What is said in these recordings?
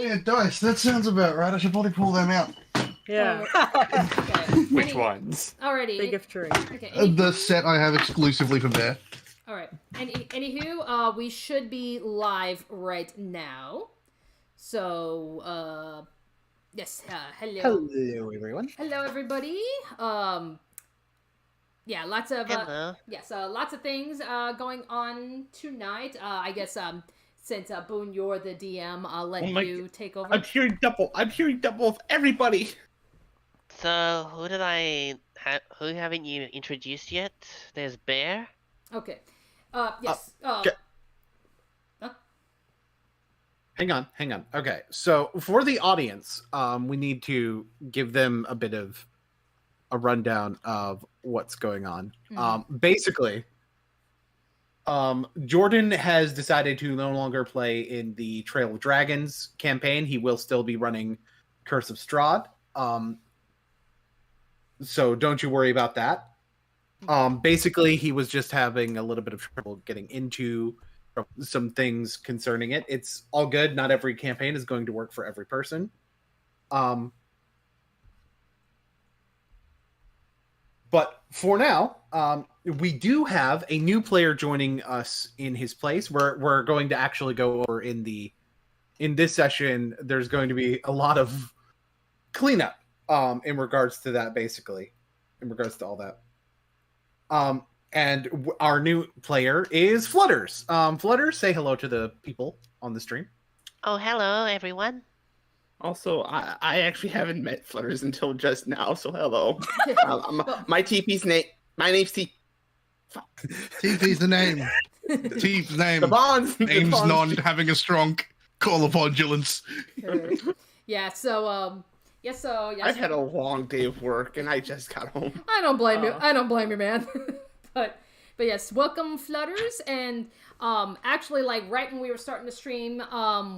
Yeah, dice. That sounds about right. I should probably pull them out. Yeah. Okay. Which ones? Alrighty. Big of tree. Okay. The set I have exclusively for Bear. All right. Anywho, we should be live right now. So, yes. Hello. Hello, everyone. Hello, everybody. Yeah, lots of Hello. lots of things going on tonight. I guess since Boone, you're the DM, I'll let you take over. I'm hearing double. I'm hearing double of everybody. So who haven't you introduced yet? There's Bear. Okay. Yes. Hang on. Okay, so for the audience, we need to give them a bit of a rundown of what's going on. Basically, Jordan has decided to no longer play in the Trail of Dragons campaign. He will still be running Curse of Strahd. So don't you worry about that. Basically, he was just having a little bit of trouble getting into some things concerning it. It's all good. Not every campaign is going to work for every person. But for now, we do have a new player joining us in his place. We're going to actually go over in this session. There's going to be a lot of cleanup in regards to that, basically, in regards to all that. And our new player is Flutters. Flutters, say hello to the people on the stream. Oh, hello, everyone. Also, I actually haven't met Flutters until just now, so hello. My name's T. TP's the name. T's name. The bonds. Name's not having a strong call of vigilance. Yeah. So yes. I've had a long day of work, and I just got home. I don't blame you. I don't blame you, man. but yes, welcome, Flutters, and actually, like right when we were starting to stream,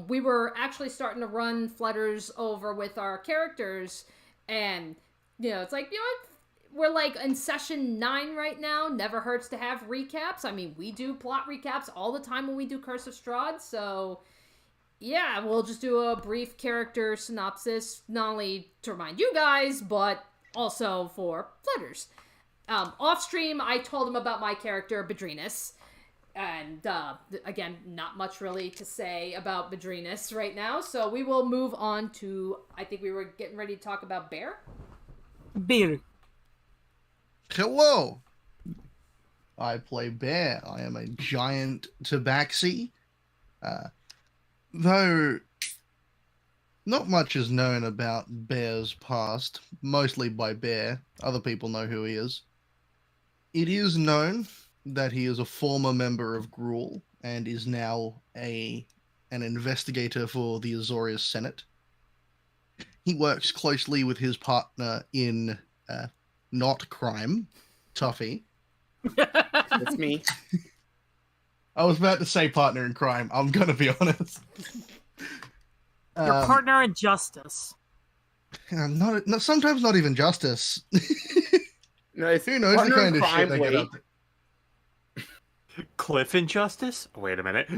we were actually starting to run Flutters over with our characters, and it's like we're like in session 9 right now. Never hurts to have recaps. I mean, we do plot recaps all the time when we do Curse of Strahd, so yeah, we'll just do a brief character synopsis, not only to remind you guys, but also for Flutters. Off stream, I told him about my character, Bedrinus. And, again, not much really to say about Bedrinus right now, so we will move on to, I think we were getting ready to talk about Bear? Bear. Hello. I play Bear. I am a giant tabaxi. Though not much is known about Bear's past, mostly by Bear. Other people know who he is. It is known that he is a former member of Gruul and is now an investigator for the Azorius Senate. He works closely with his partner in not crime, Tuffy. That's me. I was about to say partner in crime. I'm gonna be honest. Your partner in justice. Sometimes not even justice. No, it's Who knows the kind of shit they get up to. Cliff Injustice? Wait a minute.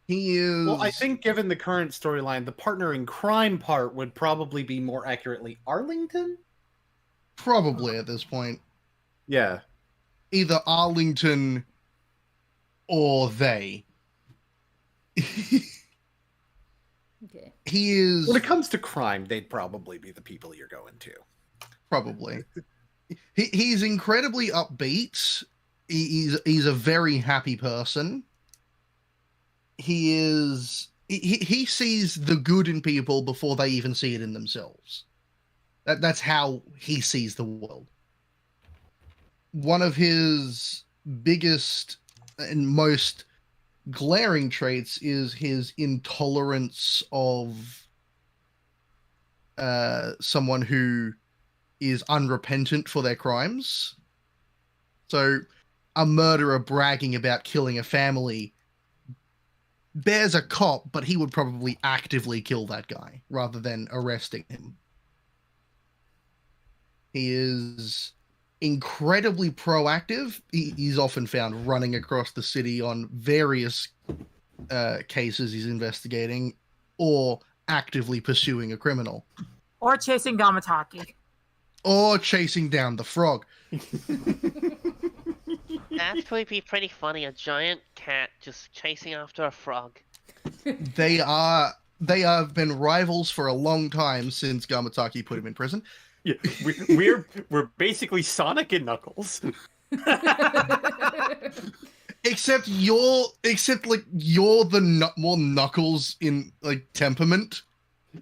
He is... Well, I think given the current storyline, the partner in crime part would probably be more accurately Arlington? Probably at this point. Yeah. Either Arlington or they. Okay. He is... When it comes to crime, they'd probably be the people you're going to. Probably. He's incredibly upbeat. He's a very happy person. He sees the good in people before they even see it in themselves. That's how he sees the world. One of his biggest and most glaring traits is his intolerance of someone who is unrepentant for their crimes. So a murderer bragging about killing a family, Bear's a cop, but he would probably actively kill that guy rather than arresting him. He is incredibly proactive. He's often found running across the city on various cases he's investigating, or actively pursuing a criminal, Or chasing Gamataki. or chasing down the frog. That'd probably be pretty funny. A giant cat just chasing after a frog. They have been rivals for a long time since Gamataki put him in prison. Yeah, we're basically Sonic and Knuckles. Except you're the more Knuckles in like temperament.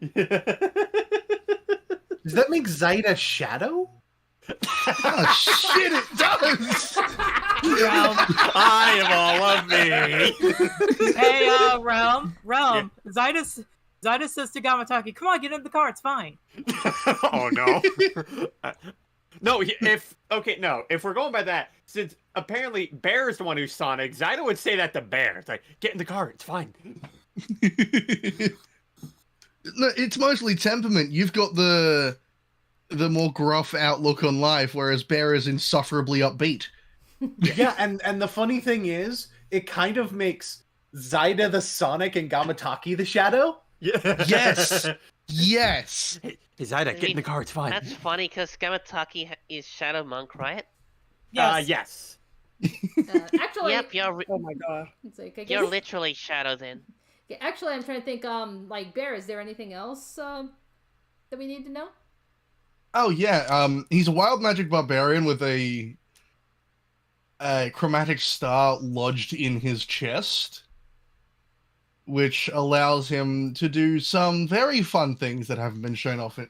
Does that make Zyda Shadow? Oh shit! It does. Realm. I am all of me. Hey, Realm. Zydus says to Gamataki, "Come on, get in the car. It's fine." Oh no. No, if we're going by that, since apparently Bear is the one who's Sonic, Zyda would say that to Bear. It's like, get in the car, it's fine. No, it's mostly temperament. You've got the more gruff outlook on life, whereas Bear is insufferably upbeat. Yeah, and the funny thing is, it kind of makes Zyda the Sonic and Gamataki the Shadow. Yeah. Yes. Yes. Hey, Zyda, get in the car, it's fine. That's funny because Gamataki is Shadow Monk, right? Yes. Actually, Yep, Oh my god. it's like, I you're guess, literally Shadow then. actually, I'm trying to think. Like Bear, is there anything else that we need to know? Oh yeah. He's a wild magic barbarian with a chromatic star lodged in his chest, which allows him to do some very fun things that haven't been shown off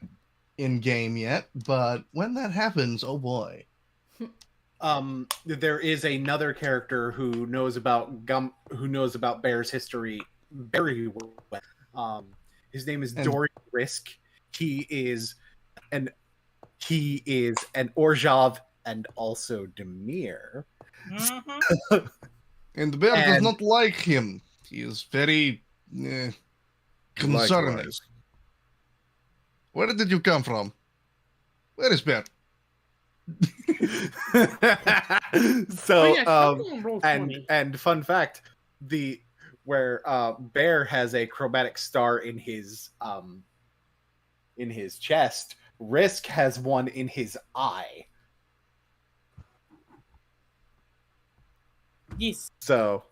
in game yet. But when that happens, oh boy. There is another character who knows about Bear's history very well. His name is Dorian Risk. He is an Orzhov and also Demir. Mm-hmm. And the bear does not like him. He is very concerning. Likewise. Where did you come from? Where is Bear? So, and fun fact, where Bear has a chromatic star in his chest, Risk has one in his eye. Yes. So,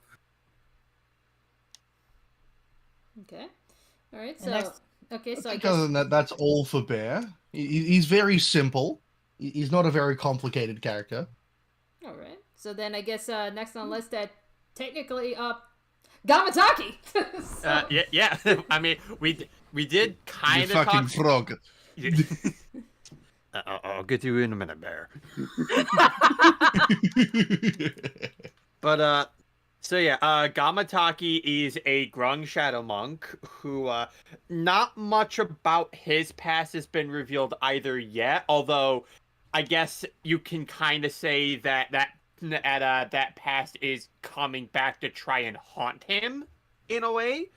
Okay. All right. And So next- okay. So I Other guess than that, that's all for Bear. He's very simple. He's not a very complicated character. all right. So then I guess next on the list that technically Gamataki. So- Yeah. I mean, we did You kind of fucking talk. frog. I'll get to you in a minute, Bear. But so yeah, Gamataki is a Grung Shadow Monk who not much about his past has been revealed either yet. Although, I guess you can kind of say that past is coming back to try and haunt him in a way.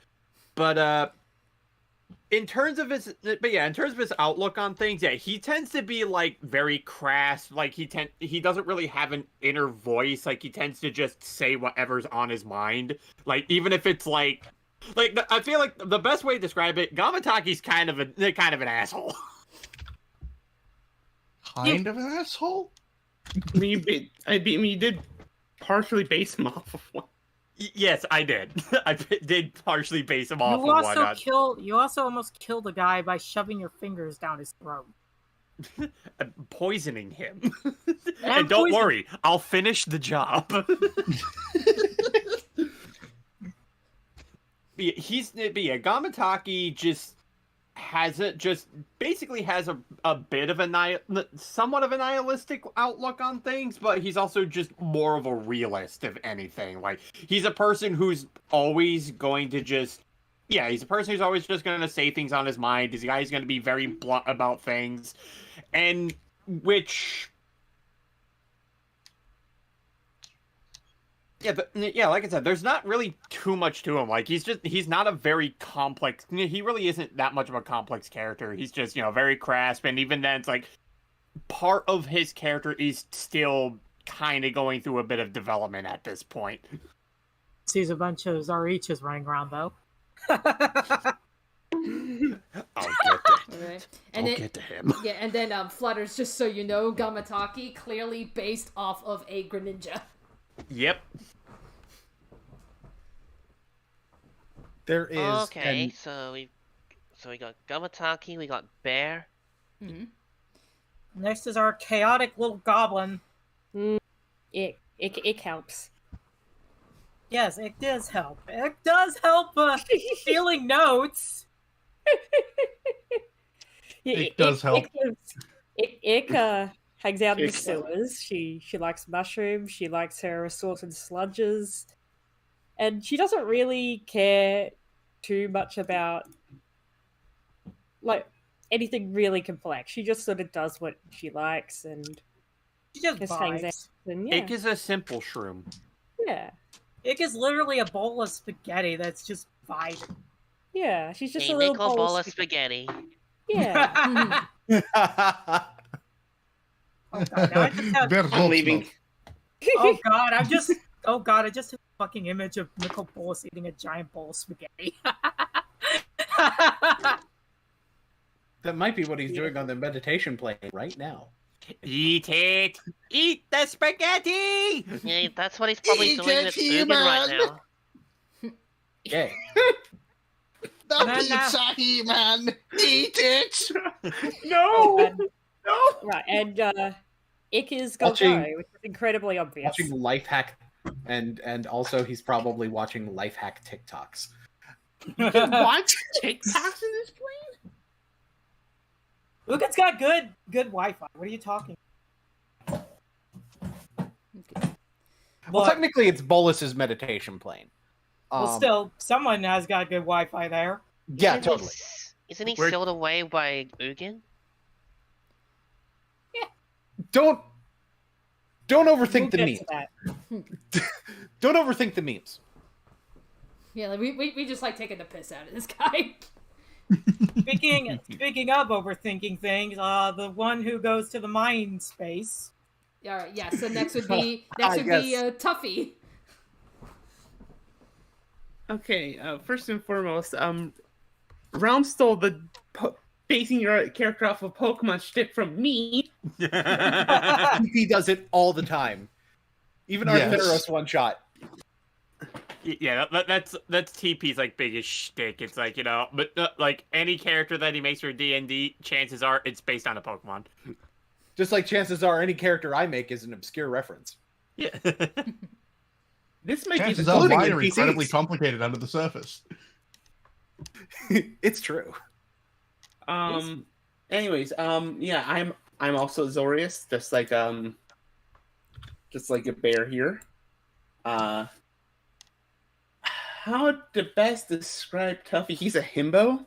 But in terms of his outlook on things, yeah, he tends to be like very crass. Like he doesn't really have an inner voice. Like he tends to just say whatever's on his mind. Like even if it's like I feel like the best way to describe it, Gamataki's kind of an asshole. Kind of an asshole? You did partially base him off of one. Yes, I did. I did partially base him off You of also one. You also almost killed a guy by shoving your fingers down his throat. Poisoning him. And And don't poison- worry, I'll finish the job. Gamataki basically has a bit of somewhat of a nihilistic outlook on things, but he's also just more of a realist, if anything. Like he's a person who's always going to he's a person who's always just going to say things on his mind. He's a guy who's going to be very blunt about things, and which. Yeah, like I said, there's not really too much to him. Like he's not a very complex. He really isn't that much of a complex character. He's just very crass, and even then, it's like part of his character is still kind of going through a bit of development at this point. Sees a bunch of Zarichas running around though. I'll get to Okay. I'll get to him. Yeah, and then Flutters, just so you know, Gamataki, clearly based off of a Greninja. Yep. There is Okay, so we got Gamataki, we got Bear. Mm-hmm. Next is our chaotic little goblin. It helps. Yes, it does help. It does help stealing notes. It does help. Ick hangs out in the sewers. She likes mushrooms. She likes her assorted sludges, and she doesn't really care too much about like anything really complex. She just sort of does what she likes and She just hangs out. vibes. And yeah, Ick is a simple shroom. yeah, It is literally a bowl of spaghetti that's just vibing. yeah. She's just a A little Nicol bowl of Bolas spaghetti. Yeah. Oh god, now I just have, I'm leaving. oh god, I just have a fucking image of Nicol Bolas eating a giant bowl of spaghetti. that might be what he's doing on the meditation plane right now. Eat it! Eat the spaghetti! Yeah, that's what he's probably Eat doing it, with Ugin right human! now. Okay. The And then, pizza, He-Man! Eat it! No! And- No! Right, and Ick is Watching- Golgari, which is incredibly obvious. Watching life hack, and also he's probably watching life hack TikToks. What? TikToks in this plane? Look, it's got good Wi-Fi. What are you talking? Well, But- technically, it's Bolus's meditation plane. well, still, someone has got good Wi-Fi there. Yeah, Isn't he totally. Isn't he We're- sealed away by Ugin? Don't overthink We'll the get meme. to that. Don't overthink the memes. Yeah, like we just like taking the piss out of this guy. Speaking of overthinking things, the one who goes to the mind space. All right, yeah. So next would be Yes. Tuffy. Okay, first and foremost, Realm stole the basing your character off of Pokemon shtick from me. He does it all the time. Even our Yes. Theros one shot. Yeah, that's TP's like biggest shtick. It's like, you know, but like any character that he makes for D&D, chances are it's based on a Pokemon. Just like chances are any character I make is an obscure reference. Yeah. This might Chances be are including mine in are PCs. incredibly complicated under the surface. It's true. Anyways, yeah, I'm also Zorius, just like a bear here. How to best describe Tuffy? He's a himbo.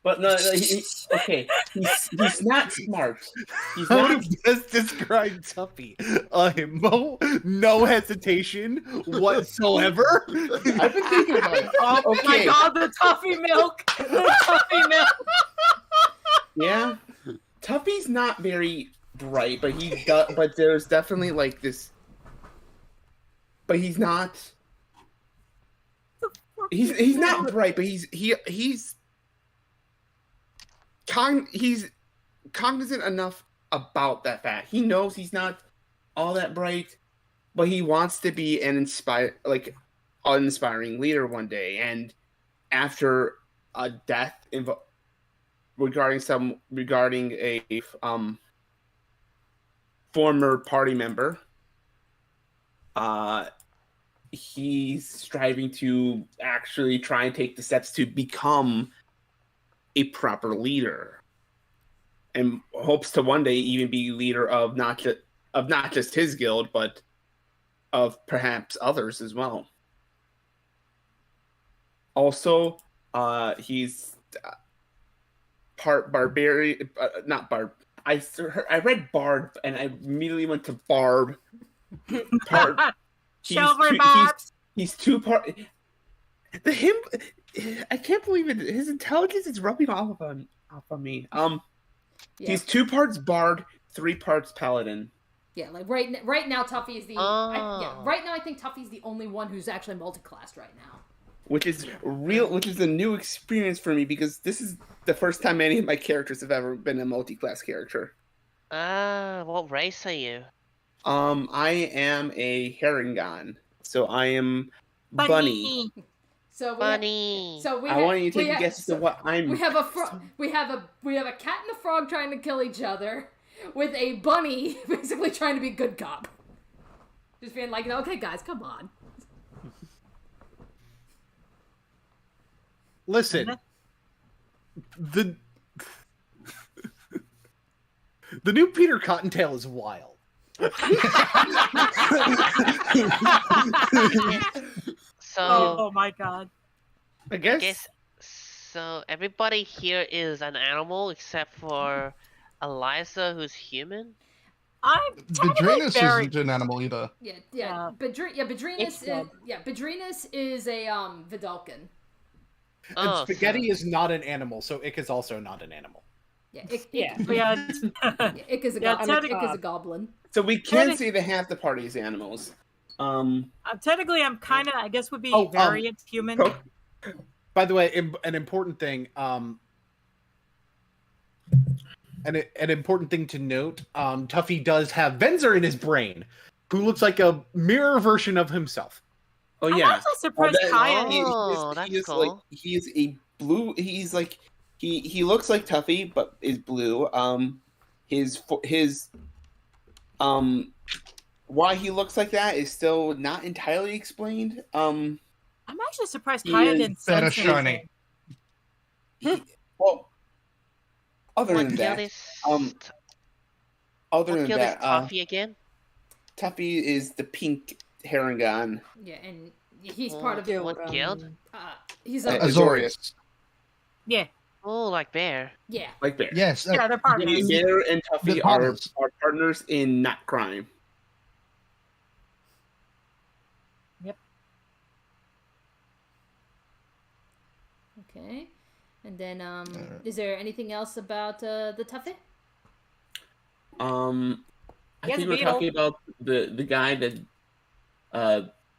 But no, okay, he's not smart. He's How not. to best describe Tuffy? A himbo? No hesitation whatsoever? I've been thinking about it. Oh my Okay. god, the toffee milk! The toffee milk! Yeah, Tuffy's not very bright, but but there's definitely like this. But he's not. He's not bright, but he's cognizant enough about that fact. He knows he's not all that bright, but he wants to be an uninspiring leader one day. And after a death regarding a former party member, he's striving to actually try and take the steps to become a proper leader, and hopes to one day even be leader of not just his guild, but of perhaps others as well. Also, he's part barbarian, not barb. I read Barb and I immediately went to Barb. Silver Barbs! He's two part. I can't believe it. His intelligence is rubbing off on me. Yeah. He's 2 parts bard, 3 parts paladin. Yeah, like right now, Tuffy is the right now I think Tuffy's the only one who's actually multi-classed right now. Which is a new experience for me because this is the first time any of my characters have ever been a multi-class character. What race are you? I am a Herringon, so I am Bunny. So Bunny. I want you to take a guess as to what I'm. We have a cat and a frog trying to kill each other, with a bunny basically trying to be good cop. Just being like, okay, guys, come on. Listen, the new Peter Cottontail is wild. So, Oh my god. I guess. So everybody here is an animal except for Eliza, who's human. I'm Vadrinus very... isn't an animal either. Yeah. Badrinus is a Vidalcan. And Spaghetti is not an animal, so Ick is also not an animal. Ick is a goblin. So we can say that half the party is animals. Technically, I'm kind of, I guess, would be variant human. By the way, an important thing. An important thing to note. Tuffy does have Venzer in his brain, who looks like a mirror version of himself. Oh yeah. I'm also surprised Kaya. That's cool. He's a blue. He's like he looks like Tuffy, but is blue. His why he looks like that is still not entirely explained. I'm actually surprised Kaya didn't say better shiny. Well, other than that, Tuffy again? Tuffy is the pink Herringon. Yeah, and he's part of what guild? He's Azorius. Yeah. Oh, like Bear. Yeah. Like Bear. Yes. Yeah, they're partners. Bear and Tuffy are partners in not crime. Yep. Okay. And then, is there anything else about the Tuffy? I think we're talking about the guy that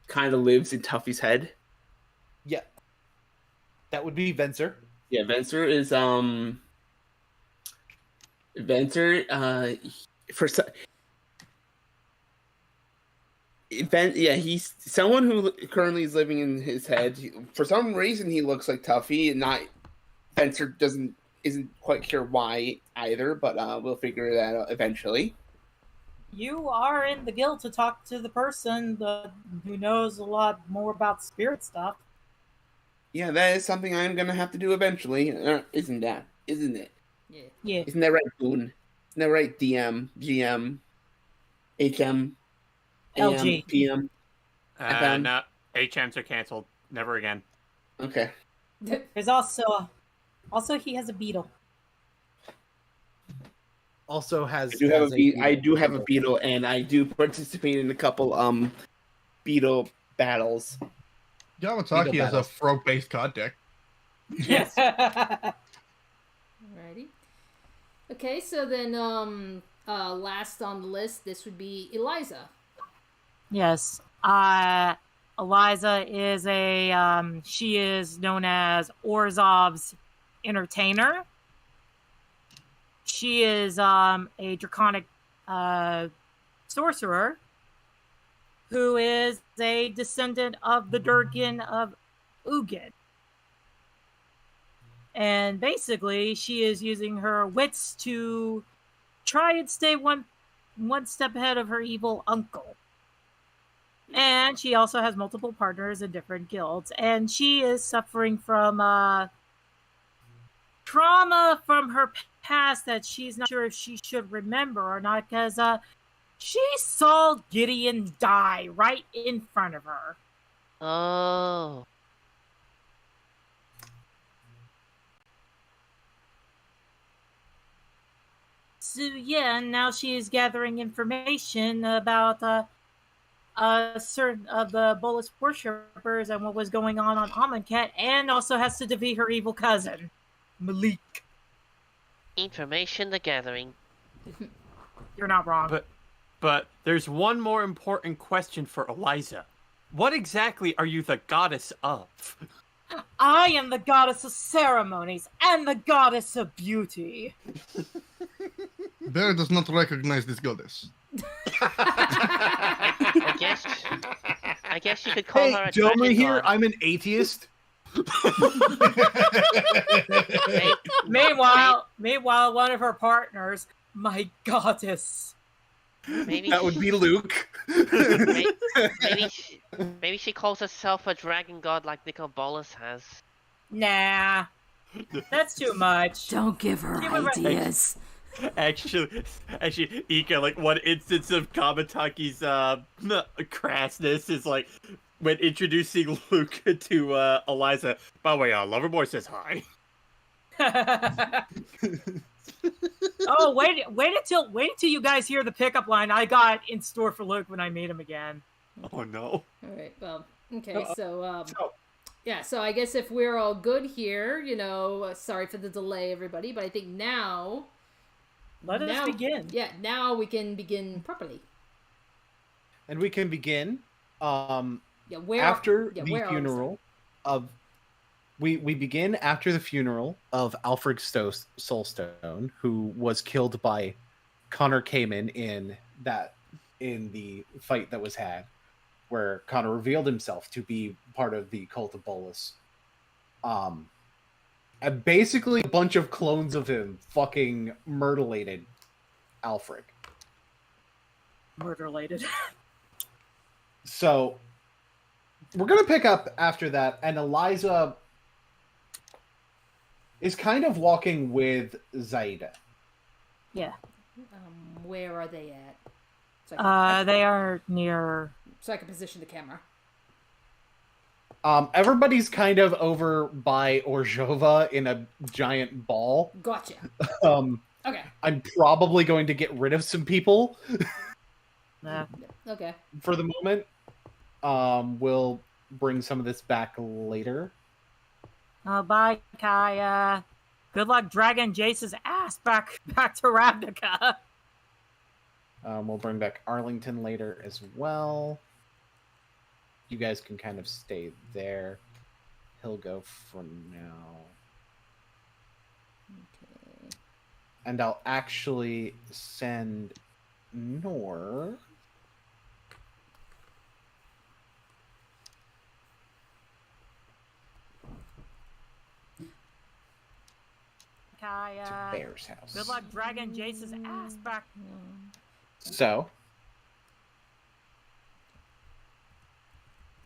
kind of lives in Tuffy's head. Yeah. That would be Venzer. Yeah, Venzer is he's someone who currently is living in his head. For some reason, he looks like Tuffy, and not Venzer isn't quite sure why either. But we'll figure that out eventually. You are in the guild to talk to the person who knows a lot more about spirit stuff. Yeah, that is something I'm gonna have to do eventually. Isn't it? Yeah. Isn't that right, Boone? Isn't that right, DM, GM, HM, AM, LG. PM? FM? No, HMs are canceled. Never again. Okay. There's also he has a beetle. Also has. I do have a beetle, and I do participate in a couple beetle battles. Yamataki has a frog-based card deck. Yes. Alrighty. Okay, so then last on the list, this would be Eliza. Yes. Eliza is she is known as Orzov's entertainer. She is a draconic sorcerer who is a descendant of the Durgan of Ugin. And basically, she is using her wits to try and stay one step ahead of her evil uncle. And she also has multiple partners in different guilds. And she is suffering from trauma from her past that she's not sure if she should remember or not, because she saw Gideon die right in front of her. Oh. So yeah, and now she is gathering information about certain of the Bolas worshippers and what was going on Amonkhet, and also has to defeat her evil cousin, Malik. Information the gathering. You're not wrong. But But there's one more important question for Eliza. What exactly are you the goddess of? I am the goddess of ceremonies and the goddess of beauty. Bear does not recognize this goddess. I guess you could call Hey, her a Delma dragon here. god. I'm an atheist. Meanwhile, one of her partners, my goddess. Maybe That would be Luke. maybe she calls herself a dragon god like Nicol Bolas has. Nah, that's too much. Don't give her Give her a- ideas. Actually, Ika, like one instance of Kamataki's crassness is like when introducing Luke to Eliza. By the way, Loverboy says hi. Oh, wait until you guys hear the pickup line I got in store for Luke when I meet him again. Oh no. All right. Well, okay. So, yeah. So I guess if we're all good here, you know, sorry for the delay, everybody, but I think now. Let us begin. Yeah. Now we can begin properly. And we can begin. Yeah. After yeah, the where are we? funeral of. We begin after the funeral of Alfred Soulstone, who was killed by Connor Kamen in the fight that was had, where Connor revealed himself to be part of the cult of Bolas. And basically a bunch of clones of him fucking murderlated Alfred. Murder-related. So we're gonna pick up after that, and Eliza is kind of walking with Zaida. Yeah. Where are they at? So They are near. so I can position the camera. Everybody's kind of over by Orzhova in a giant ball. Gotcha. Okay. I'm probably going to get rid of some people Nah. Okay. for the moment. We'll bring some of this back later. Bye, Kaya. Good luck dragging Jace's ass back to Ravnica. We'll bring back Arlington later as well. You guys can kind of stay there. He'll go for now. Okay. And I'll actually send Nor. Kaya. to Bear's house. Good luck dragging Jace's ass back. So,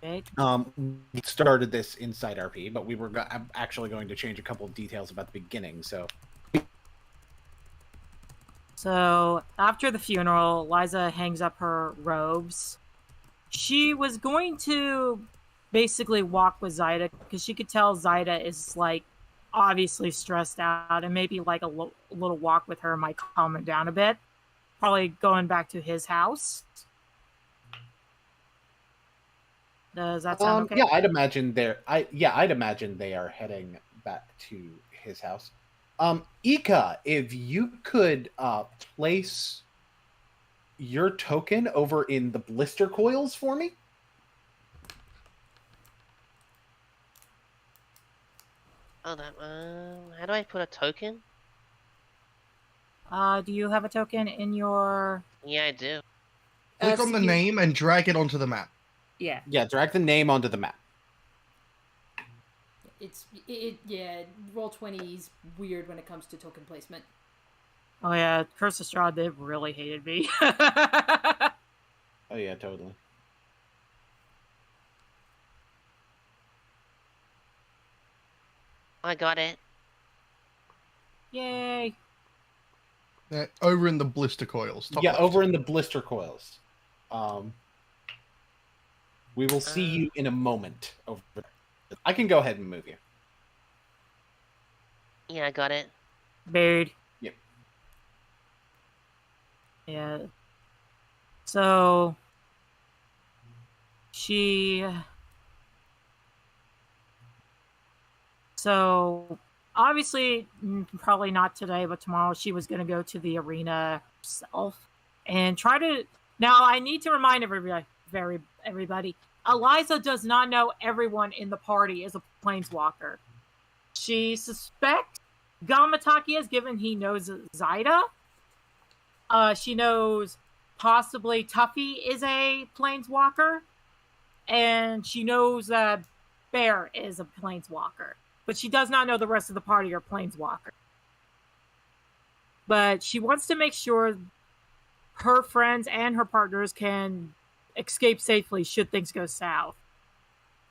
Okay. we started this inside RP, but we were actually going to change a couple of details about the beginning. So after the funeral, Liza hangs up her robes. She was going to basically walk with Zaida because she could tell Zaida is like obviously stressed out, and maybe like a little walk with her might calm her down a bit. Probably going back to his house. Does that sound okay? Yeah, I'd imagine they are heading back to his house. Ika, if you could place your token over in the blister coils for me. Hold on. How do I put a token? Do you have a token in your... Yeah, I do. Click on the name and drag it onto the map. Yeah. Yeah, drag the name onto the map. Yeah, Roll20 is weird when it comes to token placement. Oh yeah, Curse of Strahd, they really hated me. Oh yeah, totally. I got it. Yay. Over in the blister coils. Top Yeah, left. over in the blister coils. We will see you in a moment over there. I can go ahead and move you. Yeah, I got it. Buried. Yep. Yeah. So obviously probably not today, but tomorrow she was going to go to the arena herself and try to Now, I need to remind everybody, Eliza does not know everyone in the party is a planeswalker. She suspects Gamataki is, given he knows Zaida. She knows possibly Tuffy is a planeswalker. And she knows that Bear is a planeswalker. But she does not know the rest of the party are planeswalker. But she wants to make sure her friends and her partners can escape safely should things go south.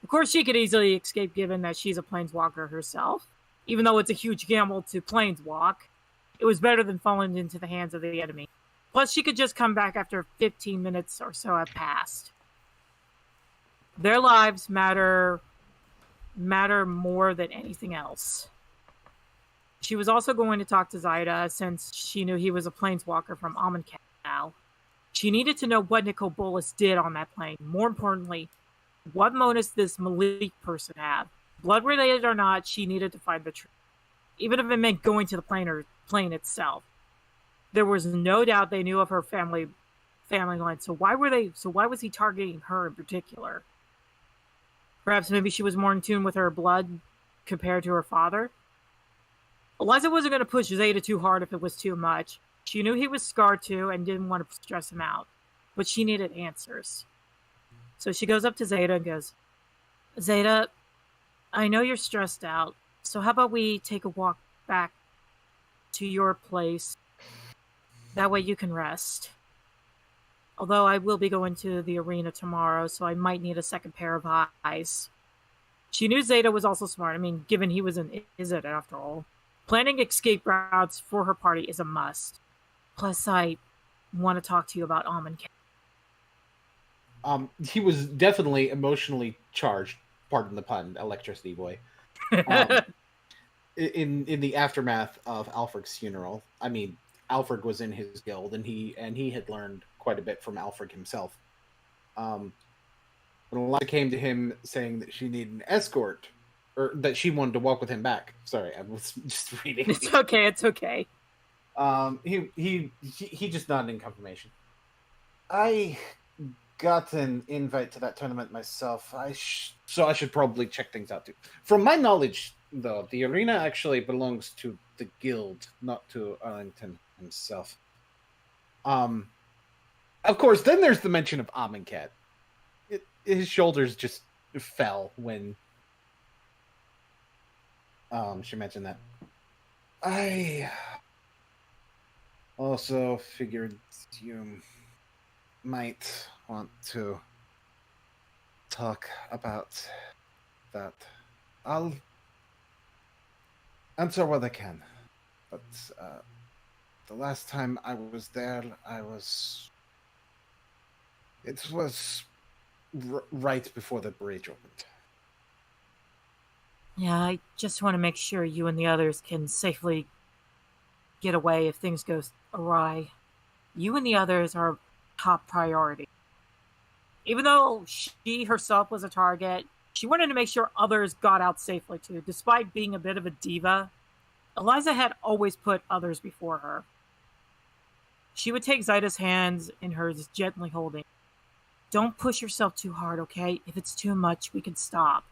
Of course, she could easily escape given that she's a planeswalker herself. Even though it's a huge gamble to planeswalk, it was better than falling into the hands of the enemy. Plus, she could just come back after 15 minutes or so have passed. Their lives matter more than anything else. She was also going to talk to Zaida since she knew he was a planeswalker from Amonkhet now. She needed to know what Nicol Bolas did on that plane. More importantly, what motives this Malik person had. Blood related or not, she needed to find the truth. Even if it meant going to the plane itself. There was no doubt they knew of her family line. So why was he targeting her in particular? Perhaps maybe she was more in tune with her blood compared to her father. Eliza wasn't going to push Zeta too hard if it was too much. She knew he was scarred too and didn't want to stress him out. But she needed answers. So she goes up to Zeta and goes, Zeta, I know you're stressed out. So how about we take a walk back to your place? That way you can rest. Although I will be going to the arena tomorrow, so I might need a second pair of eyes. She knew Zeta was also smart. I mean, given he was an Izzet after all. Planning escape routes for her party is a must. Plus, I want to talk to you about Amonkhet. He was definitely emotionally charged, pardon the pun, electricity boy. In the aftermath of Alfred's funeral. I mean, Alfred was in his guild, and he had learned quite a bit from Alfred himself. When Eliza came to him saying that she needed an escort, or that she wanted to walk with him back. Sorry, I was just reading. It's okay. It's okay. He just nodded in confirmation. I got an invite to that tournament myself. So I should probably check things out too. From my knowledge, though, the arena actually belongs to the guild, not to Arlington himself. Of course, then there's the mention of Amonkhet. His shoulders just fell when she mentioned that. I also figured you might want to talk about that. I'll answer what I can. But the last time I was there, it was right before the bridge opened. Yeah, I just want to make sure you and the others can safely get away if things go awry. You and the others are top priority. Even though she herself was a target, she wanted to make sure others got out safely too. Despite being a bit of a diva, Eliza had always put others before her. She would take Zaida's hands in hers, gently holding. Don't push yourself too hard, okay? If it's too much, we can stop.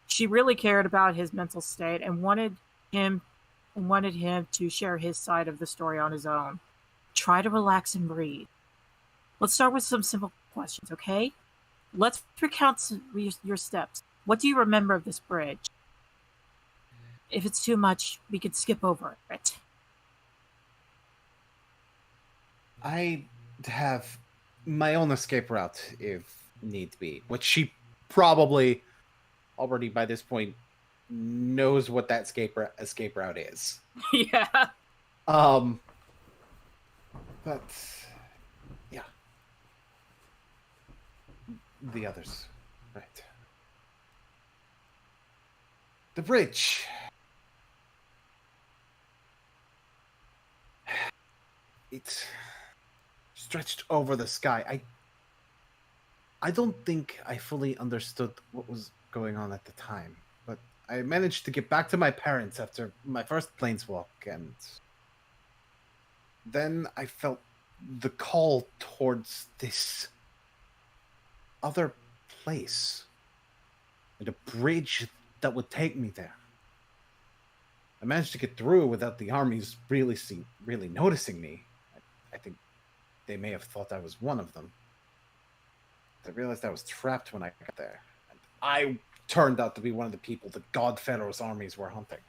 She really cared about his mental state and wanted him to share his side of the story on his own. Try to relax and breathe. Let's start with some simple questions, okay? Let's recount your steps. What do you remember of this bridge? If it's too much, we could skip over it. I have my own escape route if need be, which she probably already by this point knows what that escape route is. Yeah. But yeah, the others, right? The bridge. It stretched over the sky. I don't think I fully understood what was going on at the time, but I managed to get back to my parents after my first planeswalk, and then I felt the call towards this other place. And a bridge that would take me there. I managed to get through without the armies really noticing me. I think they may have thought I was one of them. I realized I was trapped when I got there. And I turned out to be one of the people the God Pharaoh's armies were hunting.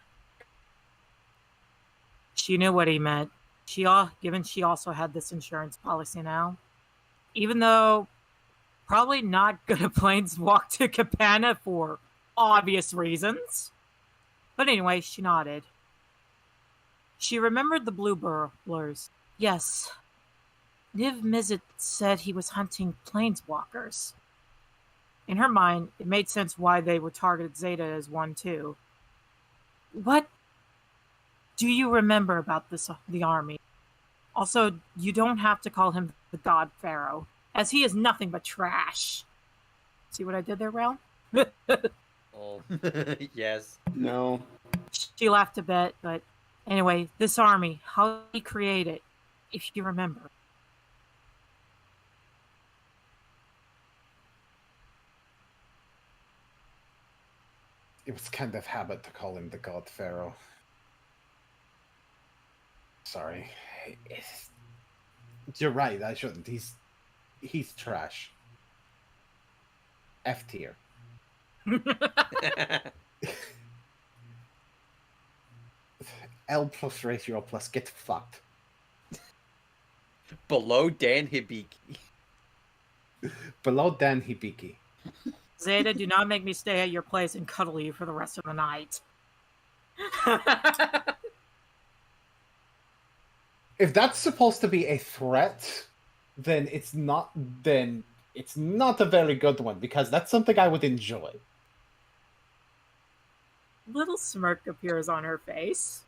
She knew what he meant. Given she also had this insurance policy now. Even though probably not gonna planeswalk to Cabana for obvious reasons. But anyway, she nodded. She remembered the blue blurs. Yes. Niv Mizzet said he was hunting planeswalkers. In her mind, it made sense why they would target Zeta as one too. What do you remember about the army? Also, you don't have to call him the God Pharaoh, as he is nothing but trash. See what I did there, Rel? Oh, yes. No. She laughed a bit, but anyway, this army, how did he create it, if you remember? It was kind of habit to call him the God Pharaoh. Sorry. You're right, I shouldn't. He's trash. F tier. L plus ratio plus get fucked. Below Dan Hibiki. Below Dan Hibiki. Zeta, do not make me stay at your place and cuddle you for the rest of the night. If that's supposed to be a threat, then it's not a very good one, because that's something I would enjoy. Little smirk appears on her face.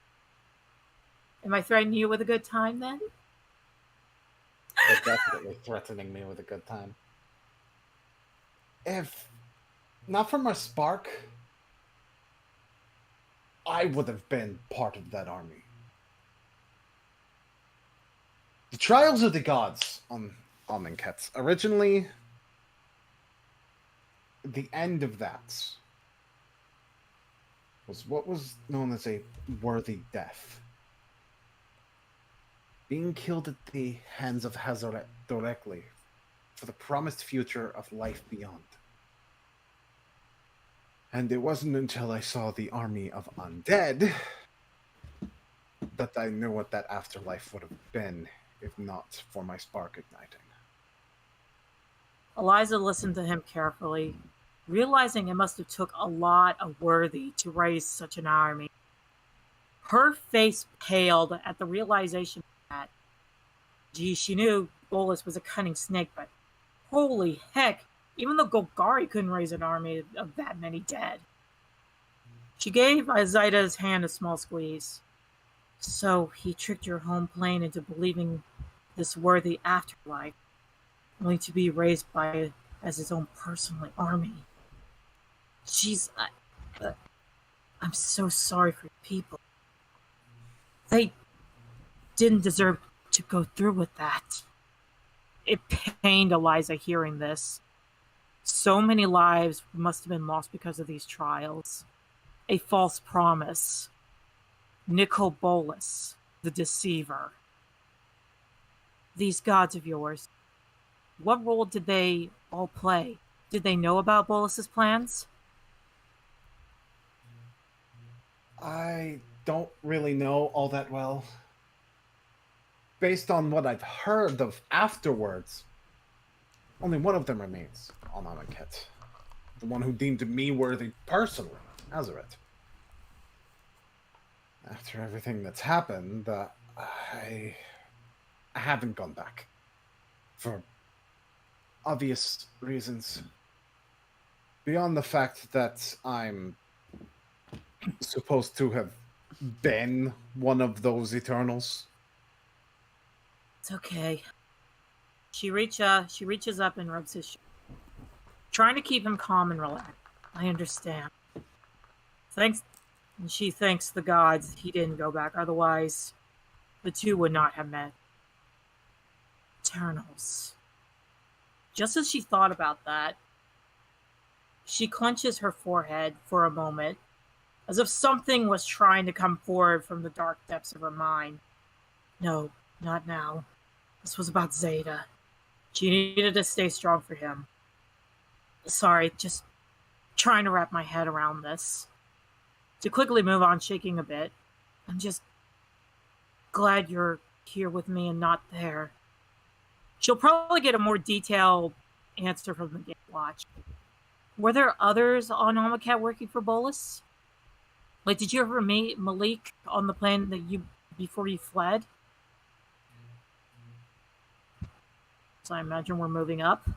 Am I threatening you with a good time then? They're definitely threatening me with a good time. If not for my spark, I would have been part of that army. The Trials of the Gods on Amonkhet. Originally, the end of that was what was known as a worthy death. Being killed at the hands of Hazoret directly for the promised future of life beyond. And it wasn't until I saw the army of undead that I knew what that afterlife would have been, if not for my spark igniting. Eliza listened to him carefully, realizing it must have took a lot of worthy to raise such an army. Her face paled at the realization that, gee, she knew Bolas was a cunning snake, but holy heck, even the Golgari couldn't raise an army of that many dead. She gave Zeta's hand a small squeeze. So he tricked your home plane into believing this worthy afterlife, only to be raised by as his own personal army. Jeez, I'm so sorry for people. They didn't deserve to go through with that. It pained Eliza hearing this. So many lives must have been lost because of these trials. A false promise. Nicol Bolas, the deceiver. These gods of yours, what role did they all play? Did they know about Bolas's plans? I don't really know all that well. Based on what I've heard of afterwards, only one of them remains on Amonkhet. The one who deemed me worthy personally, Azaret. After everything that's happened, I haven't gone back. For obvious reasons. Beyond the fact that I'm supposed to have been one of those Eternals. It's okay. She reaches up and rubs his shoulder, trying to keep him calm and relaxed. I understand. And she thanks the gods he didn't go back. Otherwise, the two would not have met. Eternals. Just as she thought about that, she clenches her forehead for a moment, as if something was trying to come forward from the dark depths of her mind. No, not now. This was about Zeta. She needed to stay strong for him. Sorry, just trying to wrap my head around this. To quickly move on, shaking a bit. I'm just glad you're here with me and not there. She'll probably get a more detailed answer from the Gatewatch. Were there others on Amakat working for Bolas? Like, did you ever meet Malik on the plane before you fled? So I imagine we're moving up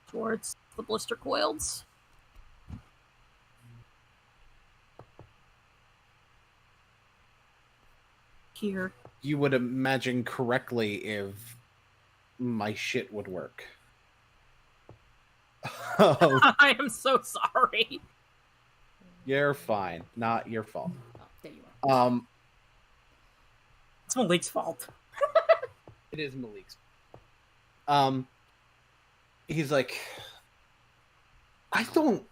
towards the blister coils. Here. You would imagine correctly if my shit would work. I am so sorry. You're fine. Not your fault. Oh, there you are. It's Malik's fault. It is Malik's. He's like, I don't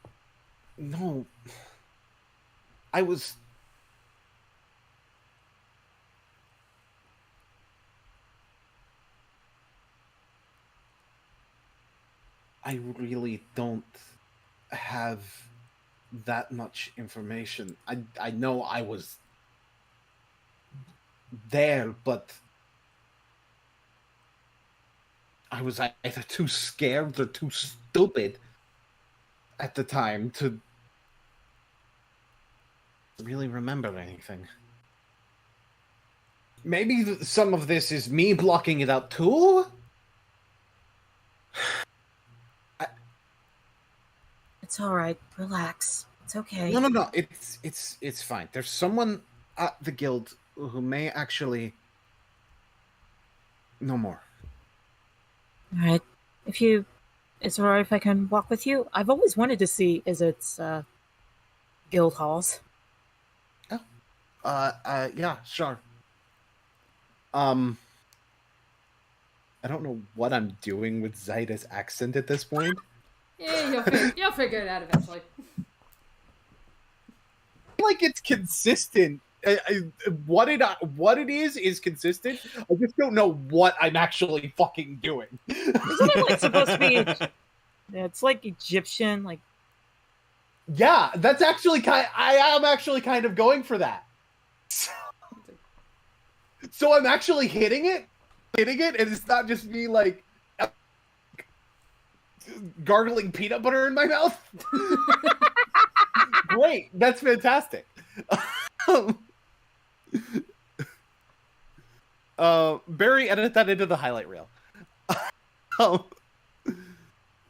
know. I really don't have that much information. I know I was there, but I was either too scared or too stupid at the time to really remember anything. Maybe some of this is me blocking it out too? It's all right. Relax. It's okay. No. It's fine. There's someone at the guild who may actually know more. All right. It's all right if I can walk with you. I've always wanted to see Izzet's guild halls. Yeah, sure. I don't know what I'm doing with Zaida's accent at this point. Yeah, you'll figure it out eventually. Like it's consistent. What it is consistent. I just don't know what I'm actually fucking doing. Isn't it like supposed to be? Yeah, it's like Egyptian, like. Yeah, that's actually I am actually kind of going for that. So I'm actually hitting it, and it's not just me like gargling peanut butter in my mouth. Great, that's fantastic. Barry, edit that into the highlight reel.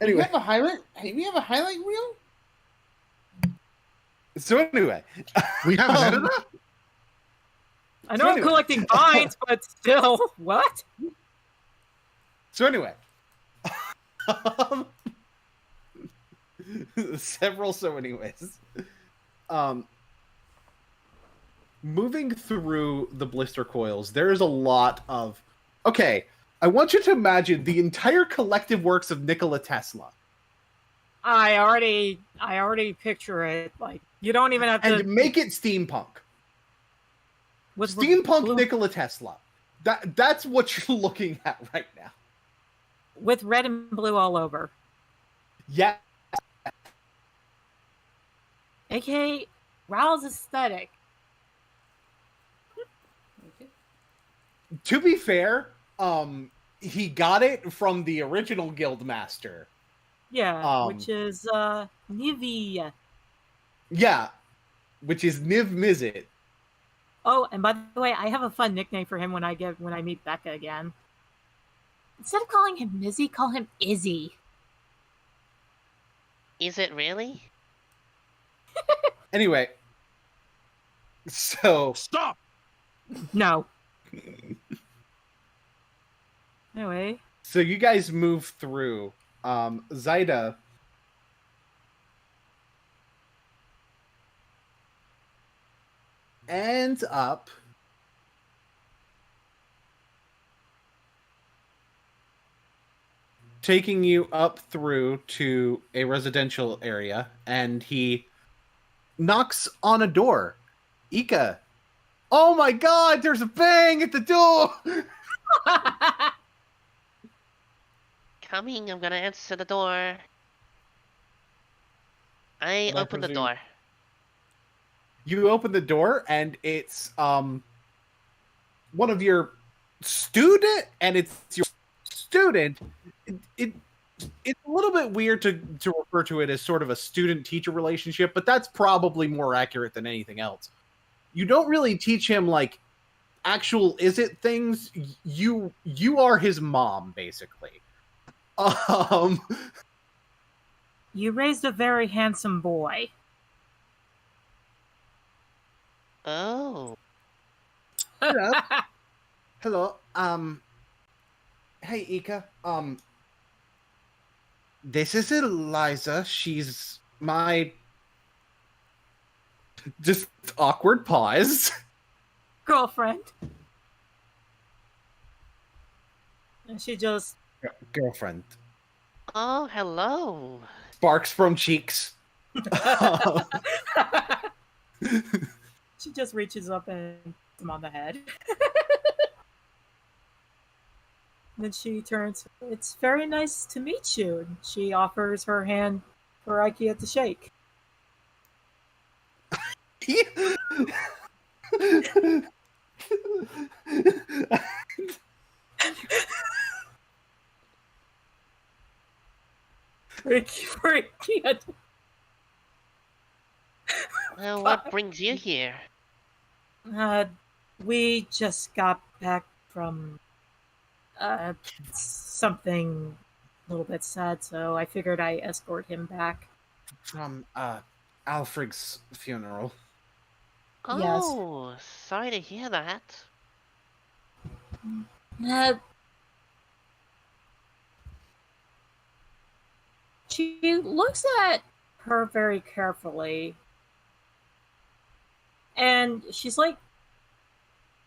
Anyway, we have a highlight reel. So anyway, we have an editor. I know I'm collecting vines, but still, what? So anyway, several so anyways. Moving through the blister coils, there is a lot of. Okay, I want you to imagine the entire collective works of Nikola Tesla. I already picture it. Like you don't even have to make it steampunk. With Steampunk blue... Nikola Tesla. That's what you're looking at right now. With red and blue all over. Yeah. AKA Raoul's aesthetic. Okay. To be fair, he got it from the original Guildmaster. Yeah, which is Nivi. Yeah, which is Niv Mizzet. Oh, and by the way, I have a fun nickname for him when I meet Becca again. Instead of calling him Mizzy, call him Izzy. Is it really? Anyway, so Stop. No. Anyway. So you guys move through. Zaida ends up taking you up through to a residential area, and he knocks on a door. Ika, oh my god, there's a bang at the door! Coming, I'm gonna answer the door. I And I open the presume- door. You open the door, and it's one of your student, and it's your student. It's a little bit weird to refer to it as sort of a student-teacher relationship, but that's probably more accurate than anything else. You don't really teach him like actual is it things. You are his mom, basically. You raised a very handsome boy. Oh. Hello. Hello. Hey, Ika. This is Eliza. She's my. Just awkward pause. Girlfriend. And she just Girlfriend. Oh, hello. Sparks from cheeks. she just reaches up and hits him on the head. Then she turns, it's very nice to meet you. And she offers her hand for Ikea to shake. For Ikea. Well, what brings you here? We just got back from something a little bit sad, so I figured I escort him back. From Alfred's funeral. Oh, sorry to hear that. She looks at her very carefully, and she's like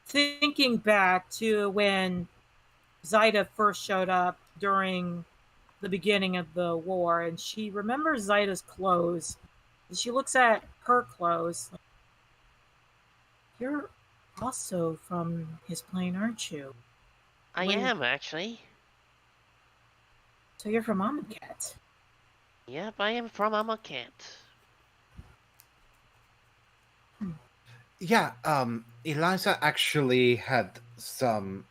thinking back to when Zaida first showed up during the beginning of the war, and she remembers Zaida's clothes. She looks at her clothes. You're also from his plane, aren't you? I Wait. am, actually. So you're from Amonkhet. Yep, I am from Amonkhet. Yeah, Eliza actually had some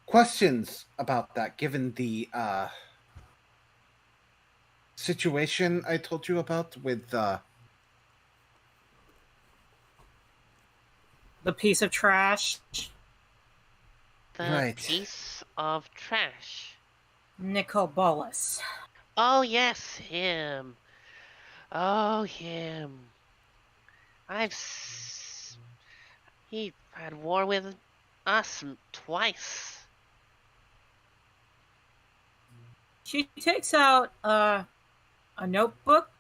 questions about that, given the situation I told you about with The piece of trash. The Right. piece of trash. Nicol Bolas. Oh, yes, him. Oh, him. He had war with us twice. She takes out a notebook,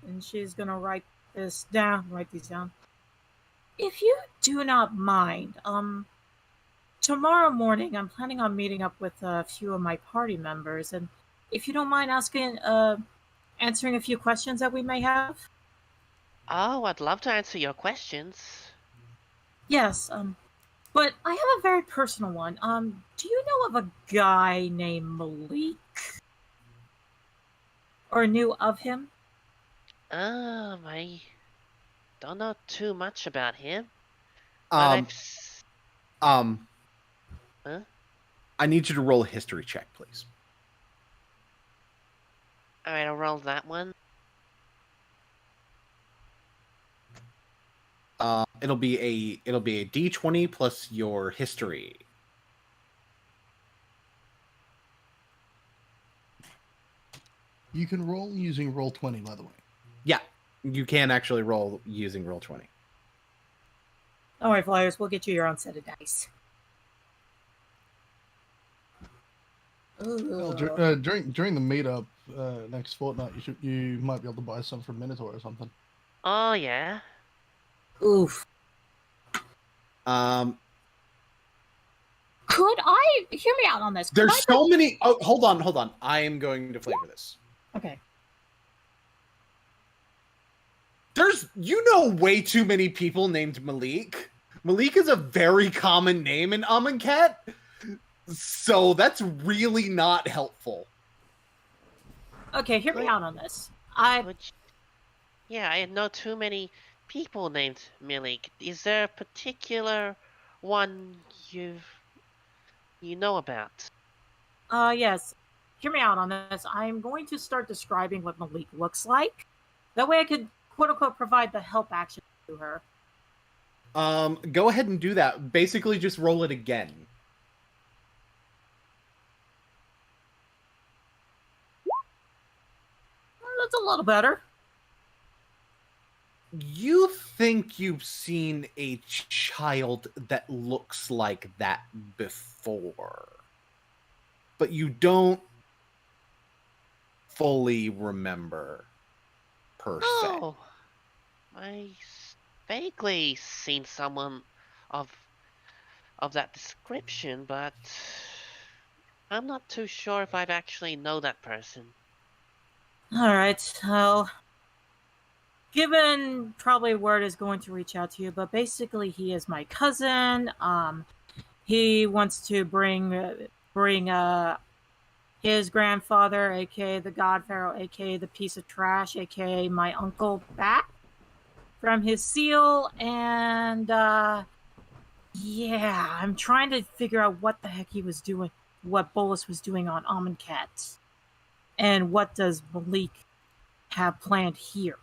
and she's gonna write these down. If you do not mind, tomorrow morning I'm planning on meeting up with a few of my party members, and if you don't mind answering a few questions that we may have. Oh, I'd love to answer your questions. Yes, but I have a very personal one. Do you know of a guy named Malik? Or knew of him? I don't know too much about him. But Huh? Huh? I need you to roll a history check, please. Alright, I'll roll that one. It'll be a D20 plus your history. You can roll using Roll20, by the way. Yeah, you can actually roll using Roll20. All right, Flyers, we'll get you your own set of dice. Well, Ugh. during the meetup next fortnight, you might be able to buy some from Minotaur or something. Oh, yeah? Oof. Could I hear me out on this? There's so many. Oh, hold on. I am going to flavor this. Okay. You know way too many people named Malik. Malik is a very common name in Amonkhet, so that's really not helpful. Okay, hear me out on this. Yeah, I know too many people named Malik. Is there a particular one you know about? Yes. Hear me out on this. I'm going to start describing what Malik looks like. That way I could, quote-unquote, provide the help action to her. Go ahead and do that. Basically, just roll it again. That's a little better. You think you've seen a child that looks like that before, but you don't fully remember, per se. Oh, I vaguely seen someone of that description, but I'm not too sure if I've actually know that person. Alright, so... Given probably word is going to reach out to you, but basically he is my cousin. He wants to bring his grandfather, aka the God Pharaoh, aka the piece of trash, aka my uncle, back from his seal, and yeah, I'm trying to figure out what the heck he was doing, what Bolas was doing on Amonkhet, and what does Malik have planned here.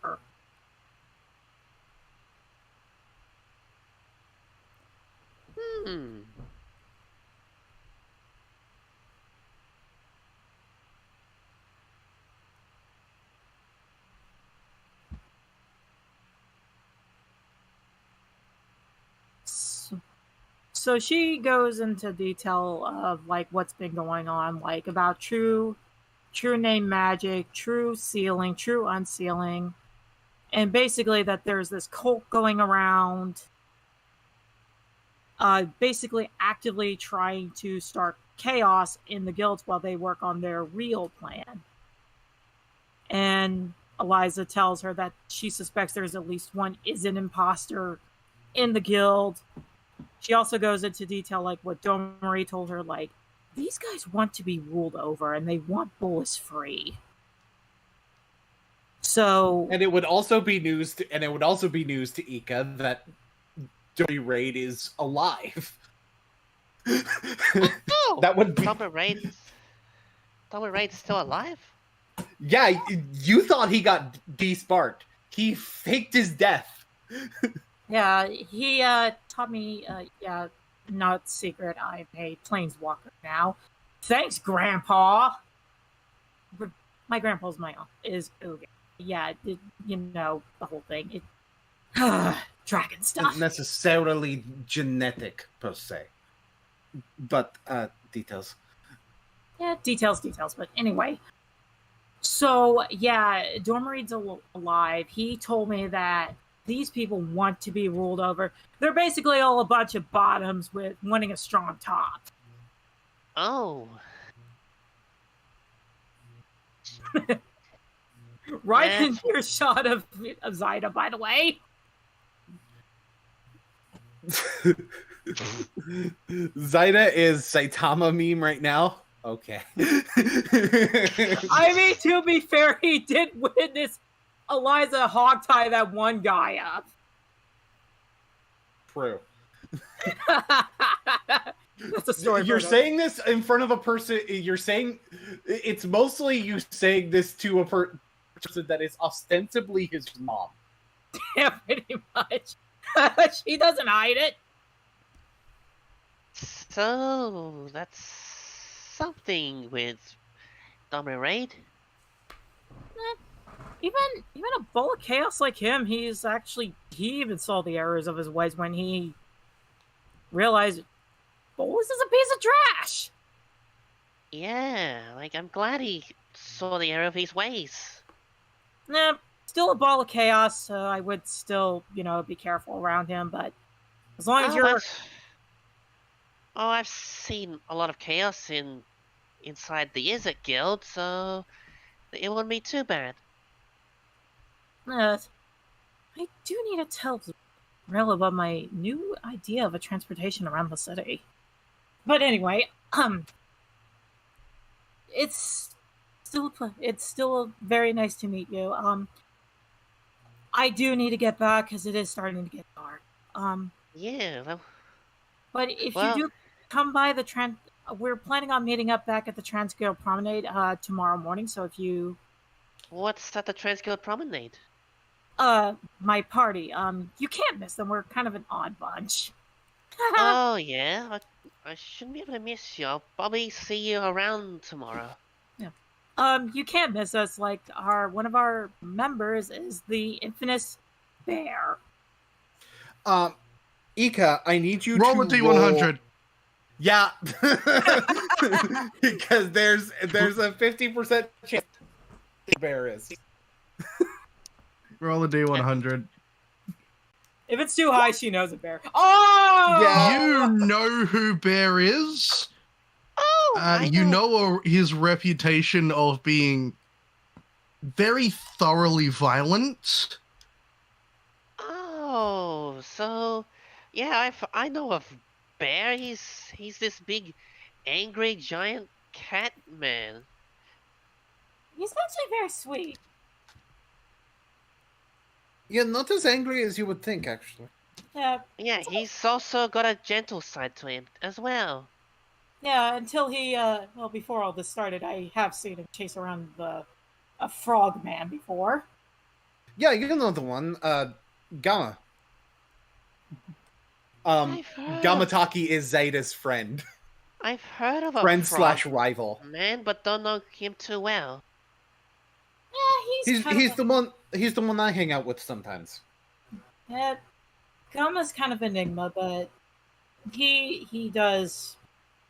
So she goes into detail of like what's been going on, like about true name magic, true sealing, true unsealing, and basically that there's this cult going around, basically actively trying to start chaos in the guilds while they work on their real plan. And Eliza tells her that she suspects there's at least one is an imposter in the guild. She also goes into detail like what Domari told her, like, these guys want to be ruled over and they want Bolas free. So, and it would also be news to Ika that Joey Raid is alive. Oh, that would be Domari Raid's still alive? Yeah, you thought he got desparked. He faked his death. Yeah, he taught me, not secret, I'm a planeswalker now. Thanks, Grandpa! My grandpa's is Uga. Yeah, you know, the whole thing. Dragon stuff. Not necessarily genetic, per se. But, details. Yeah, details, but anyway. So, yeah, Dormareed's alive. He told me that these people want to be ruled over. They're basically all a bunch of bottoms with wanting a strong top. Oh. Right in your shot of Zyda, by the way. Zyda is Saitama meme right now. Okay. I mean, to be fair, he did witness Eliza hogtie that one guy up. True. That's a story. You're saying this in front of a person. You're saying it's mostly you saying this to a person that is ostensibly his mom. Yeah, pretty much. She doesn't hide it. So that's something with Domari Raid. Even a bull of chaos like him, he even saw the errors of his ways when he realized Bolas is a piece of trash. Yeah, like I'm glad he saw the error of his ways. Nah, still a ball of chaos, so I would still, be careful around him, but as long as you're... Oh, I've seen a lot of chaos inside the Izzet Guild, so it wouldn't be too bad. I do need to tell Rel about my new idea of a transportation around the city. But anyway, it's still very nice to meet you. I do need to get back because it is starting to get dark. Yeah. But if Well, you do come by we're planning on meeting up back at the Transguild Promenade tomorrow morning. So if you what's at the Transguild Promenade? my party, you can't miss them. We're kind of an odd bunch. Oh yeah, I shouldn't be able to miss you. I'll probably see you around tomorrow. You can't miss us. Like one of our members is the infamous Bear. Ika, I need you Roll to a D100. Yeah, because there's a 50% chance the bear is. Roll a D100. If it's too high, she knows a bear. Oh! Yeah. You know who Bear is. Oh, I You know his reputation of being very thoroughly violent. Oh, so yeah, I know of Bear. He's this big, angry giant cat man. He's actually very sweet. Yeah, not as angry as you would think, actually. Yeah. Yeah, he's also got a gentle side to him as well. Yeah, until before all this started, I have seen him chase around a frog man before. Yeah, you know the one, Gamma. Gamataki is Zaida's friend. I've heard of a Friend frog / rival. man, but don't know him too well. Yeah, He's the one I hang out with sometimes. Yeah, Gama's kind of enigma, but he does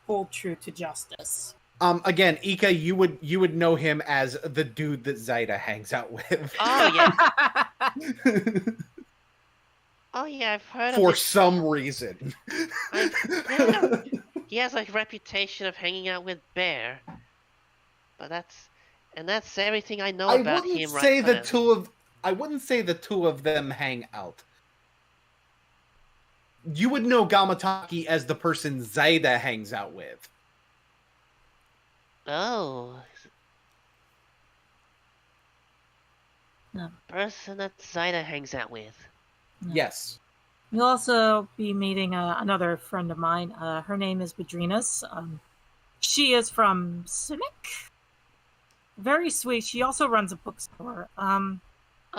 hold true to justice. Again, Ika, you would know him as the dude that Zaida hangs out with. Oh yeah. Oh yeah, I've heard of For this. some reason. Yeah, he has a reputation of hanging out with Bear. But that's everything I know about him right now. I wouldn't say the two of them hang out. You would know Gamataki as the person Zaida hangs out with. Oh. No. Person that Zaida hangs out with. No. Yes. We'll also be meeting another friend of mine. Her name is Bedrinas. She is from Simic. Very sweet. She also runs a bookstore.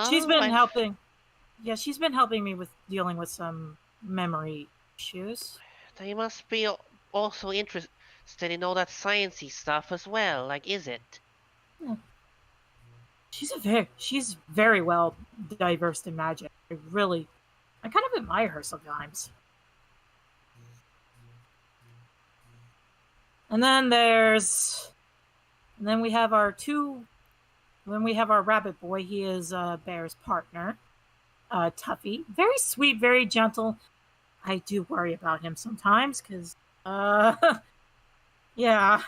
She's been helping. Yeah, she's been helping me with dealing with some memory issues. They must be also interested in all that sciencey stuff as well, like is it? Yeah. She's very well diverse in magic. I kind of admire her sometimes. And then we have our rabbit boy. He is Bear's partner, Tuffy. Very sweet, very gentle. I do worry about him sometimes because, yeah.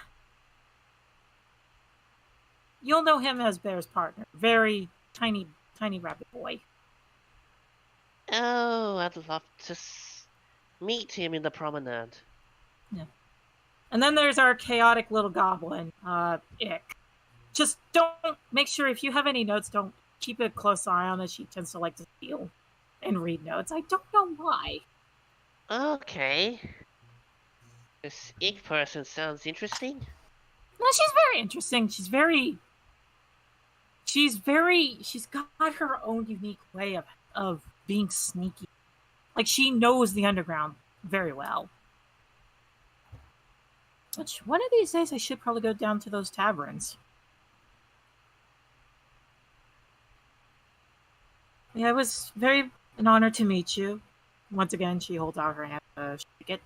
You'll know him as Bear's partner. Very tiny rabbit boy. Oh, I'd love to meet him in the promenade. Yeah. And then there's our chaotic little goblin, Ick. Just don't make sure if you have any notes, don't keep a close eye on it. She tends to like to steal and read notes. I don't know why. Okay. This Ick person sounds interesting. No, she's very interesting. She's got her own unique way of being sneaky. Like, she knows the underground very well. Which, one of these days, I should probably go down to those taverns. Yeah, it was an honor to meet you. Once again, she holds out her hand to shake it.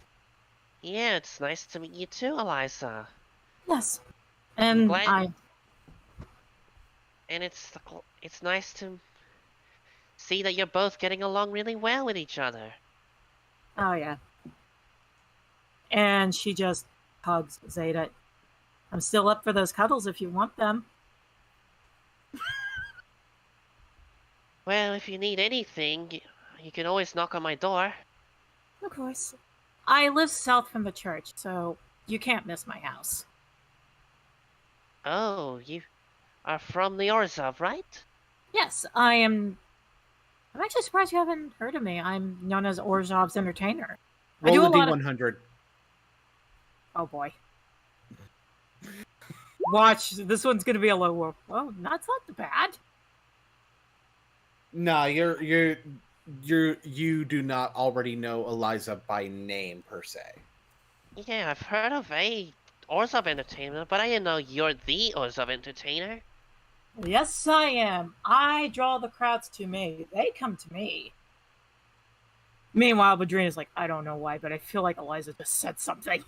Yeah, it's nice to meet you too, Eliza. Yes. And And it's nice to see that you're both getting along really well with each other. Oh, yeah. And she just hugs Zeta. I'm still up for those cuddles if you want them. Well, if you need anything, you can always knock on my door. Of course. I live south from the church, so you can't miss my house. Oh, you are from the Orzhov, right? Yes, I am. I'm actually surprised you haven't heard of me. I'm known as Orzhov's entertainer. I do Roll a a lot of. D100. Oh boy. Watch, this one's gonna be a low roll. Well, that's not bad. Nah, you do not already know Eliza by name per se. Yeah, I've heard of a Orzhov entertainer, but I didn't know you're the Orzhov entertainer. Yes, I am. I draw the crowds to me. They come to me. Meanwhile, Badrina's like, I don't know why, but I feel like Eliza just said something.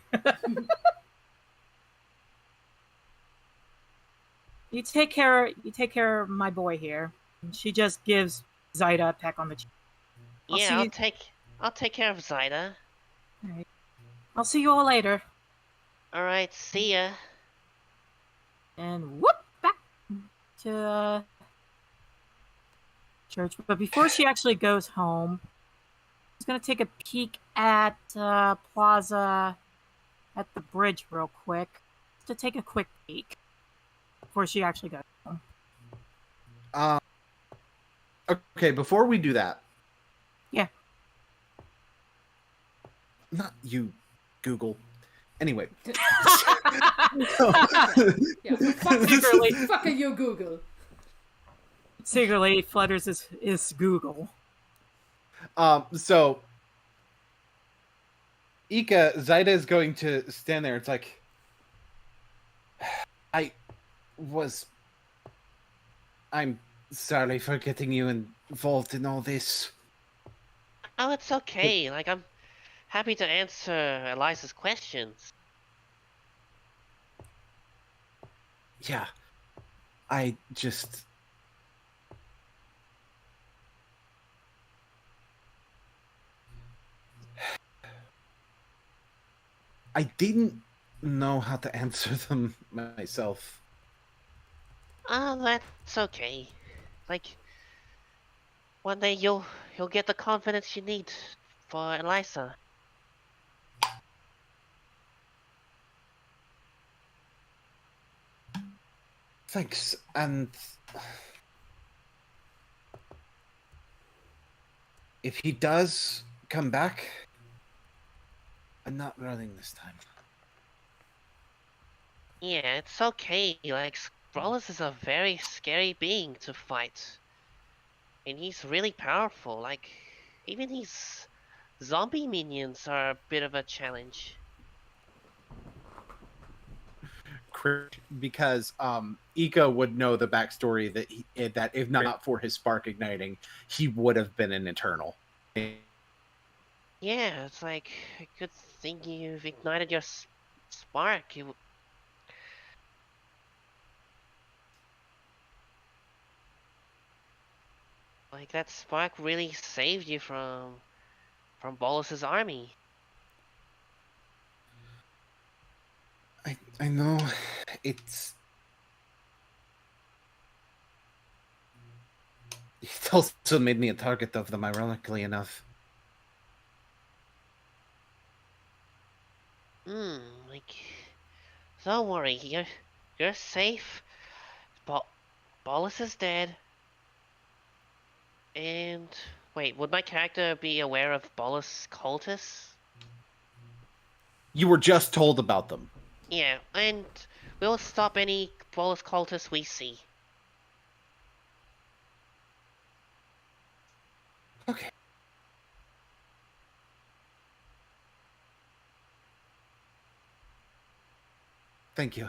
You take care of my boy here. And she just gives Zaida a peck on the cheek. I'll take care of Zaida. Alright. I'll see you all later. Alright, see ya. And whoop, back to church. But before she actually goes home, she's gonna take a peek at Plaza at the bridge real quick. Just to take a quick peek before she actually goes home. Okay, before we do that. Yeah. Not you, Google. Anyway. Yeah, fuck you, Google. Secretly, Flutters is Google. So Ika, Zaida is going to stand there. It's like, I'm sorry for getting you involved in all this. Oh, it's okay. Like, I'm happy to answer Eliza's questions. Yeah, I just... I didn't know how to answer them myself. That's okay. Like, one day you'll get the confidence you need for Eliza. Thanks, and if he does come back, I'm not running this time. Yeah, it's okay. Like, Bolas is a very scary being to fight. And he's really powerful. Like, even his zombie minions are a bit of a challenge. Because Ika would know the backstory that if not for his spark igniting, he would have been an Eternal. Yeah, it's like a good thing you've ignited your spark. Like, that spark really saved you from Bolas's army. I know it's it also made me a target of them, ironically enough. Like, don't worry, you're safe. Bolas is dead. And wait, would my character be aware of Bolas cultists? You were just told about them. Yeah, and we'll stop any Bolas cultists we see. Okay. Thank you.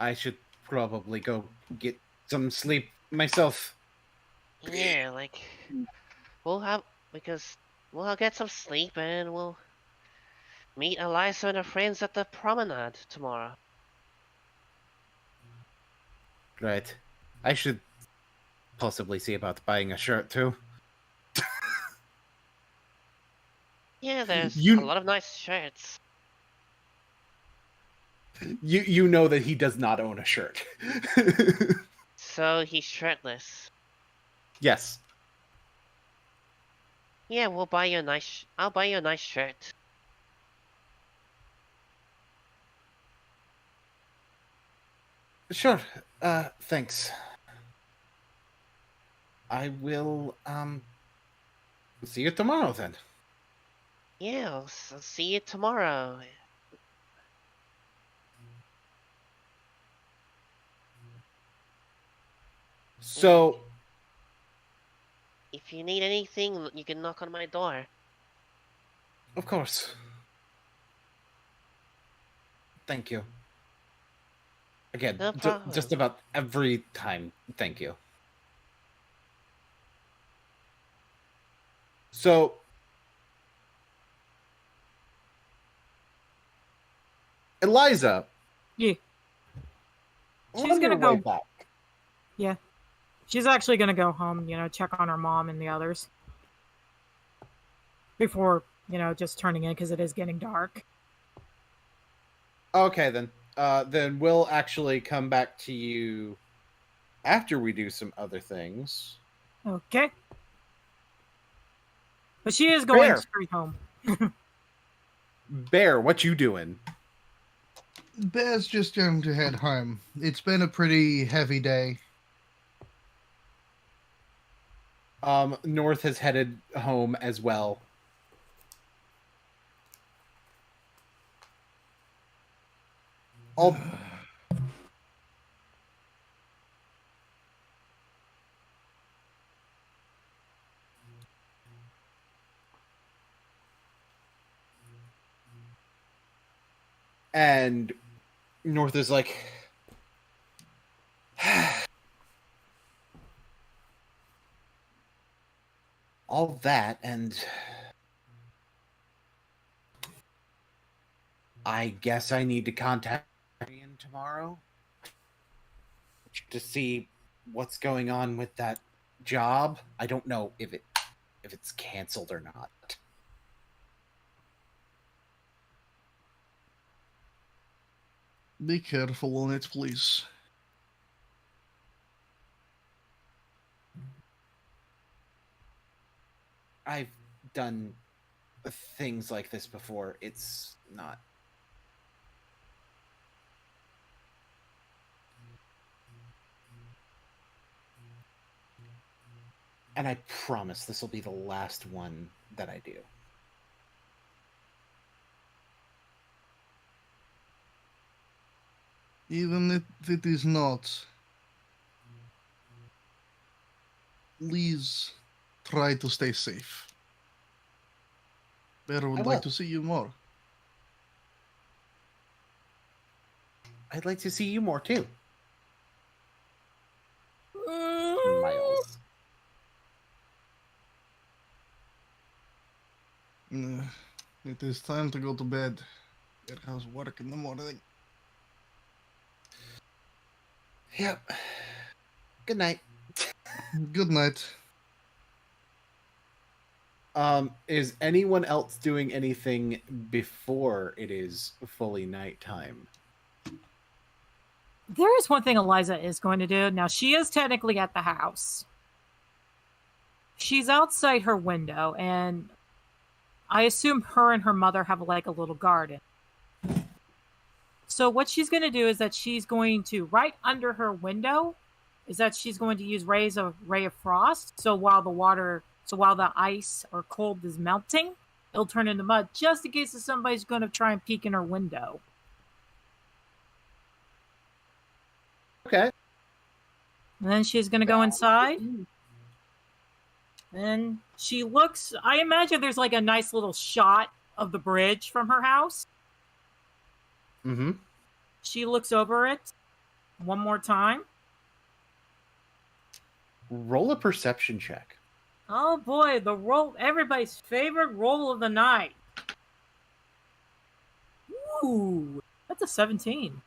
I should probably go get some sleep myself. Yeah, like, we'll get some sleep and we'll meet Eliza and her friends at the promenade tomorrow. Right. I should possibly see about buying a shirt too. Yeah, there's You- a lot of nice shirts. You know that he does not own a shirt. So he's shirtless. Yes. Yeah, we'll buy you a nice. I'll buy you a nice shirt. Sure. Thanks. I will see you tomorrow then. Yeah, I'll see you tomorrow. So, If you need anything, you can knock on my door. of course. Thank you. Again, No problem. just about every time. Thank you. So, Eliza. Yeah. on She's gonna your way go. back. Yeah. She's actually gonna go home, check on her mom and the others. Before, just turning in because it is getting dark. Okay, then we'll actually come back to you after we do some other things. Okay. But she is going Bear. straight home. Bear, what you doing? Bear's just going to head home. It's been a pretty heavy day. North has headed home as well. All and North is like, all that, and I guess I need to contact Ian tomorrow to see what's going on with that job. I don't know if it's canceled or not. Be careful on it, please. I've done things like this before. It's not. And I promise this will be the last one that I do. Even if it is not, please try to stay safe. Bear would I like will. to see you more. I'd like to see you more too. Miles. It is time to go to bed. It has work in the morning. Yep. Good night. Good night. Is anyone else doing anything before it is fully nighttime? There is one thing Eliza is going to do. Now, she is technically at the house. She's outside her window, and I assume her and her mother have like a little garden. So what she's going to do is that she's going to, right under her window, is that she's going to use ray of frost. So while the ice or cold is melting, it'll turn into mud, just in case somebody's going to try and peek in her window. Okay. And then she's going to go inside. And she looks, I imagine there's like a nice little shot of the bridge from her house. Mm-hmm. She looks over it one more time. Roll a perception check. Oh boy, everybody's favorite roll of the night. Ooh, that's a 17.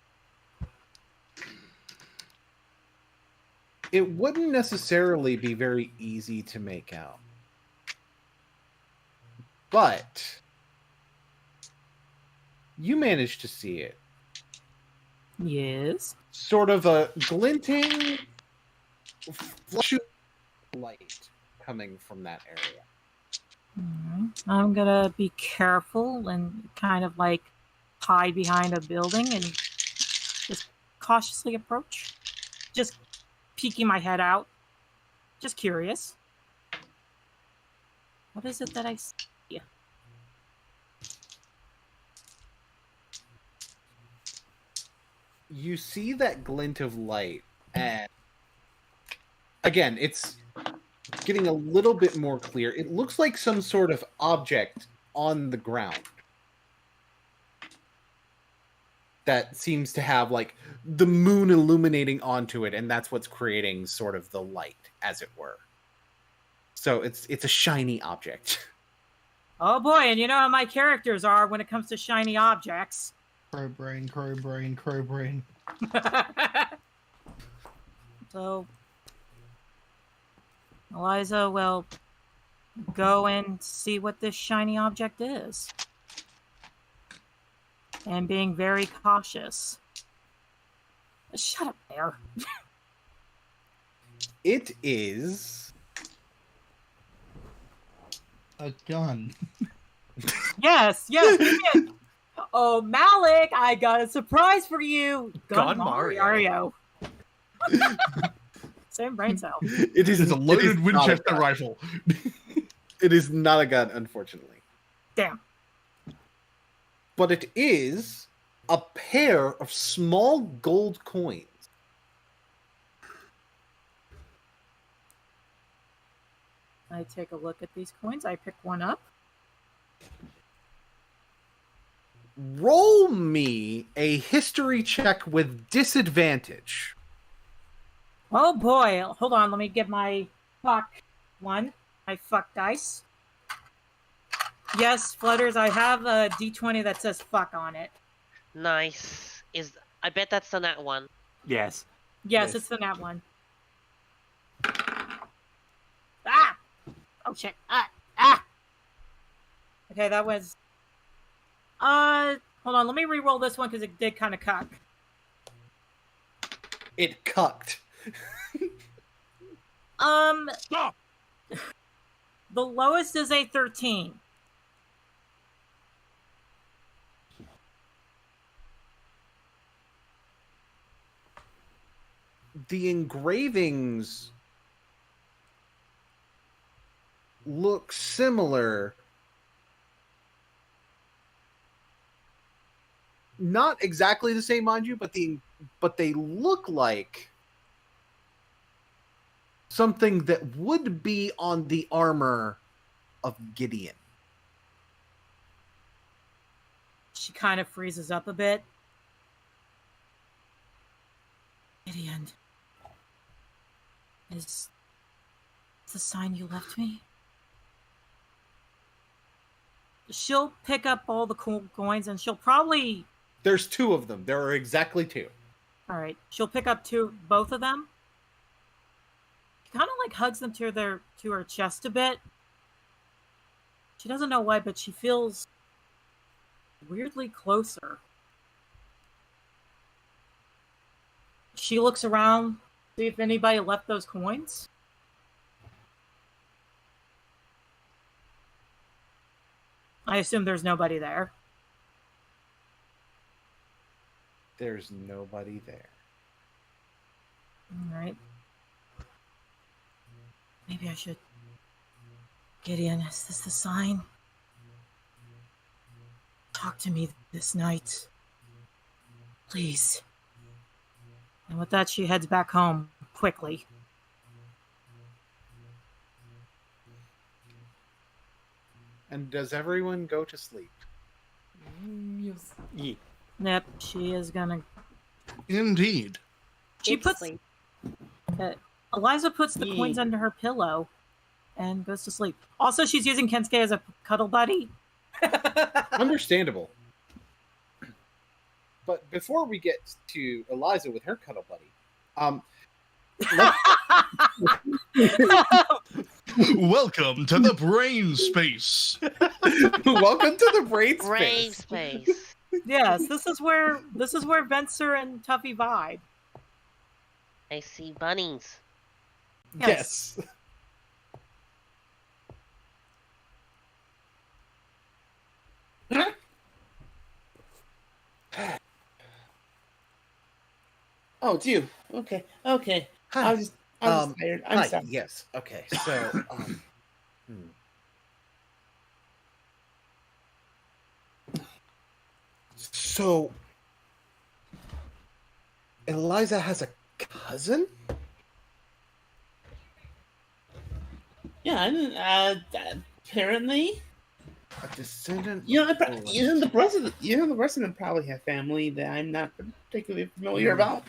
It wouldn't necessarily be very easy to make out. But you manage to see it. Yes. Sort of a glinting, flush light coming from that area. I'm gonna be careful and kind of like hide behind a building and just cautiously approach. Just peeking my head out. Just curious. What is it that I see? You see that glint of light, and again, it's getting a little bit more clear. It looks like some sort of object on the ground that seems to have like the moon illuminating onto it, and that's what's creating sort of the light, as it were. So it's a shiny object. Oh boy, and you know how my characters are when it comes to shiny objects. Crow brain, crow brain, crow brain. So, Eliza will go and see what this shiny object is. And being very cautious. Shut up there. It is A gun. Yes. Oh, Malik, I got a surprise for you. Gun Mario. Same brain cell. It is It's a loaded not Winchester gun. rifle. It is not a gun, unfortunately. Damn. But it is a pair of small gold coins. I take a look at these coins. I pick one up. Roll me a history check with disadvantage. Oh boy. Hold on. Let me get my fuck one. My fuck dice. Yes, Flutters, I have a D20 that says fuck on it. Nice. I bet that's the nat one. Yes. Yes, Yes. it's the nat one. Ah! Oh shit. Ah! Okay, that was... hold on, let me re-roll this one because it did kind of cuck. It cucked. Stop! The lowest is a 13. The engravings look similar. Not exactly the same, mind you, but they look like something that would be on the armor of Gideon. She kind of freezes up a bit. Gideon. Is the sign you left me? She'll pick up all the cool coins and she'll probably... There's two of them. There are exactly two. All right. She'll pick up both of them. She kind of like hugs them to her chest a bit. She doesn't know why, but she feels weirdly closer. She looks around, see if anybody left those coins. I assume there's nobody there. There's nobody there. All right. Maybe I should... Gideon, is this the sign? Talk to me this night. Please. And with that, she heads back home quickly. And does everyone go to sleep? Yes. Yeah. Yep, she is gonna... Indeed. She Deep puts... sleep. Eliza puts the coins under her pillow and goes to sleep. Also, she's using Kensuke as a cuddle buddy. Understandable. But before we get to Eliza with her cuddle buddy, Welcome to the brain space. welcome to the brain Brain space. space. Yes, this is where Venser and Tuffy vibe. I see bunnies. Yes. Huh? Oh, it's you. Okay. Okay. Hi. I was just tired. I'm hi, sorry. yes. Okay, so so Eliza has a cousin? Yeah, I didn't. Apparently, A descendant. you know, of Bolas. the rest of them probably have family that I'm not particularly familiar about.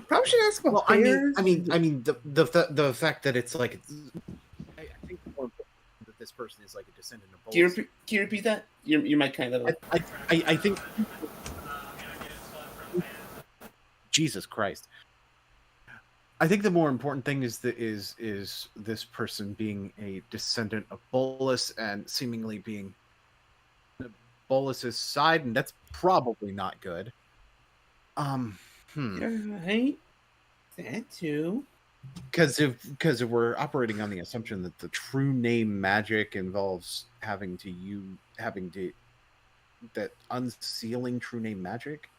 Probably should ask about Well, bears. I mean, the fact that it's like, I think the more important that this person is like a descendant of Can you, Bolas. can you repeat that? You might kind of. I think. Jesus Christ. I think the more important thing is this person being a descendant of Bolas and seemingly being Bolas's side, and that's probably not good. Right. That too. Because if we're operating on the assumption that the true name magic involves having to that unsealing true name magic,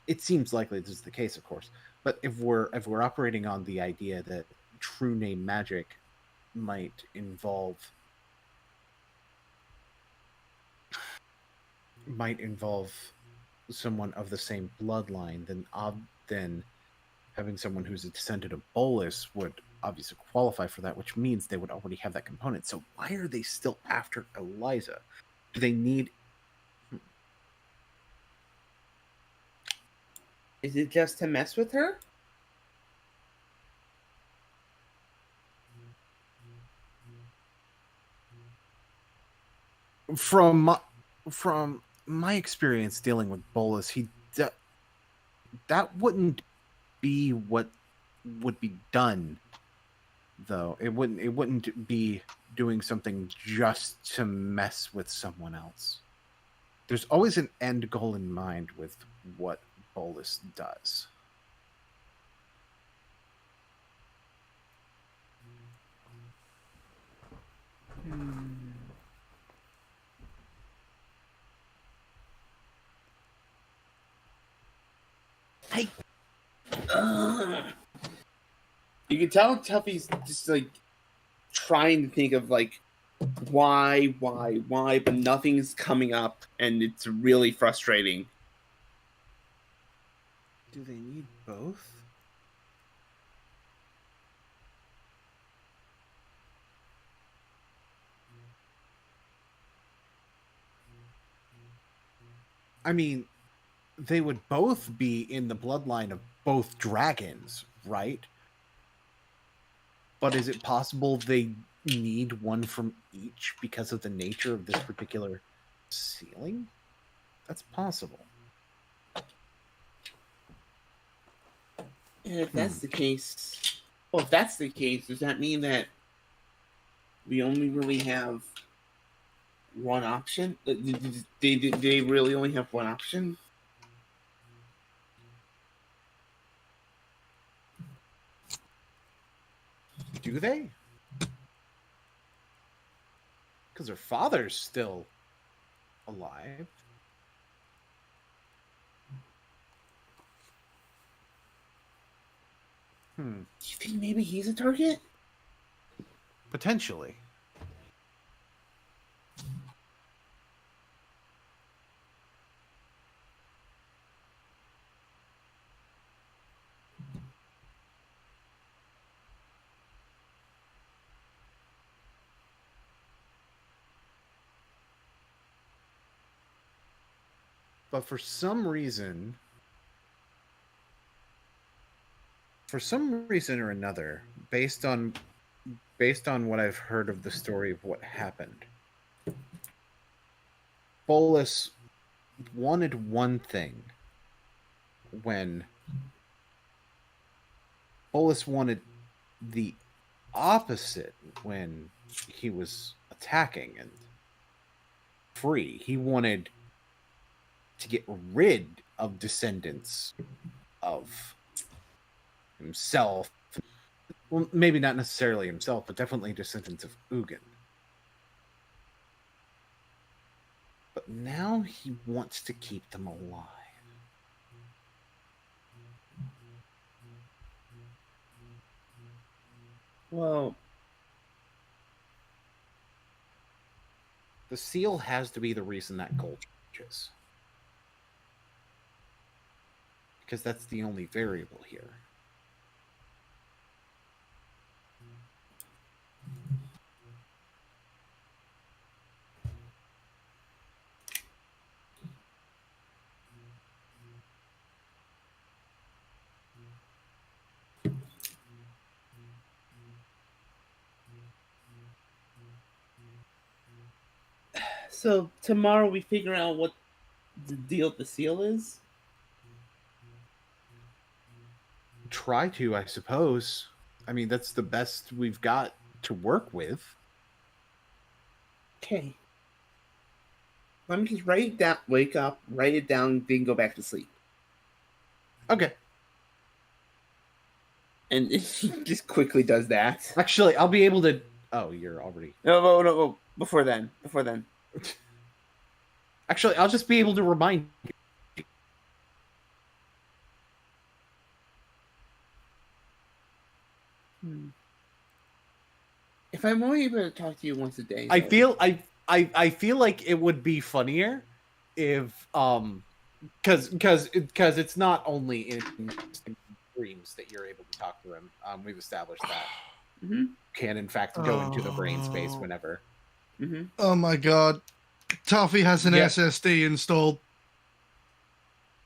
it seems likely this is the case, of course. But if we're operating on the idea that true name magic might involve someone of the same bloodline, then having someone who's a descendant of Bolas would obviously qualify for that, which means they would already have that component. So why are they still after Eliza? Do they need? Is it just to mess with her? From my experience dealing with Bolas, that wouldn't be what would be done, though. It wouldn't be doing something just to mess with someone else. There's always an end goal in mind with what Bolas does. You can tell Tuffy's just like trying to think of like why, but nothing's coming up, and it's really frustrating. Do they need both? I mean, they would both be in the bloodline of both dragons, right? But is it possible they need one from each because of the nature of this particular sealing? That's possible. And if that's the case, does that mean that we only really have one option? They really only have one option? Do they? Because their father's still alive. Do you think maybe he's a target? Potentially. But for some reason or another, based on what I've heard of the story of what happened, Bolas wanted one thing when Bolas wanted the opposite when he was attacking and free. He wanted to get rid of descendants of himself. Well, maybe not necessarily himself, but definitely descendants of Ugin. But now he wants to keep them alive. Well, the seal has to be the reason that goal changes. Because that's the only variable here. so tomorrow we figure out what the deal with the seal is. Try to, I suppose. I mean, that's the best we've got to work with. Okay. Let me just write it down. Wake up, write it down, then go back to sleep. Okay. And he just quickly does that. Actually, I'll be able to... Oh, you're already... No. Before then. Actually, I'll just be able to remind you. If I'm only able to talk to you once a day, I feel like it would be funnier if because it's not only in dreams that you're able to talk to him. We've established that. Mm-hmm. Can in fact go into the brain space whenever. Mm-hmm. Oh my god. Toffee has an SSD installed.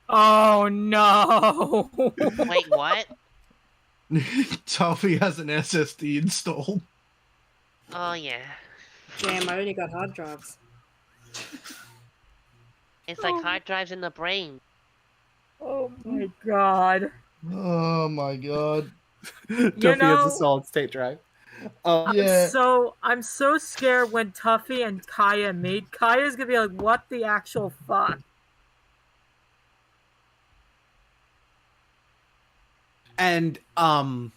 Oh no! Wait, what? Toffee has an SSD installed. Oh yeah. Damn, I only got hard drives. It's like hard drives in the brain. Oh my god! Oh my god. Tuffy has a solid state drive. Yeah. I'm so scared when Tuffy and Kaya meet. Kaya's gonna be like, "What the actual fuck?" And I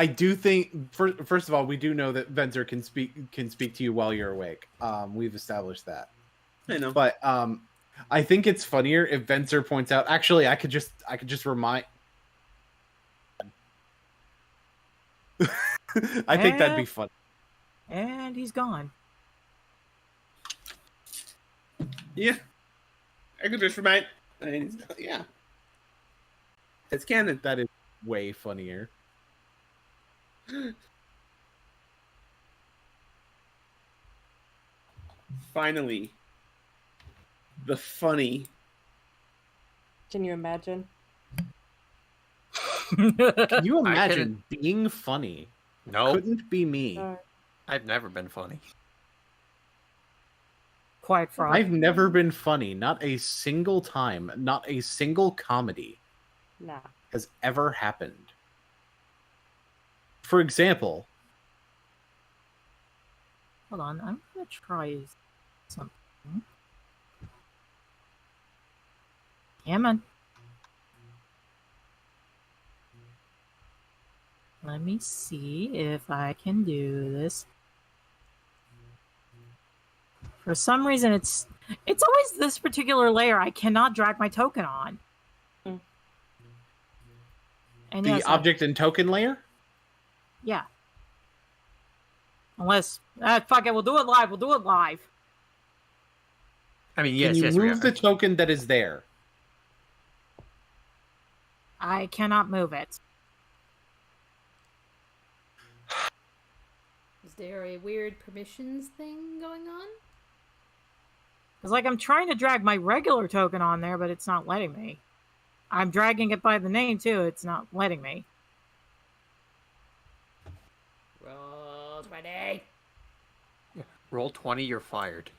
do think first of all, we do know that Venzer can speak to you while you're awake. We've established that. I know. But I think it's funnier if Venzer points out. Actually, I could just remind. I think that'd be fun. And he's gone. Yeah. I could just remind. Yeah. It's canon. That is way funnier. Finally. The funny. Can you imagine? Can you imagine being funny? No, Couldn't be me. I've never been funny. Quiet Frog. I've never been funny. Not a single time. Not a single comedy Nah. has ever happened. For example, Hold on, I'm gonna try something. Come on. Let me see if I can do this. For some reason, it's always this particular layer I cannot drag my token on. Mm. And the yes, object and token layer? yeah. Unless, fuck it, we'll do it live. We'll do it live. I mean, Can you move the token that is there? I cannot move it. Is there a weird permissions thing going on? It's like I'm trying to drag my regular token on there, but it's not letting me. I'm dragging it by the name, too. It's not letting me. Roll 20. Roll 20, you're fired.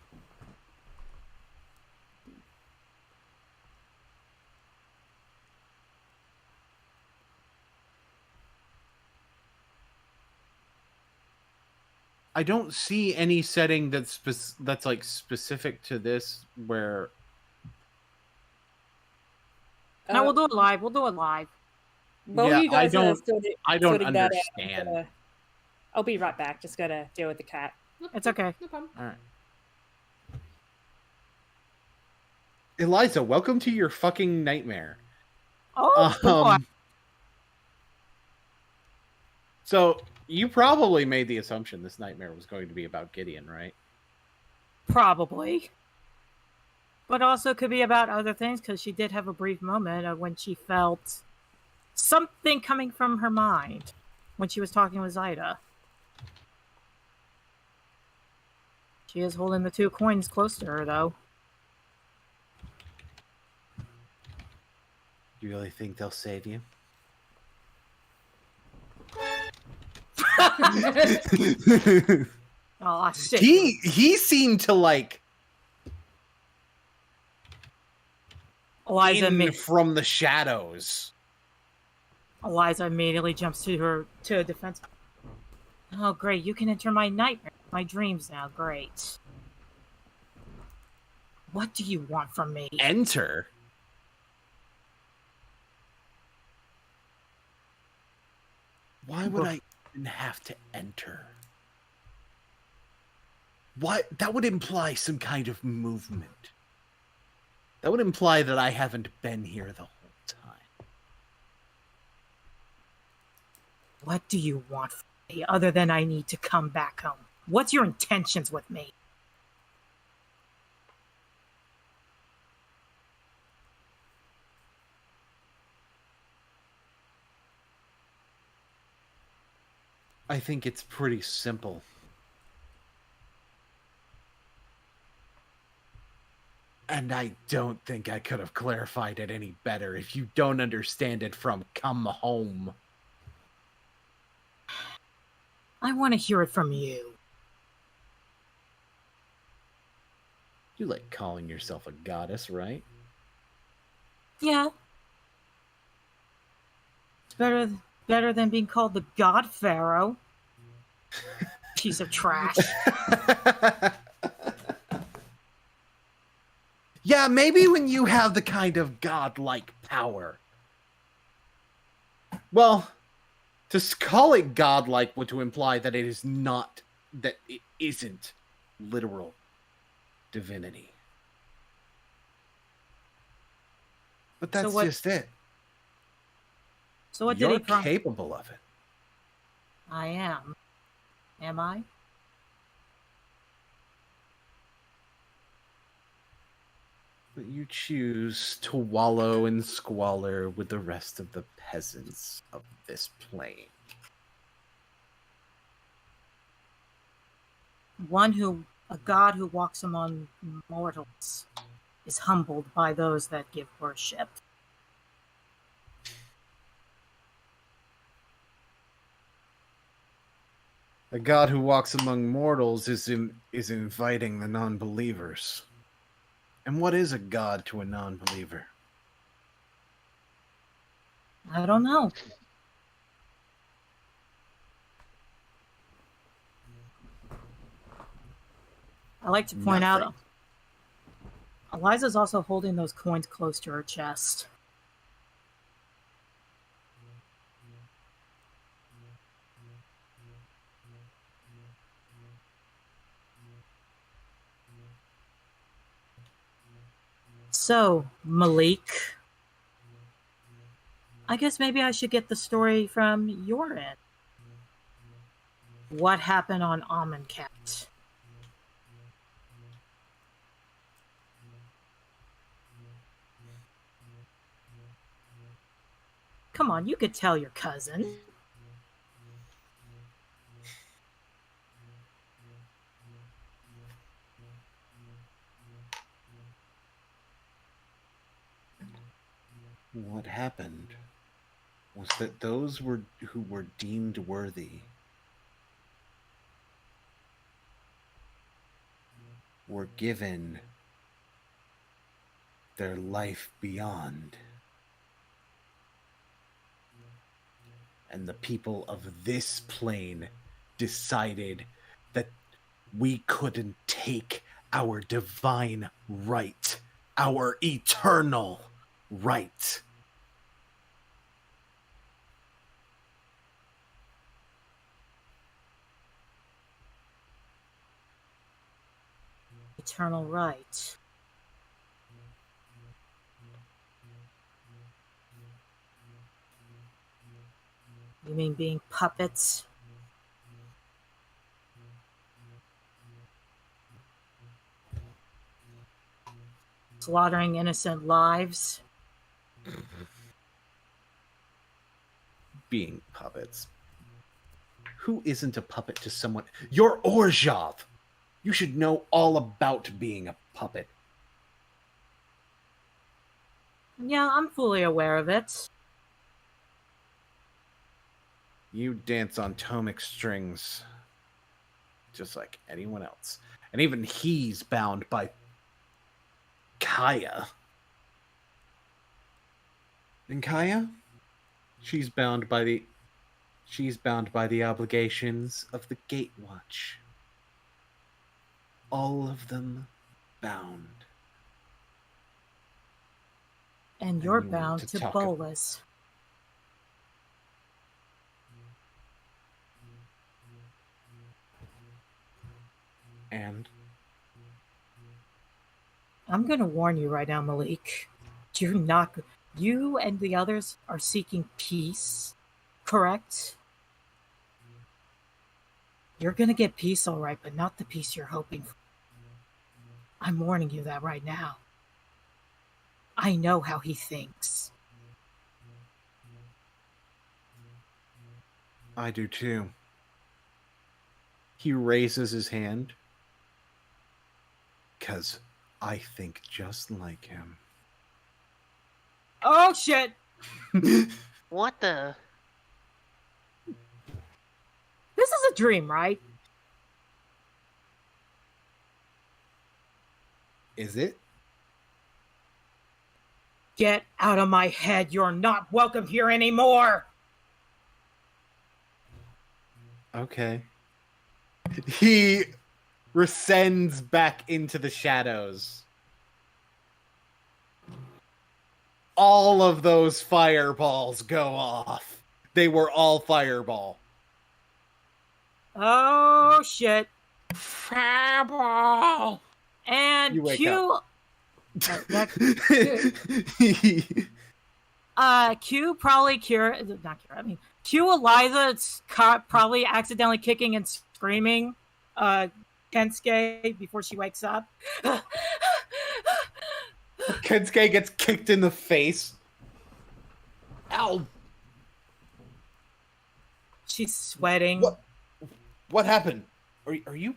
I don't see any setting that's like specific to this where. No, we'll do it live. We'll do it live. While Yeah, you guys I don't sorting that out, understand. I'll be right back. Just gotta deal with the cat. It's okay. No problem. All right. Eliza, welcome to your fucking nightmare. Oh, boy. So you probably made the assumption this nightmare was going to be about Gideon, right? Probably. But also could be about other things, because she did have a brief moment of when she felt something coming from her mind when she was talking with Zyda. She is holding the 2 coins close to her, though. You really think they'll save you? Oh, shit. He seemed to like Eliza, from the shadows. Eliza immediately jumps to her defense. Oh, great! You can enter my nightmare, my dreams now. Great. What do you want from me? Enter? Why would I even have to enter? What? That would imply some kind of movement. That would imply that I haven't been here the whole time. What do you want from me other than I need to come back home? What's your intentions with me? I think it's pretty simple. And I don't think I could have clarified it any better. If you don't understand it from come home. I want to hear it from you. You like calling yourself a goddess, right? Yeah. It's better than being called the God Pharaoh. Piece of trash. Yeah, maybe when you have the kind of godlike power. Well, to call it godlike would to imply that it is not, that it isn't literal divinity. But that's just it. So what You're did he promise? capable of it. I am. Am I? But you choose to wallow in squalor with the rest of the peasants of this plane. A god who walks among mortals is humbled by those that give worship. A god who walks among mortals is inviting the non-believers. And what is a god to a non-believer? I don't know. I like to point out, Eliza's also holding those coins close to her chest. So, Malik, I guess maybe I should get the story from your end. What happened on Amonkhet? Come on, you could tell your cousin. What happened was that those who were deemed worthy were given their life beyond. And the people of this plane decided that we couldn't take our divine right, our eternal right. Eternal right. You mean being puppets? Slaughtering innocent lives? Being puppets. Who isn't a puppet to someone? You're Orzhov. You should know all about being a puppet. Yeah, I'm fully aware of it. You dance on tomic strings just like anyone else. And even he's bound by Kaya. And Kaya? She's bound by the obligations of the Gatewatch. All of them bound. And you're you want bound to to talk Bolas. And I'm going to warn you right now, Malik. You and the others are seeking peace, correct? You're going to get peace, all right, but not the peace you're hoping for. I'm warning you that right now. I know how he thinks. I do too. He raises his hand. 'Cause I think just like him. Oh, shit! What the? This is a dream, right? Is it? Get out of my head. You're not welcome here anymore. Okay. He rescends back into the shadows. All of those fireballs go off. They were all fireball. Oh, shit. Fireball. And You wake Q... Q probably Q Eliza probably accidentally kicking and screaming Kensuke before she wakes up. Kensuke gets kicked in the face. Ow! She's sweating. What happened? Are you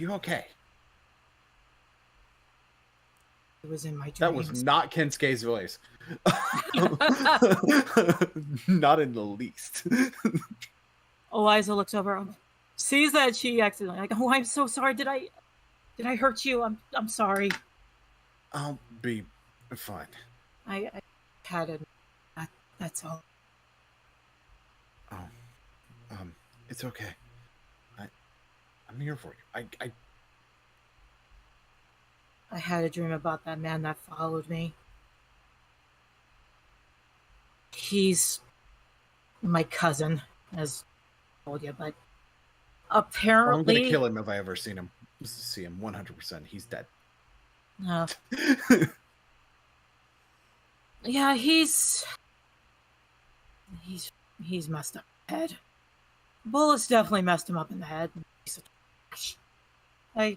okay? It was in my dreams. That was not Kensuke's voice. Not in the least. Eliza looks over, sees that she accidentally oh, I'm so sorry. Did I hurt you? I'm sorry. I'll be fine. I had it. That's all. Oh, it's okay. I'm here for you. I had a dream about that man that followed me. He's my cousin, as I told you, but apparently... I'm gonna kill him if I ever see him. 100%. He's dead. Yeah, he's messed up in the head. Bullets definitely messed him up in the head. I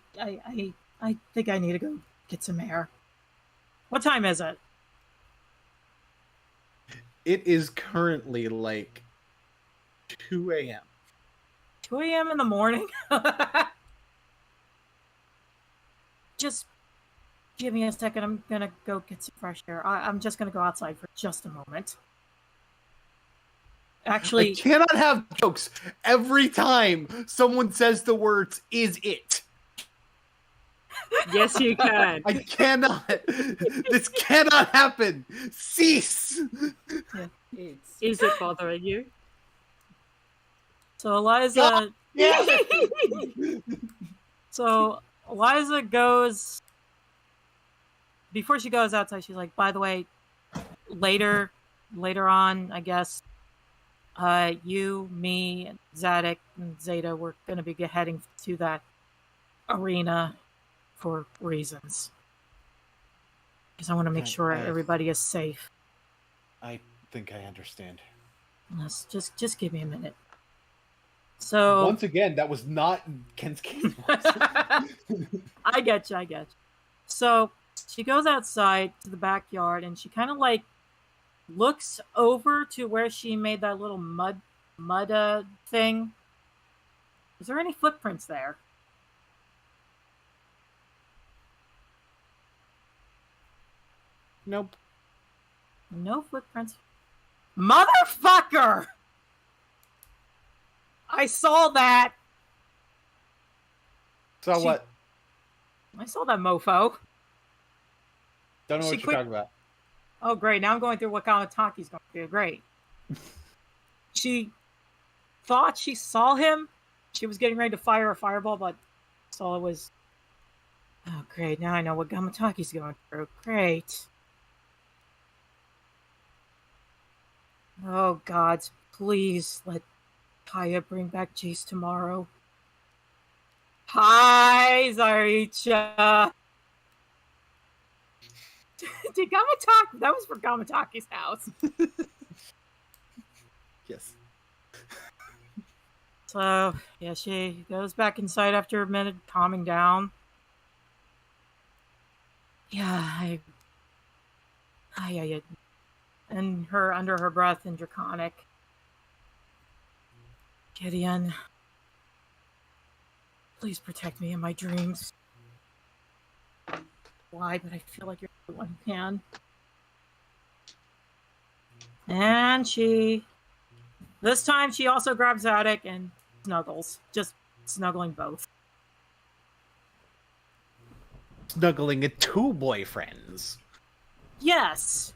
think I need to go get some air. What time is it? It is currently like 2 a.m. 2 a.m. in the morning? Just give me a second. I'm gonna go get some fresh air. I'm just gonna go outside for just a moment. Actually, I cannot have jokes every time someone says the words, "is it?" Yes, you can. I cannot. This cannot happen. Cease. Is it bothering you? so Eliza Yeah. So Eliza goes before she goes outside. She's like, "By the way, later on, I guess, you, me, and Zadok and Zeta, we're going to be heading to that arena for reasons. Because I want to make sure everybody is safe. I think I understand. Just give me a minute." So Once again, that was not Ken's case. I get you. So she goes outside to the backyard and she kind of like looks over to where she made that little mud thing. Is there any footprints there? Nope. No footprints. Motherfucker! I saw that. So what? I saw that mofo. Don't know what you're talking about. Oh, great. Now I'm going through what Kamataki's going through. Great. She thought she saw him. She was getting ready to fire a fireball, but saw it was... Oh, great. Now I know what Gamataki's going through. Great. Oh, gods. Please let Kaya bring back Jace tomorrow. Hi, Zaricha. Did Gamataki... That was for Gamataki's house. Yes. So, yeah, she goes back inside after a minute, calming down. Yeah, and her under her breath in Draconic. Gideon, please protect me in my dreams. Why? But I feel like you're the one who can. And this time she also grabs Zadok and snuggles, just snuggling both. Snuggling at two boyfriends. Yes.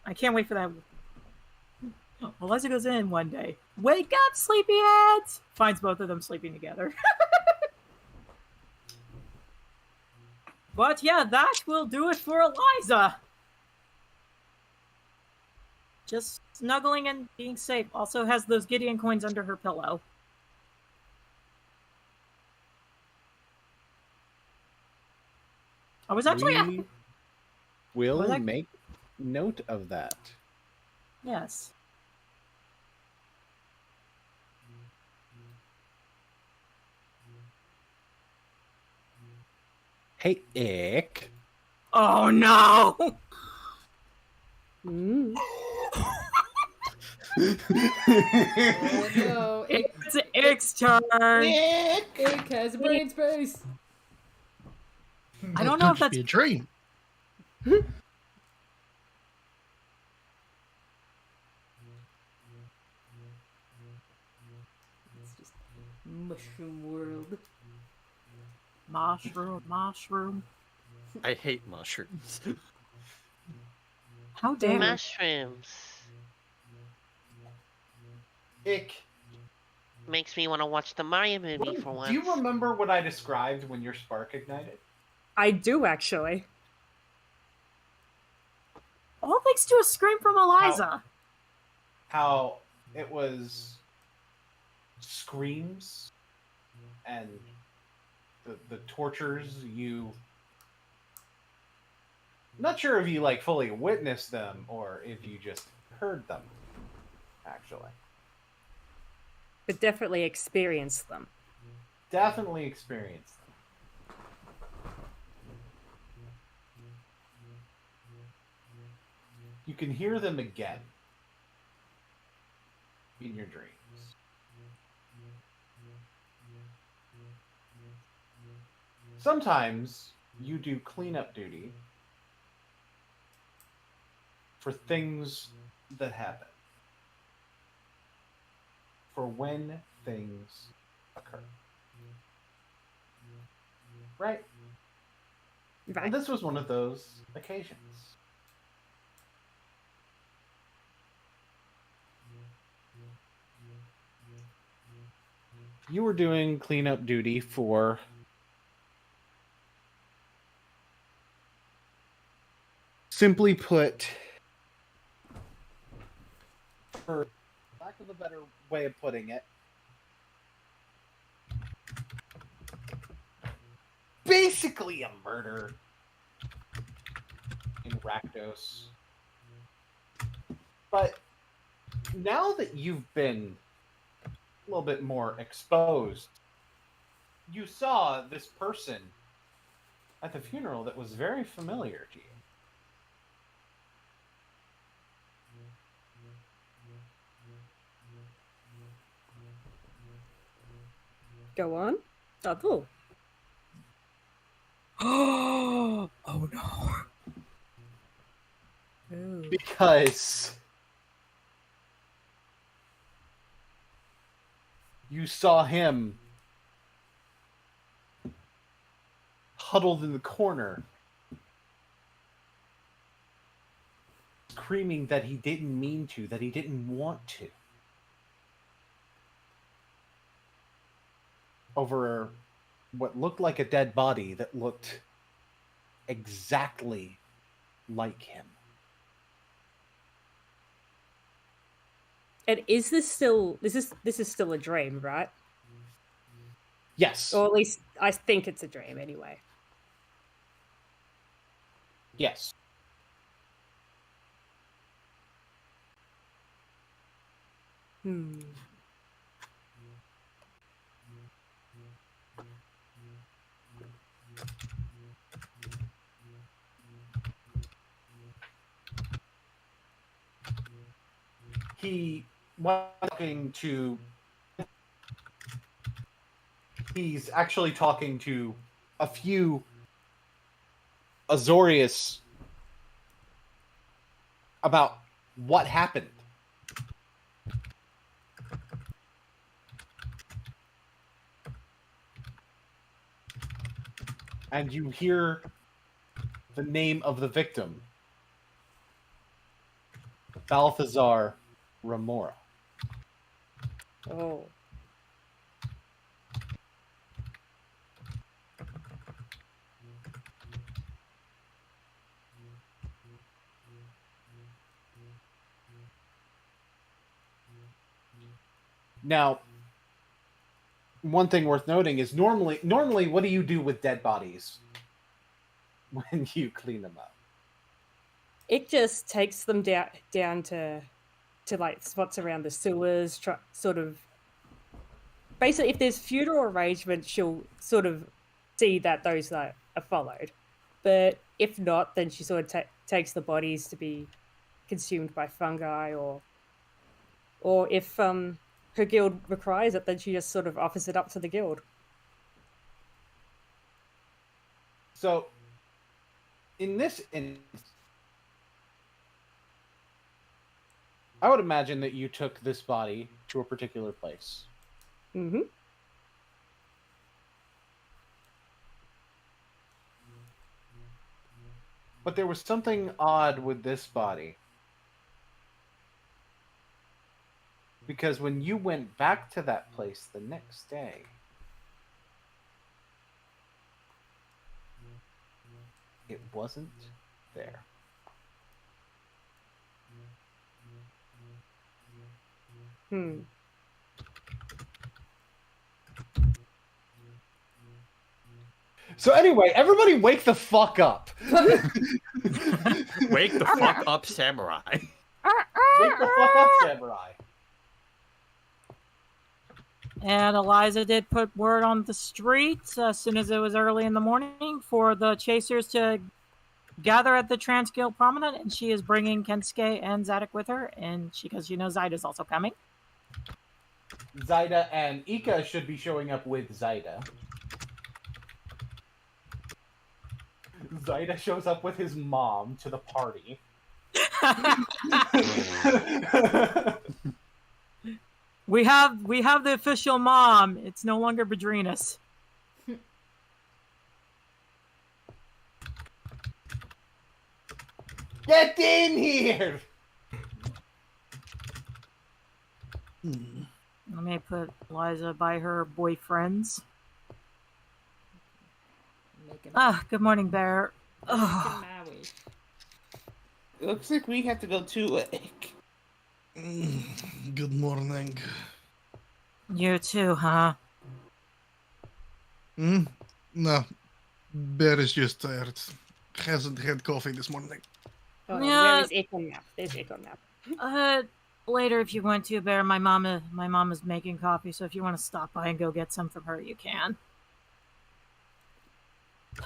I can't wait for that. Eliza goes in one day. Wake up, sleepyheads! Finds both of them sleeping together. But yeah, that will do it for Eliza. Just snuggling and being safe. Also has those Gideon coins under her pillow. I was actually... We'll make note of that. Yes. Hey, Ick. Oh no! Oh no, It's Ick's turn. Ick has brain space. I don't know if that's a dream. It's just mushroom world. Mushroom. I hate mushrooms. How dare you? Mushrooms. Ick. Makes me want to watch the Mario movie for once. Do you remember what I described when your spark ignited? I do actually. All thanks to a scream from Eliza. How it was screams and the tortures you... Not sure if you like fully witnessed them or if you just heard them, actually. But definitely experience them. Definitely experienced them. You can hear them again in your dreams. Sometimes you do cleanup duty for things that happen. For when things occur. Right? And this was one of those occasions. you were doing cleanup duty for simply put, for lack of a better way of putting it, basically a murder in Rakdos. But now that you've been a little bit more exposed, you saw this person at the funeral that was very familiar to you. Go on. Double. Oh no. Ooh. Because you saw him huddled in the corner, screaming that he didn't mean to, that he didn't want to, over what looked like a dead body that looked exactly like him. And is this still this is still a dream, right? Yes. Or at least I think it's a dream anyway. Yes. Hmm. He's actually talking to a few Azorius about what happened. And you hear the name of the victim, Balthazar Ramora. Oh. Now, one thing worth noting is normally, what do you do with dead bodies when you clean them up? It just takes them down to like spots around the sewers, sort of. Basically, if there's feudal arrangements, she'll sort of see that those are followed. But if not, then she sort of takes the bodies to be consumed by fungi, or if her guild requires it, then she just sort of offers it up to the guild. So, in this instance, I would imagine that you took this body to a particular place. Mm-hmm. But there was something odd with this body. Because when you went back to that place the next day, it wasn't there. Hmm. So anyway, everybody wake the fuck up. Wake the fuck up, samurai. Wake the fuck up, samurai. And Eliza did put word on the streets as soon as it was early in the morning for the chasers to gather at the Transguild Promenade, and she is bringing Kensuke and Zadok with her, and because you know Zaida's also coming. Zaida and Ika should be showing up with Zaida. Zaida shows up with his mom to the party. We have the official mom. It's no longer Badrinas. Get in here! Let me put Liza by her boyfriends. Good morning, Bear. Oh. It looks like we have to go too. Good morning. You too, huh? No, Bear is just tired. Hasn't had coffee this morning. Oh, Yeah. where is Echo now? There's Echo now. Later if you want to, Bear. My mom is making coffee, so if you want to stop by and go get some from her, you can.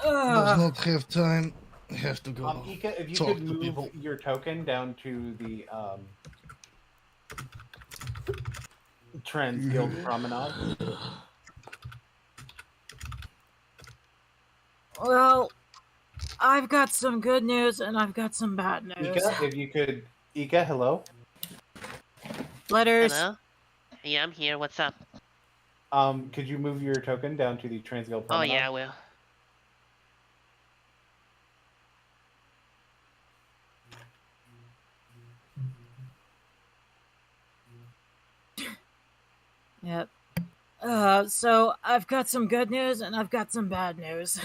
Does not have time. Have to go. Ika, if you talk could to move people. your token down to the Trans Guild Promenade. Well, I've got some good news and I've got some bad news. Ika, if you could... Ika, hello? Letters. Hello? Yeah, I'm here. What's up? Could you move your token down to the Trans Guild Oh, Promenade? yeah, I will. Yep. So I've got some good news and I've got some bad news.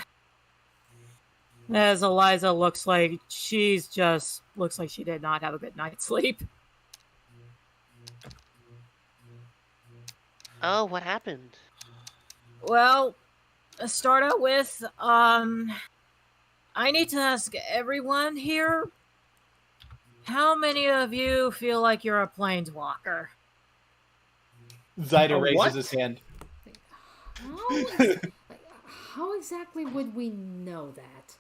As Eliza looks like she did not have a good night's sleep. Oh, what happened? Well, to start out with, I need to ask everyone here, how many of you feel like you're a planeswalker? Zyda raises what? his hand. How exactly would we know that?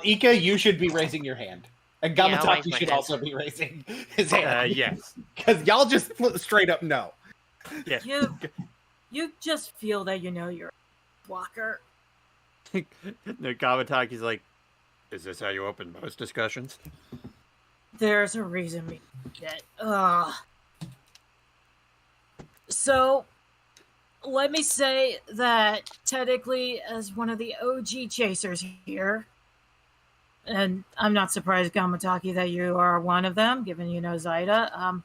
Ika, you should be raising your hand. And Yeah, I'll raise Gamataki my should hand. also be raising his hand. Yes. Because y'all just straight up no. Yeah. You just feel that you know you're a walker. No, Kawataki's like, is this how you open most discussions? There's a reason we did it. So, let me say that technically, as one of the OG chasers here, and I'm not surprised, Gamataki, that you are one of them, given you know Zyda.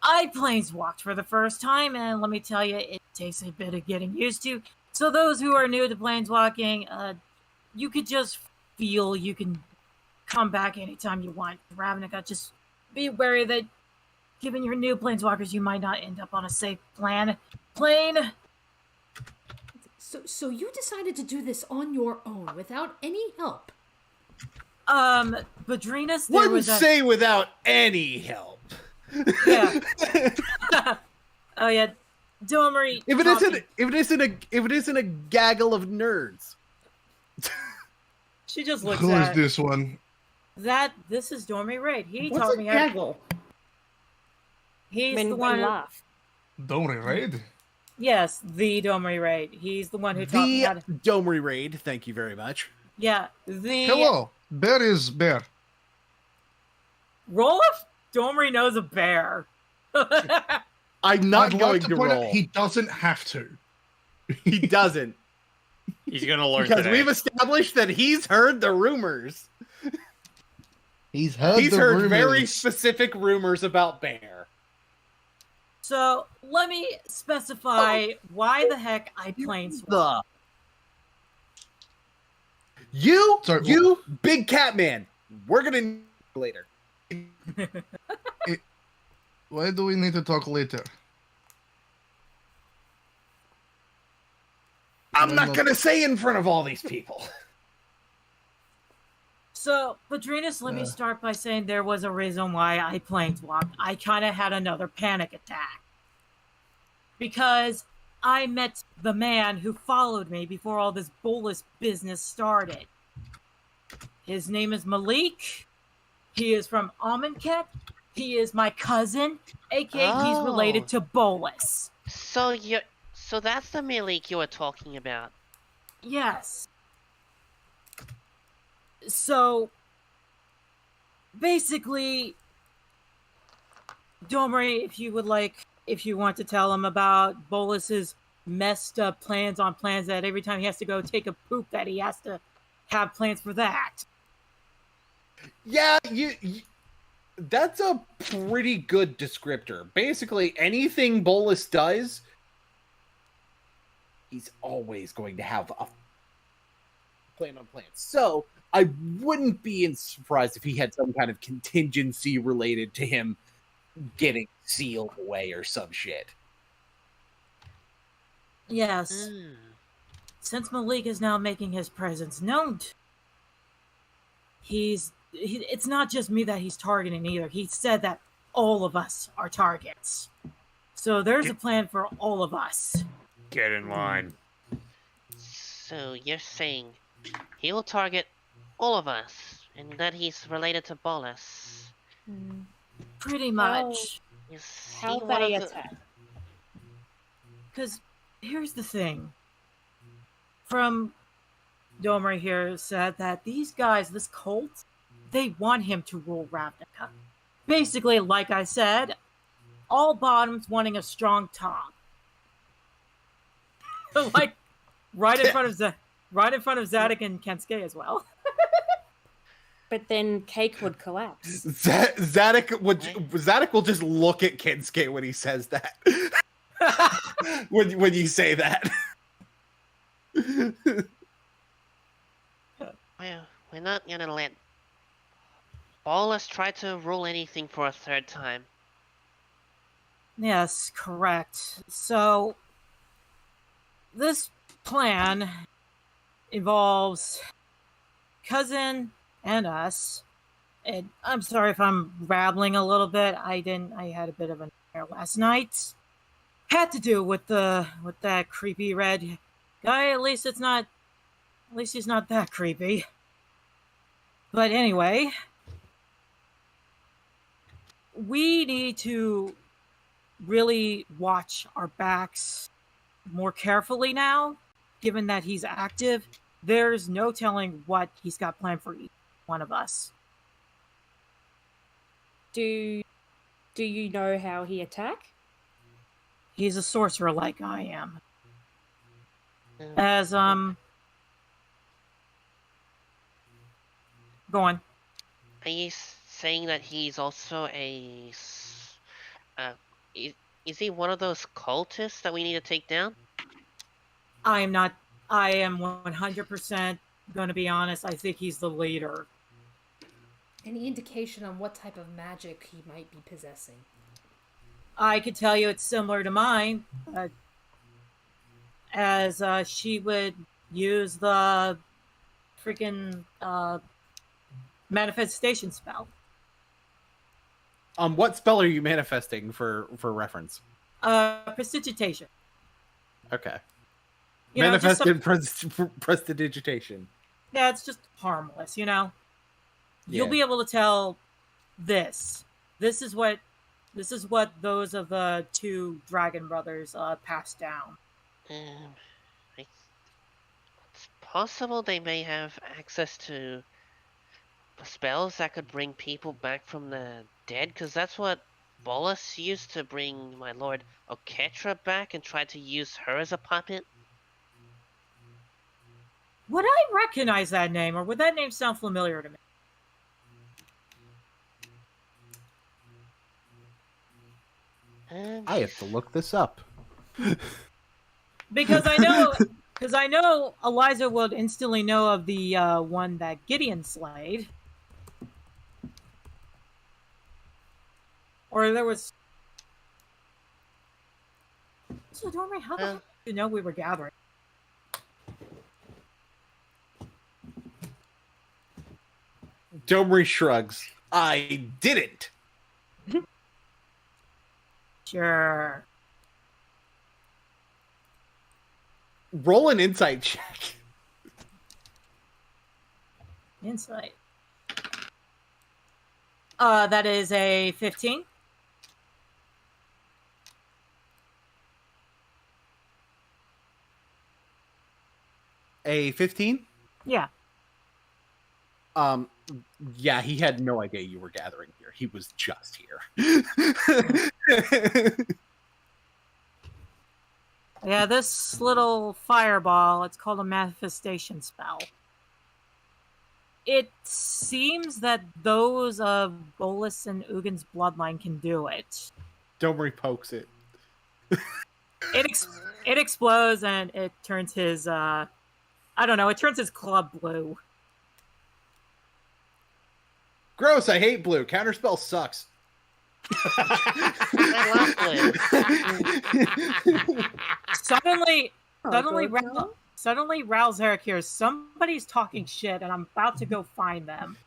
I planeswalked for the first time, and let me tell you, it takes a bit of getting used to. So those who are new to planeswalking, you could just feel you can come back anytime you want. Ravnica, just be wary that given your new planeswalkers, you might not end up on a safe plane. So you decided to do this on your own without any help? Badrinas, there Wouldn't was a... say without any help. Yeah. Oh yeah, Domery. If it isn't a gaggle of nerds. She just looks Who is at this one? This is Domery Raid. He What's taught a me how. gaggle? He's When the we one. laugh. Don't we raid? Yes, the Domery Raid. He's the one who taught me how The to. Domery Raid, thank you very much. Yeah, the Hello, Bear is Bear. roll if Domery knows a bear. I'm not I'd going like to to point out roll. he doesn't have to. He doesn't. He's gonna learn Because today. we've established that he's heard the rumors. He's heard He's the heard rumors. very specific rumors about Bear. So let me specify why the heck I planeswalk. You, big cat man. We're gonna later. Why do we need to talk later? I'm not gonna say in front of all these people. So, Badrinas, let me start by saying there was a reason why I planeswalked. I kind of had another panic attack. Because I met the man who followed me before all this Bolas business started. His name is Malik. He is from Amonkhet. He is my cousin, aka he's related to Bolas. So that's the Malik you were talking about. Yes. So, basically, Domery, if you want to tell him about Bolas's messed up plans on plans that every time he has to go take a poop that he has to have plans for that. Yeah, That's a pretty good descriptor. Basically, anything Bolas does, he's always going to have a plan on plans. So I wouldn't be surprised if he had some kind of contingency related to him getting sealed away or some shit. Yes. Since Malik is now making his presence known, it's not just me that he's targeting either. He said that all of us are targets. So there's a plan for all of us. Get in line. So you're saying he will target all of us, and that he's related to Bolas? Pretty much. Is How he one they of the- attack? Because here's the thing. From Domer here said that these guys, this cult, they want him to rule Ravnica. Basically, like I said, all bottoms wanting a strong top. Like right in front of Zadok and Kensuke as well. But then Cake would collapse. Zadok will just look at Kensuke when he says that. when you say that. Well, we're not gonna let Bolas try to rule anything for a third time. Yes, correct. So, this plan involves Cousin and us. And I'm sorry if I'm rambling a little bit. I had a bit of a nightmare last night. Had to do with that creepy red guy. At least he's not that creepy. But anyway, we need to really watch our backs more carefully now, given that he's active. There's no telling what he's got planned for each one of us. Do you know how he attack? He's a sorcerer like I am. Um, As go on. Are you saying that he's also is he one of those cultists that we need to take down? I am not. I am 100% going to be honest. I think he's the leader. Any indication on what type of magic he might be possessing? I could tell you it's similar to mine, as she would use the freaking manifestation spell. What spell are you manifesting for reference? Prestidigitation. Okay. You know, just Manifested prestidigitation. Yeah, it's just harmless, you know. You'll Yeah. be able to tell this. This is what those of the two dragon brothers passed down. It's possible they may have access to spells that could bring people back from the dead, because that's what Bolas used to bring my lord Oketra back and tried to use her as a puppet. Would I recognize that name, or would that name sound familiar to me? I have to look this up. Because I know Eliza would instantly know of the one that Gideon slayed. Or there was. So, Dormy, how the hell did you know we were gathering? Domri shrugs. I didn't. Sure. Roll an insight check. Insight. That is a 15. A 15? Yeah. Yeah, he had no idea you were gathering here. He was just here. Yeah, this little fireball, it's called a manifestation spell. It seems that those of Bolas and Ugin's bloodline can do it. Domri pokes it. It explodes and it turns his I don't know, it turns his club blue. Gross, I hate blue. Counterspell sucks. I love blue. Suddenly, Oh, God, no. suddenly Ralzeric hears somebody's talking shit, and I'm about to go find them.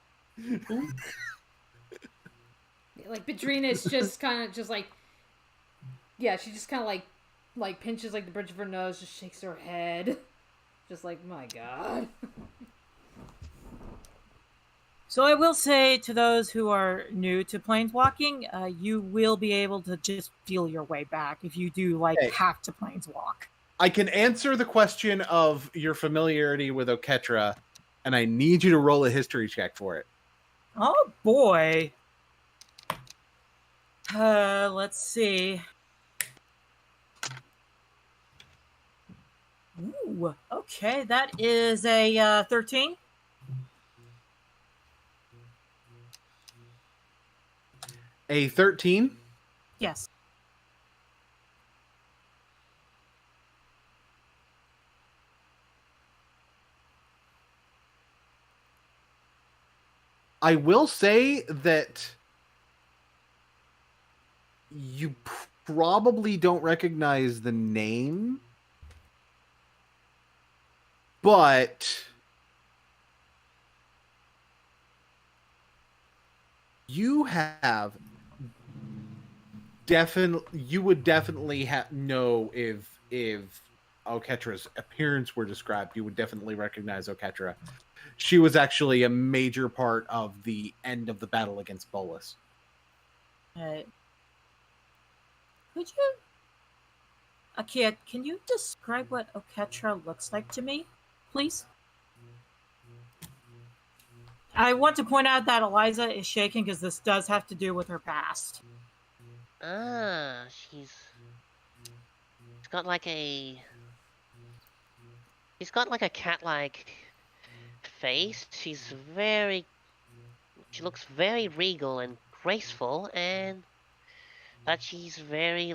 Like Bedrina is just kind of just like, yeah, she just kind of like pinches like the bridge of her nose, just shakes her head, just like, my God. So I will say to those who are new to planeswalking, you will be able to just feel your way back if you do Okay. have to planeswalk. I can answer the question of your familiarity with Oketra, and I need you to roll a history check for it. Oh boy. Let's see. Ooh, okay, that is a 13. A 13? Yes. I will say that you probably don't recognize the name, but you have you would definitely know if Oketra's appearance were described, you would definitely recognize Oketra. She was actually a major part of the end of the battle against Bolas. Could you, Akia, can you describe what Oketra looks like to me, please? I want to point out that Eliza is shaking because this does have to do with her past. Ah, she's got like a cat-like face. She looks very regal and graceful, and that she's very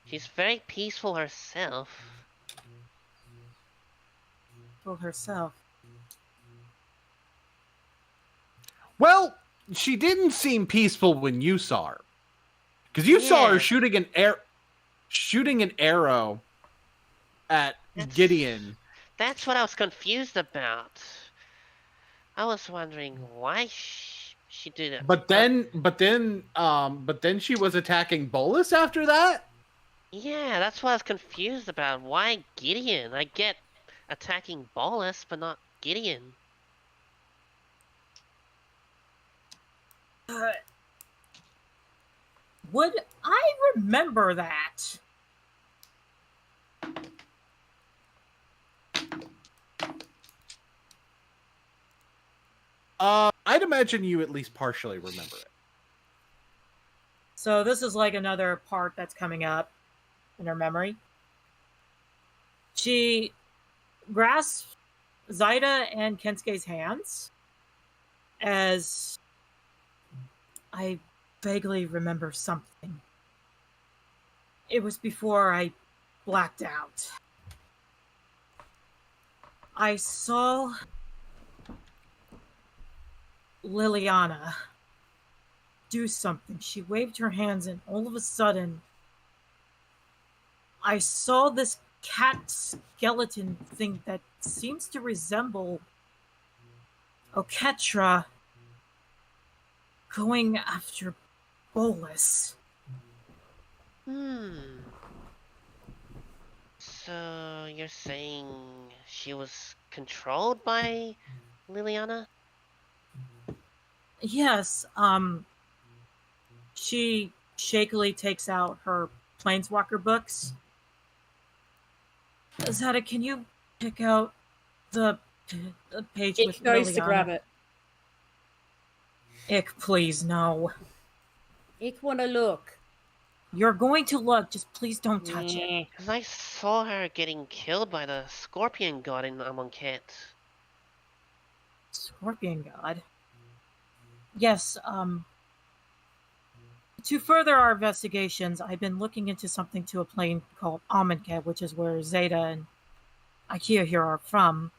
she's very peaceful herself. For herself. Well, she didn't seem peaceful when you saw her, because you saw her shooting an arrow at Gideon. That's what I was confused about. I was wondering why she did it. But then she was attacking Bolas after that. Yeah, that's what I was confused about. Why Gideon? I get attacking Bolas, but not Gideon. Would I remember that? I'd imagine you at least partially remember it. So this is like another part that's coming up in her memory. She grasps Zaida and Kensuke's hands as I vaguely remember something. It was before I blacked out. I saw Liliana do something. She waved her hands and all of a sudden I saw this cat skeleton thing that seems to resemble Oketra going after Bolas. So you're saying she was controlled by Liliana? Yes, she shakily takes out her Planeswalker books. Zada, can you pick out the page with It goes Liliana? to grab it. Ick, please, no. It wanna look. You're going to look. Just please don't touch it. Because I saw her getting killed by the scorpion god in Amonkhet. Scorpion God. Yes, to further our investigations, I've been looking into something to a plane called Amonkhet, which is where Zeta and Ikea here are from.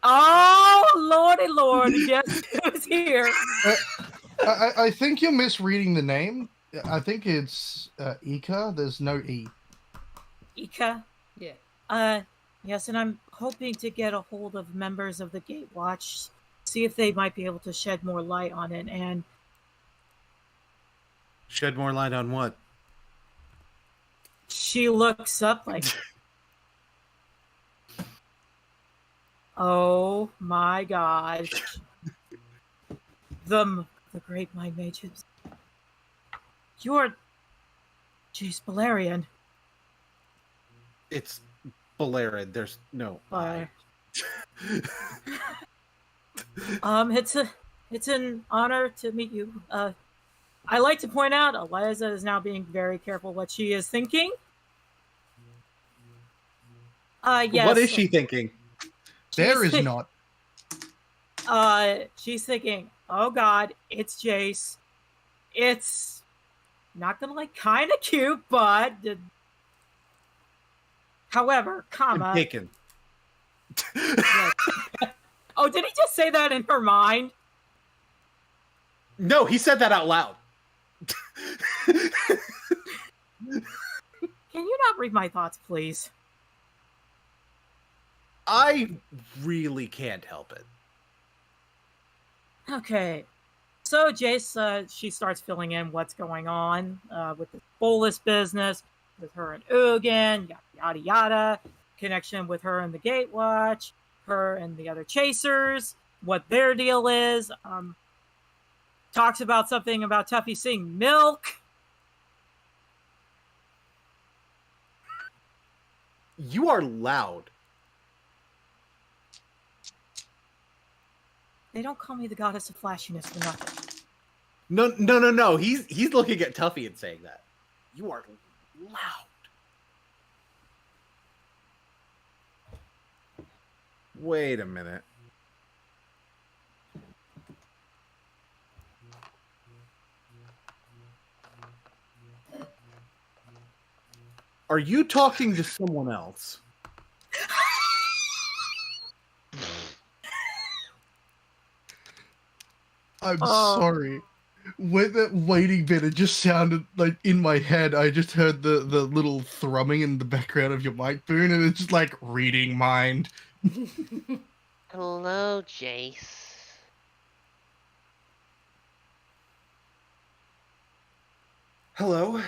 Oh, lordy lord, guess who's here? I think you're misreading the name. I think it's Ika. There's no E. Ika? Yeah. Yes, and I'm hoping to get a hold of members of the Gatewatch, see if they might be able to shed more light on it. And Shed more light on what? she looks up like, oh my gosh. The great mind mages. You're Jace Balerion. It's Balerin. There's no I. It's an honor to meet you. I like to point out Eliza is now being very careful what she is thinking. Yes. What is she thinking? There is not. She's thinking, oh god, it's Jace. It's not gonna like kind of cute, but however, comma. Taken. Oh, did he just say that in her mind? No, he said that out loud. Can you not read my thoughts, please? I really can't help it. Okay. So Jace, she starts filling in what's going on with the Bolas business, with her and Ugin, yada, yada, yada. Connection with her and the Gatewatch, her and the other chasers, what their deal is. Talks about something about Tuffy seeing milk. You are loud. They don't call me the goddess of flashiness for nothing. No. He's looking at Tuffy and saying that. You are loud. Wait a minute. Are you talking to someone else? I'm sorry. When that waiting bit, it just sounded like in my head. I just heard the little thrumming in the background of your mic, Boone, and it's just like reading mind. Hello, Jace. Hello.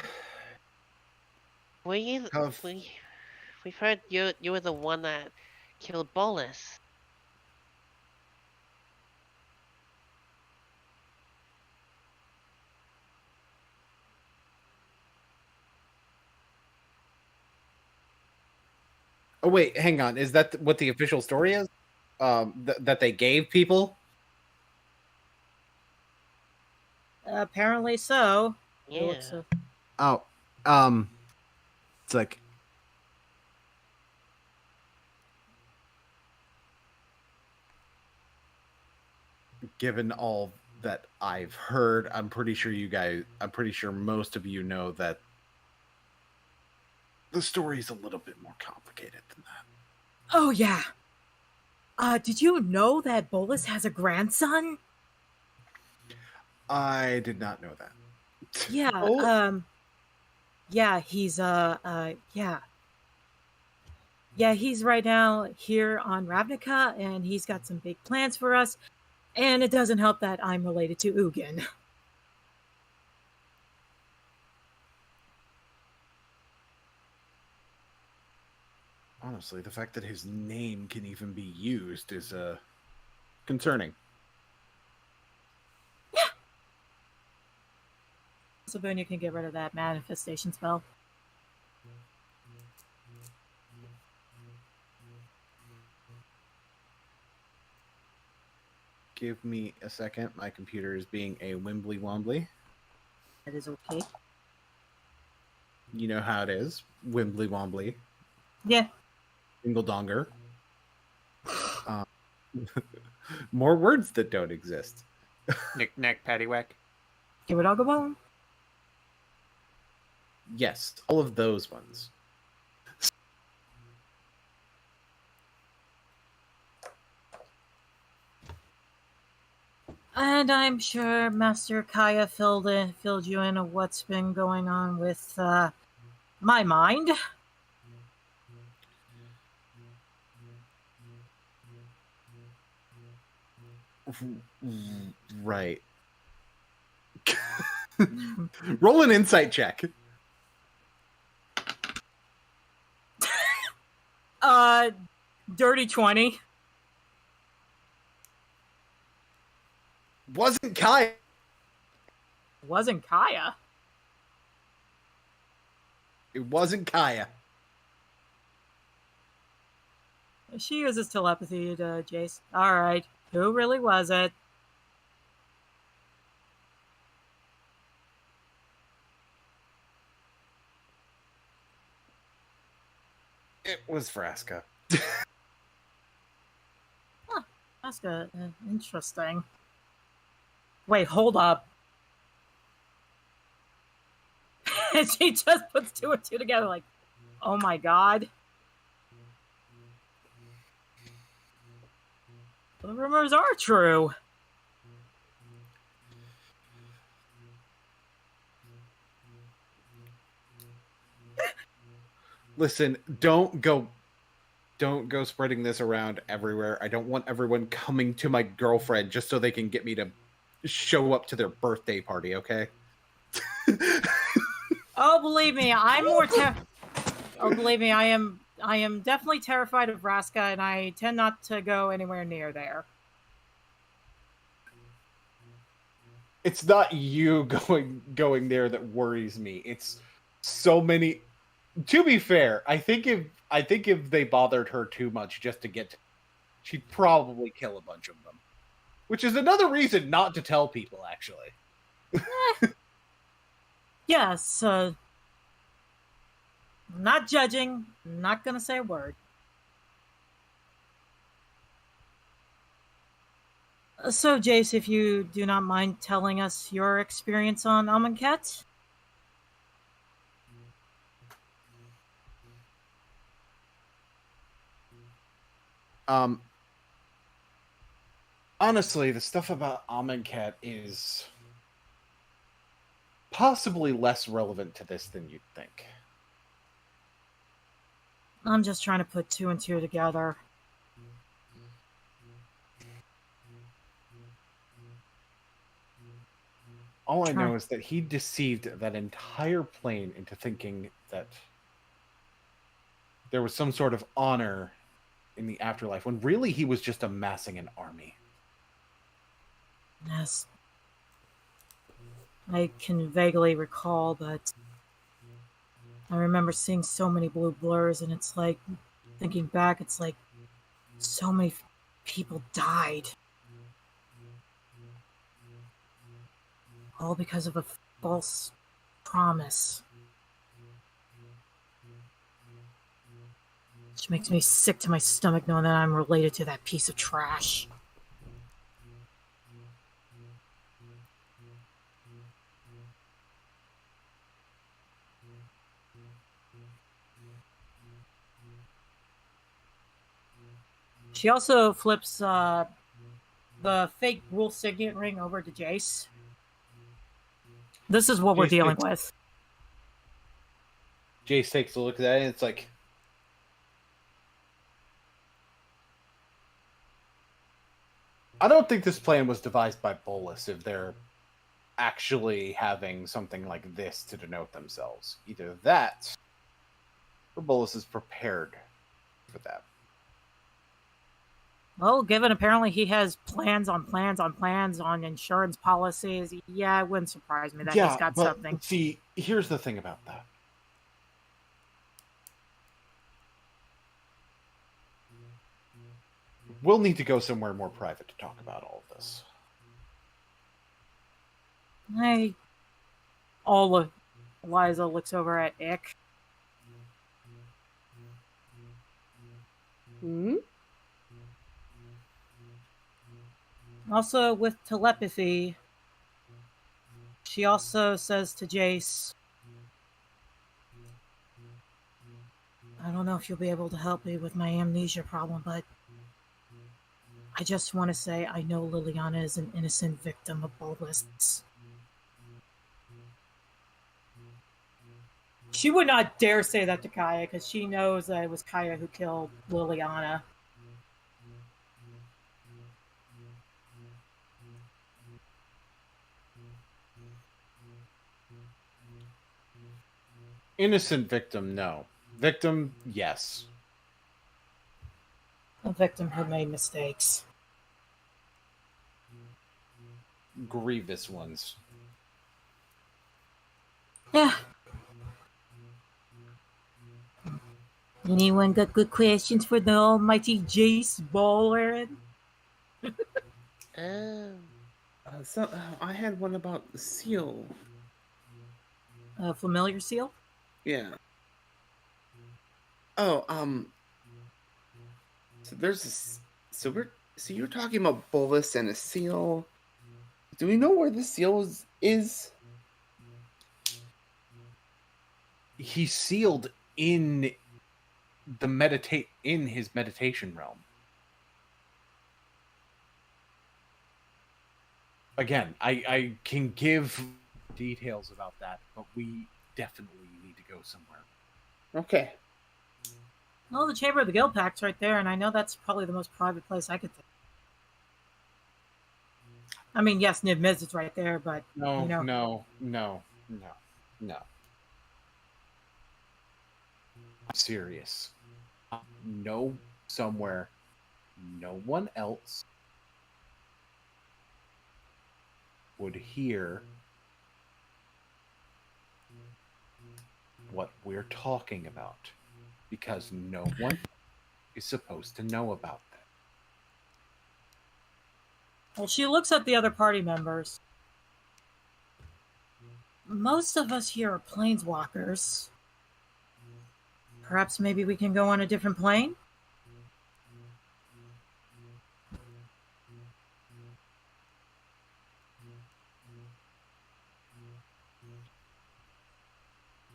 We've heard you were the one that killed Bolas. Oh wait, hang on. Is that what the official story is? That they gave people? Apparently so. Yeah. Oh, it's like given all that I've heard, I'm pretty sure most of you know that the story's a little bit more complicated than that. Oh yeah. Did you know that Bolas has a grandson? I did not know that. Yeah. Oh. Yeah, he's Yeah, he's right now here on Ravnica, and he's got some big plans for us. And it doesn't help that I'm related to Ugin. Honestly, the fact that his name can even be used is concerning. Yeah. So Boone, you can get rid of that manifestation spell. Give me a second. My computer is being a wimbly wombly. That is okay. You know how it is. Wimbly wombly. Yeah. Dingle donger. More words that don't exist. Knick-knack, paddywhack. Give it all a bone. Yes, all of those ones. And I'm sure Master Kaya filled you in of what's been going on with my mind. Right. Roll an insight check. Dirty 20. Wasn't Kaya. Wasn't Kaya. It wasn't Kaya. She uses telepathy to Jace. Alright. Who really was it? It was Vraska. That's good. Interesting. Wait, hold up. She just puts two and two together like, oh my god. The rumors are true. Listen, don't go spreading this around everywhere. I don't want everyone coming to my girlfriend just so they can get me to show up to their birthday party, okay? Oh, believe me, I'm more Oh, believe me, I am definitely terrified of Vraska, and I tend not to go anywhere near there. It's not you going there that worries me. It's so many. To be fair, I think if they bothered her too much just to get, she'd probably kill a bunch of them. Which is another reason not to tell people, actually. Yes, not judging, not gonna say a word. So, Jace, if you do not mind telling us your experience on Amonkhet? Honestly, the stuff about Amonkhet is possibly less relevant to this than you'd think. I'm just trying to put two and two together. All I know is that he deceived that entire plane into thinking that there was some sort of honor in the afterlife, when really he was just amassing an army. Yes. I can vaguely recall, but I remember seeing so many blue blurs, and it's like, thinking back, it's like so many people died. All because of a false promise. Which makes me sick to my stomach knowing that I'm related to that piece of trash. She also flips the fake rule signet ring over to Jace. This is what we're dealing with. Jace takes a look at that, and it's like, I don't think this plan was devised by Bolas if they're actually having something like this to denote themselves. Either that, or Bolas is prepared for that. Well, given apparently he has plans on insurance policies, yeah, it wouldn't surprise me that he's got something. See, here's the thing about that. We'll need to go somewhere more private to talk about all of this. Eliza looks over at Ick. Hmm? Also, with telepathy, she also says to Jace, I don't know if you'll be able to help me with my amnesia problem, but I just want to say I know Liliana is an innocent victim of Bolas. She would not dare say that to Kaya because she knows that it was Kaya who killed Liliana. Innocent victim, no. Victim, yes. A victim who made mistakes. Grievous ones. Yeah. Anyone got good questions for the almighty Jace Ballard? I had one about the seal. A familiar seal? Yeah. Oh, so there's this. So you're talking about Bolas and a seal. Do we know where the seal is? He's sealed in his meditation realm. Again, I can give details about that, but we definitely need to go somewhere. Okay. Well, the Chamber of the Guild Pact's right there, and I know that's probably the most private place I could think. I mean, yes, Niv Miz is right there, but No. you know. I'm serious. Know somewhere no one else would hear what we're talking about, because no one is supposed to know about that. Well, she looks at the other party members. Most of us here are planeswalkers. Perhaps maybe we can go on a different plane?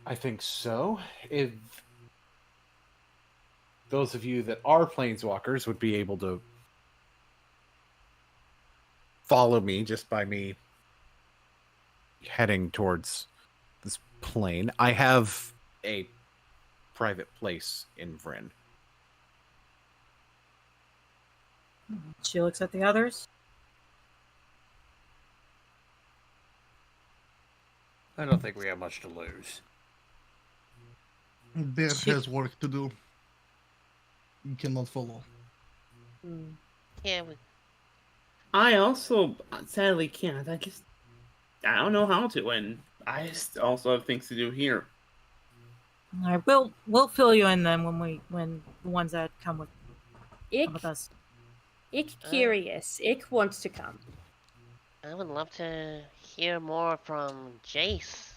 I think so. If those of you that are planeswalkers would be able to follow me just by me heading towards this plane. I have a private place in Vryn. She looks at the others. I don't think we have much to lose. Bear has work to do. You cannot follow. Yeah, I also sadly can't. I don't know how to, and I just also have things to do here. All right, we'll fill you in then when the ones that come with us. Ick curious. Ick wants to come. I would love to hear more from Jace.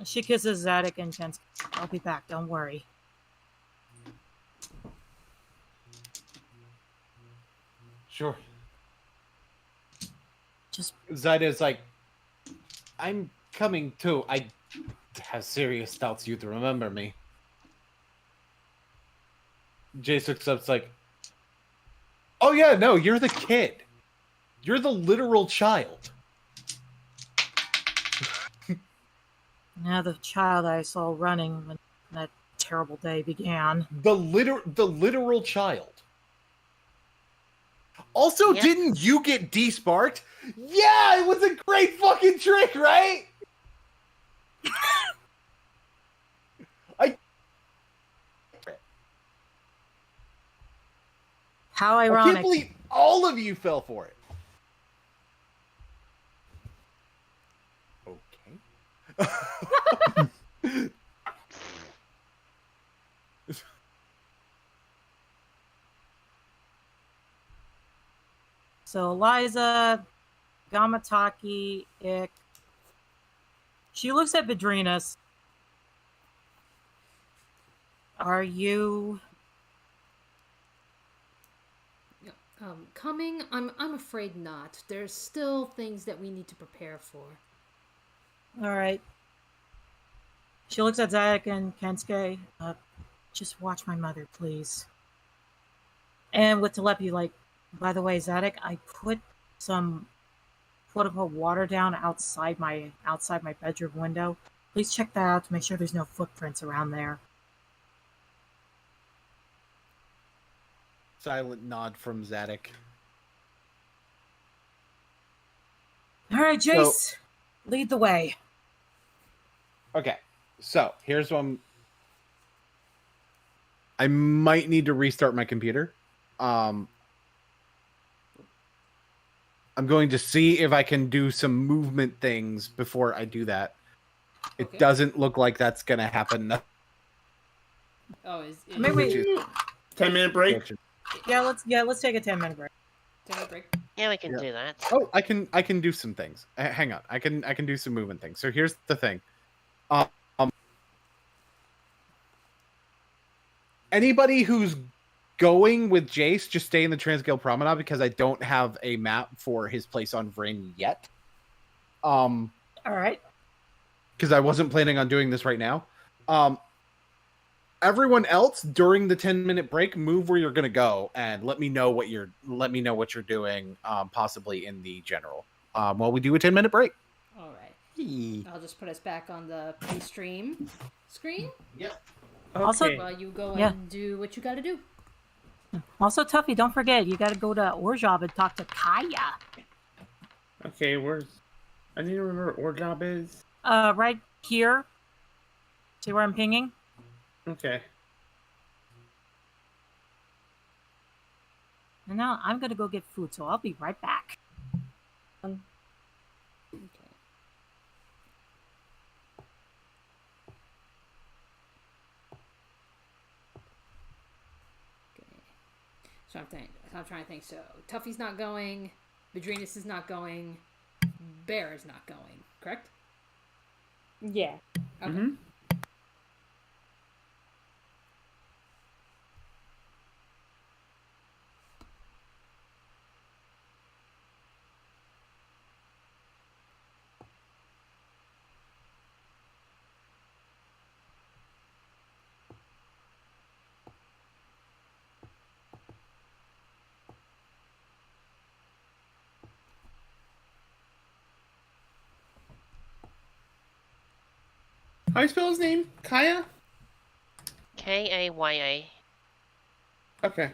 She kisses Zadok and Jen's. I'll be back. Don't worry. Sure. Just Zyda's like, I'm coming too. I have serious doubts you'd remember me. Jace looks up, it's like, oh yeah, no, you're the kid. You're the literal child. now the child I saw running when that terrible day began. The literal child. Also, Yep. Didn't you get desparked? Yeah, it was a great fucking trick, right? How I ironic. can't believe all of you fell for it. Okay. So Eliza Gamataki, Ik. She looks at Bedrinas. Are you Coming? I'm afraid not. There's still things that we need to prepare for. all right? She looks at Zayak and Kensuke. Just watch my mother, please. And with telepathy, like, by the way, Zadok, I put some quote-unquote water down outside my bedroom window. Please check that out to make sure there's no footprints around there. Silent nod from Zadok. All right, Jace, lead the way. Okay, so here's one. I might need to restart my computer. I'm going to see if I can do some movement things before I do that. It doesn't look like that's gonna happen. Oh, Maybe 10-minute break. yeah, let's take a 10-minute break. 10-minute break. Yeah, we can do that. Oh, I can do some things. Hang on, I can do some movement things. So here's the thing. Anybody who's going with Jace, just stay in the Transguild Promenade because I don't have a map for his place on Vryn yet. All right. Because I wasn't planning on doing this right now. Everyone else during the 10-minute break, move where you're gonna go and let me know what you're doing, possibly in the general. While we do a 10-minute break. All right. I'll just put us back on the pre-stream screen. Yep. Okay. Also, While you go and do what you got to do. Also, Tuffy, don't forget, you got to go to Orjob and talk to Kaya. Okay, I need to remember where Orjob is. Right here. See where I'm pinging? Okay. And now I'm going to go get food, so I'll be right back. Okay. So I'm trying to think. So Tuffy's not going. Bedrinus is not going. Bear is not going. Correct? Yeah. Okay. Mm-hmm. How do you spell his name? Kaya? Kaya. Okay.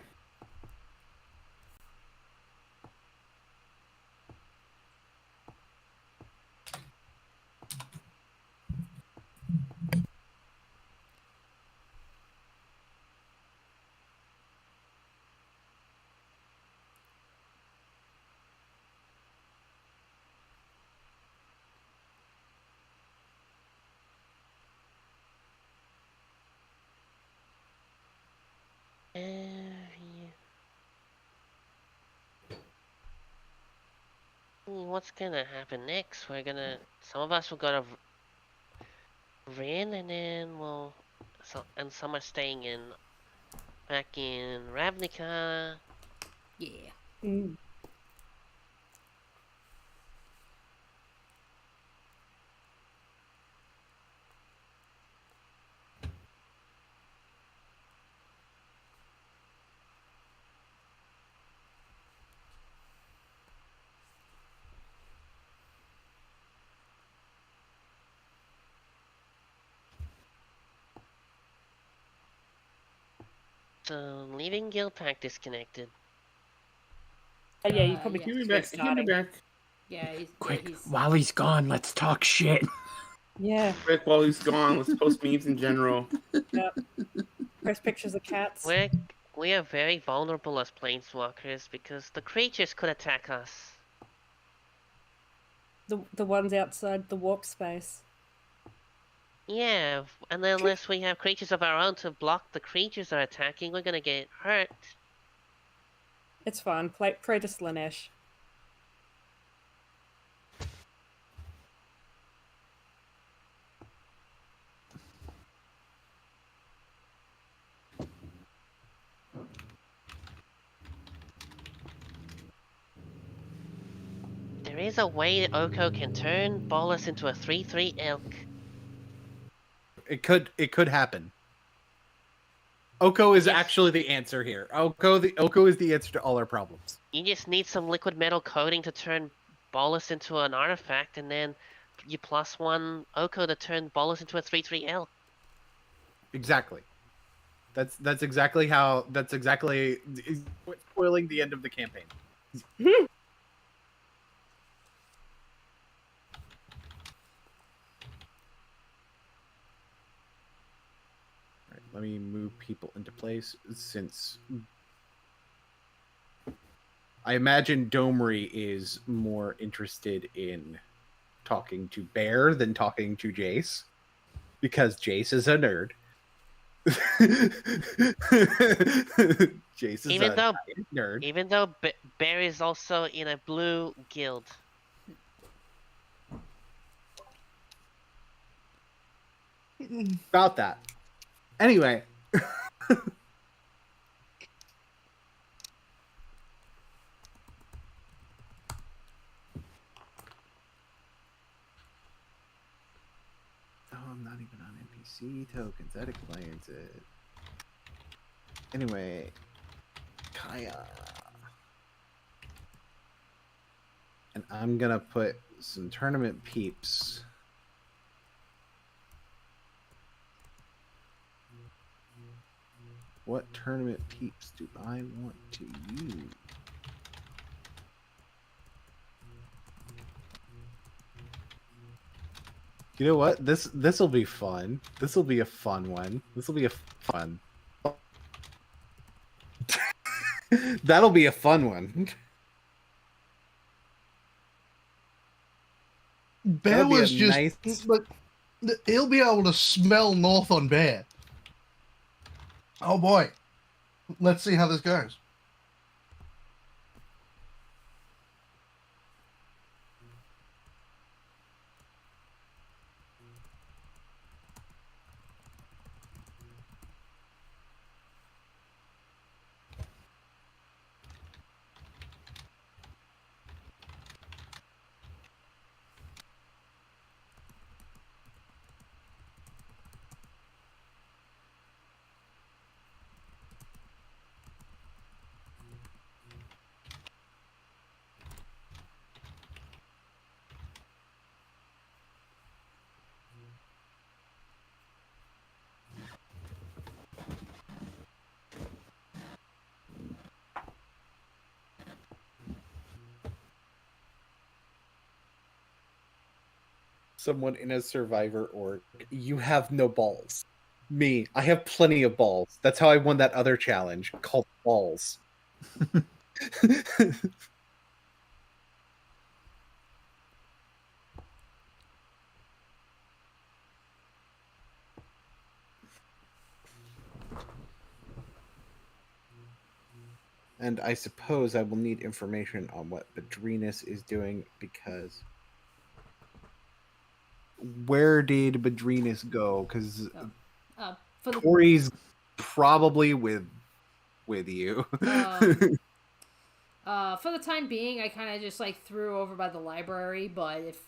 What's gonna happen next? Some of us will go to Vryn, and then and some are staying back in Ravnica. Yeah. Mm. So, leaving Guild Pack disconnected. Yeah, you probably yeah. He'll be keep back. He'll be starting. back. Yeah. Quick, He's while he's gone, let's talk shit. Yeah. Quick, while he's gone, let's post memes in general. Yep. Post pictures of cats. We are very vulnerable as planeswalkers because the creatures could attack us. The ones outside the warp space. Yeah, and unless we have creatures of our own to block the creatures that are attacking, we're gonna get hurt. It's fine. Pray to Slanesh. is a way Oko can turn Bolas into a 3/3 elk. It could happen. Oko is Yes. actually the answer here. Oko is the answer to all our problems. You just need some liquid metal coating to turn Bolas into an artifact, and then you +1 Oko to turn Bolas into a 3/3 elk. Exactly. That's exactly what's spoiling the end of the campaign. Alright, let me move people into place since I imagine Domri is more interested in talking to Bear than talking to Jace, because Jace is a nerd. Jace is Even though nerd. Even though Bear is also in a blue guild. About that. Anyway. Oh, I'm not even on NPC tokens. That explains it. Anyway, Kaya. And I'm gonna put some tournament peeps. What tournament peeps do I want to use? You know what? This will be fun. This will be a fun one. This will be a fun. That'll be a fun one. Bear That'll be was a just nice- but he'll be able to smell north on Bear. Oh boy. Let's see how this goes. Someone in a survivor org. You have no balls. Me, I have plenty of balls. That's how I won that other challenge called balls. And I suppose I will need information on what Bedrinus is doing, because where did Bedrinus go? Because For the Corey's probably with you. for the time being, I kind of just like threw over by the library. But if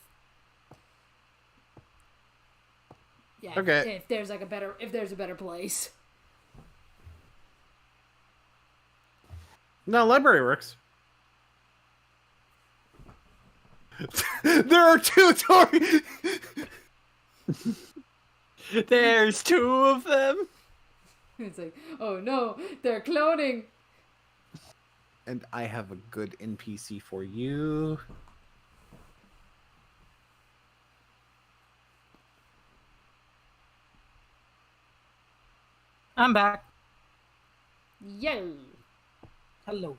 there's a better place. No, library works. There are two Tories. There's two of them. It's like, oh no, they're cloning. And I have a good NPC for you. I'm back. Yo. Hello.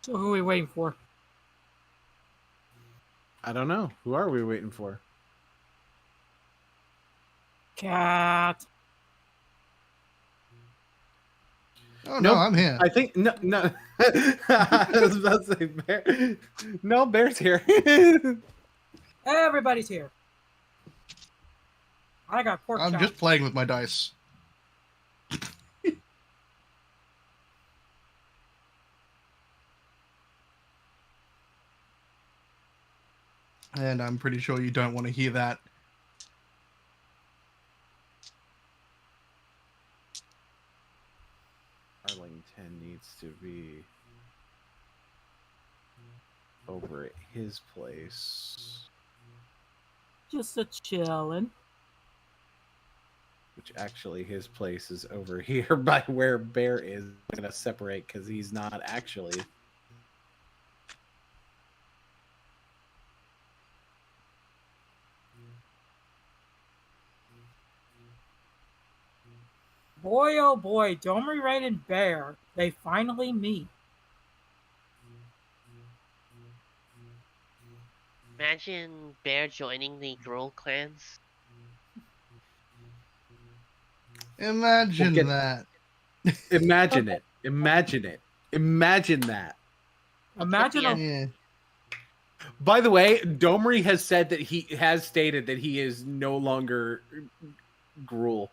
So who are we waiting for? I don't know. Who are we waiting for? Cat. Oh Nope. no, I'm here. I think no. I was about to say bear. No, bear's here. Everybody's here. I got pork I'm chop. just playing with my dice. And I'm pretty sure you don't want to hear that. Arlington needs to be over at his place, Just a chillin'. which actually his place is over here by where Bear is. I'm gonna separate because he's not actually. Boy, oh boy, Domri Raid and Bear, they finally meet. Imagine Bear joining the Gruul clans. Imagine We'll get- that. Imagine it. Imagine it. Imagine that. Imagine Yeah. a Yeah. By the way, Domri has said that he has stated that he is no longer Gruul.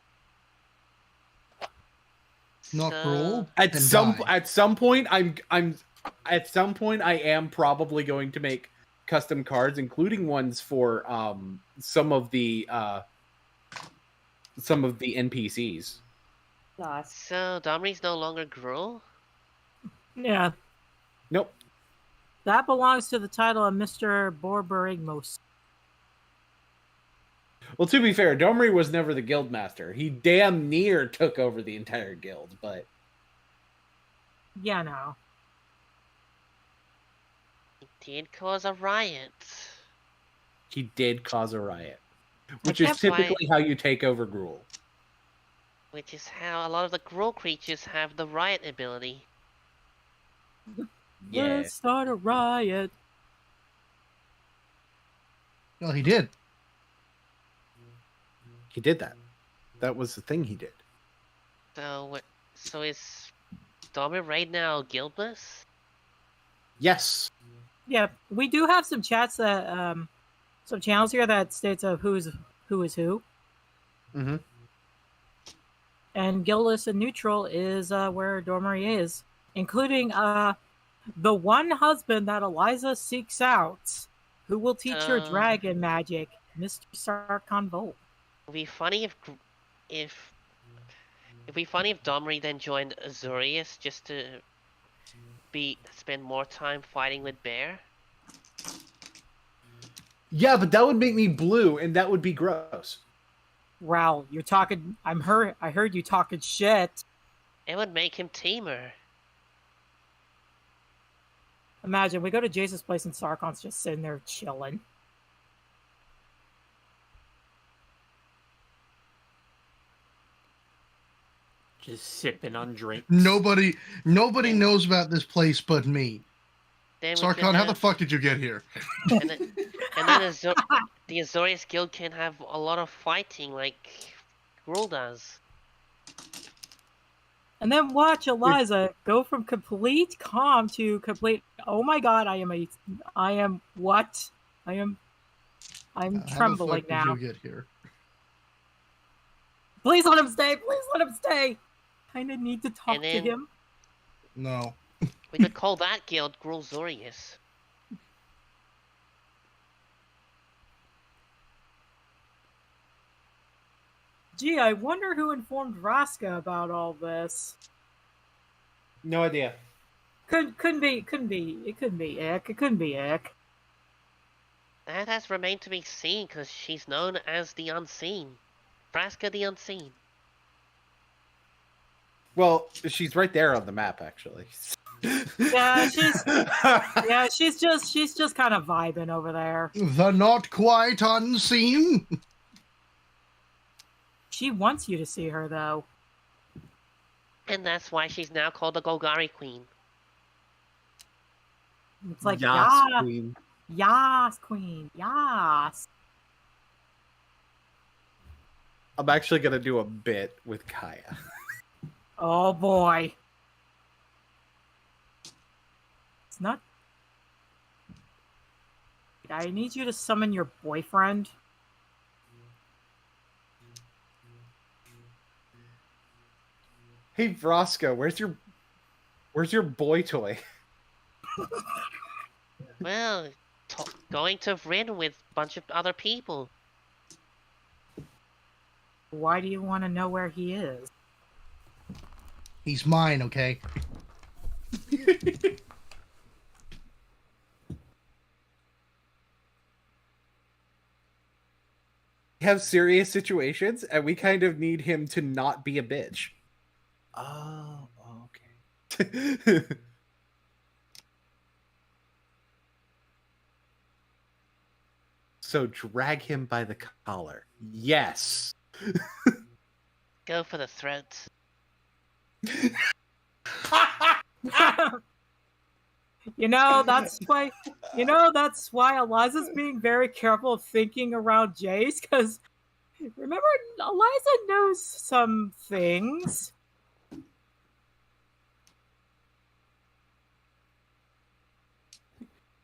Not So- cruel. At and some die. at some point, at some point I am probably going to make custom cards, including ones for some of the NPCs. Nice. So Domri's no longer Gruul? yeah. Nope. That belongs to the title of Mr. Borborigmos. Well, to be fair, Domri was never the guild master. He damn near took over the entire guild, but Yeah, no. He did cause a riot. he did cause a riot, which That's is why- typically how you take over Gruul. Which is how a lot of the Gruul creatures have the riot ability. Yeah. Let's start a riot. Well, he did. He did that. That was the thing he did. So is Domri right now guildless? Yes. Yeah, we do have some chats that some channels here that states of who is who. Mm-hmm. And guildless and neutral is where Dormery is, including the one husband that Eliza seeks out, who will teach her dragon magic, Mr. Sarkon Volt. It'd be funny if Domri then joined Azorius just to spend more time fighting with Bear. Yeah, but that would make me blue, and that would be gross. Raul, you're talking. I heard you talking shit. It would make him tamer. Imagine we go to Jason's place and Sarkon's just sitting there chilling. Just sipping on drinks. Nobody knows about this place but me. Then we Sarkon, could how the have- fuck did you get here? And then the Azorius Guild can have a lot of fighting like Gruul does. And then watch Eliza go from complete calm to complete. Oh my god! I'm what? I'm trembling how the now. fuck did you get here? Please let him stay. Please let him stay. Kinda need to talk And to then- him. No. We could call that guild Gruulzorius. Gee, I wonder who informed Vraska about all this. No idea. Couldn't be. It couldn't be Ick. It couldn't be Ick. That has remained to be seen because she's known as the Unseen. Vraska the Unseen. Well, she's right there on the map, actually. Yeah, she's just kind of vibing over there. The not quite unseen. She wants you to see her though. And that's why she's now called the Golgari Queen. It's like Yas, yeah, queen. yas, queen, yas. I'm actually gonna do a bit with Kaya. Oh boy. It's not. I need you to summon your boyfriend. Hey, Vrosco, where's your boy toy? Well, going to Vryn with a bunch of other people. Why do you want to know where he is? He's mine, okay? We have serious situations, and we kind of need him to not be a bitch. Oh, okay. So drag him by the collar. Yes. Go for the throat. That's why Eliza's being very careful of thinking around Jace, because remember, Eliza knows some things.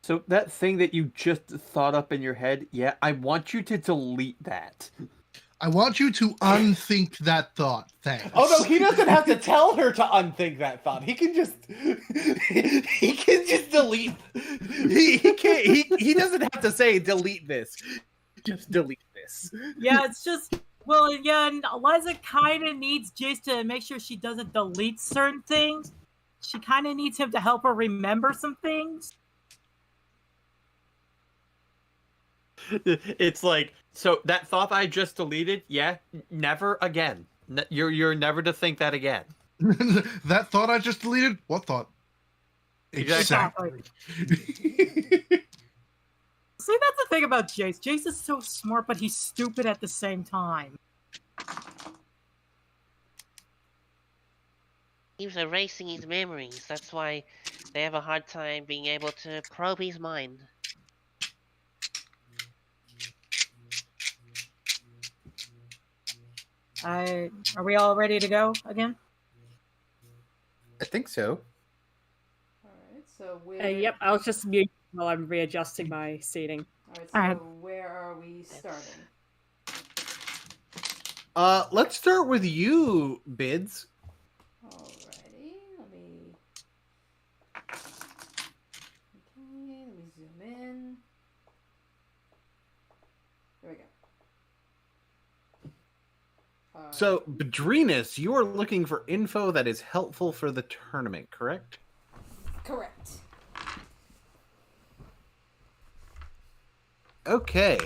So that thing that you just thought up in your head, yeah, I want you to delete that. I want you to unthink that thought. Thanks. Oh no, he doesn't have to tell her to unthink that thought. He can just delete. He doesn't have to say delete this. Just delete this. Yeah, it's just and Eliza kind of needs Jace to make sure she doesn't delete certain things. She kind of needs him to help her remember some things. It's like, so that thought I just deleted, yeah, never again. You're never to think that again. That thought I just deleted? What thought? Exactly. See, that's the thing about Jace. Jace is so smart, but he's stupid at the same time. He's erasing his memories. That's why they have a hard time being able to probe his mind. Are we all ready to go again? I think so. Alright, so where... Yep, I'll just mute while I'm readjusting my seating. Alright, so where are we starting? Let's start with you, Bids. Alrighty, let me zoom in. There we go. So, Bedrinus, you are looking for info that is helpful for the tournament, correct? Correct. Okay.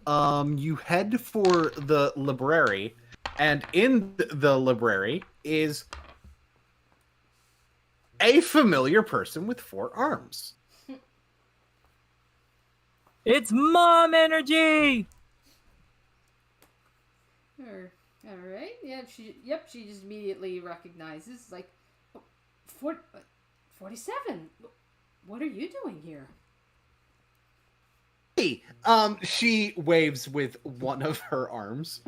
You head for the library, and in the library is a familiar person with 4 arms. It's mom energy! All right. Yeah. She just immediately recognizes, like, 47. What are you doing here? Hey, she waves with one of her arms.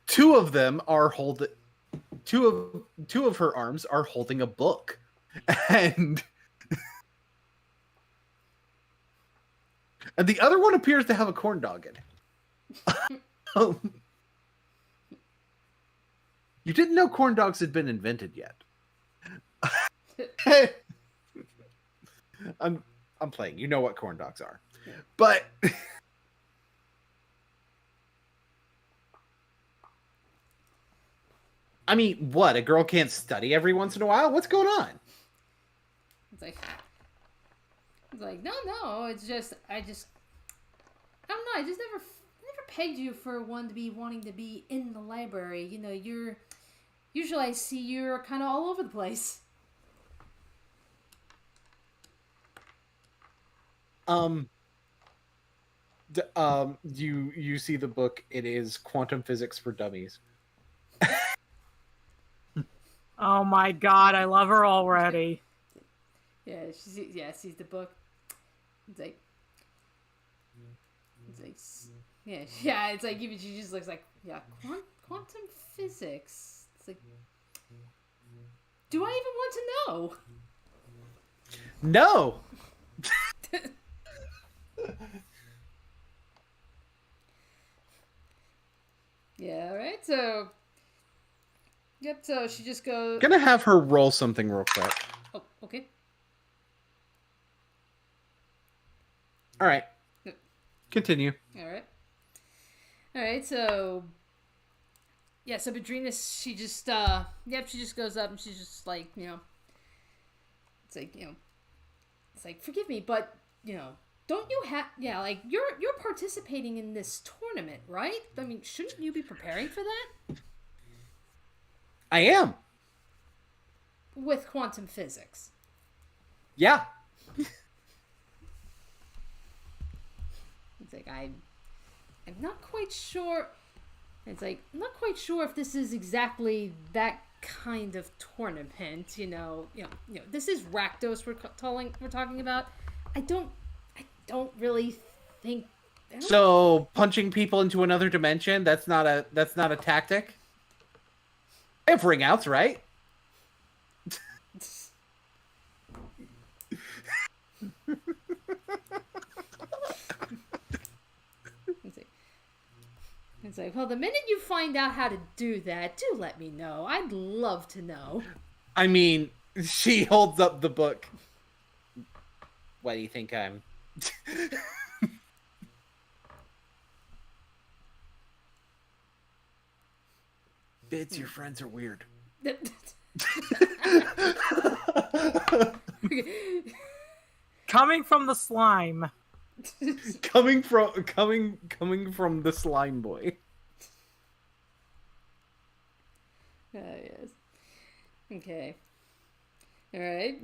Two of them are holding. Two of her arms are holding a book, and the other one appears to have a corn dog in it. You didn't know corn dogs had been invented yet. I'm playing. You know what corn dogs are. But I mean, what? A girl can't study every once in a while? What's going on? It's like no, it's just I don't know, I just never pegged you for one to be wanting to be in the library. You know, usually I see you're kind of all over the place. You see the book. It is Quantum Physics for Dummies. Oh my god, I love her already. Yeah, sees the book. It's like it's like even she just looks like, yeah, quantum physics. It's like, Do I even want to know? No. Yeah, alright, so... Yep, so she just goes... Gonna have her roll something real quick. Oh, okay. Alright. Yep. Continue. Alright. Alright, so... Yeah, so Bedrenas, she just, she just goes up and she's just like, it's like, it's like, forgive me, but, don't you have, you're participating in this tournament, right? I mean, shouldn't you be preparing for that? I am. With quantum physics. Yeah. It's like, I'm not quite sure. It's like, I'm not quite sure if this is exactly that kind of tournament. This is Rakdos we're talking about. I don't really think. So punching people into another dimension, that's not a tactic. I have ring outs, right? It's like, well, the minute you find out how to do that, do let me know. I'd love to know. I mean, she holds up the book. Why do you think I'm... Bits, your friends are weird. Coming from the slime. coming from the slime boy. Yes. Okay. All right.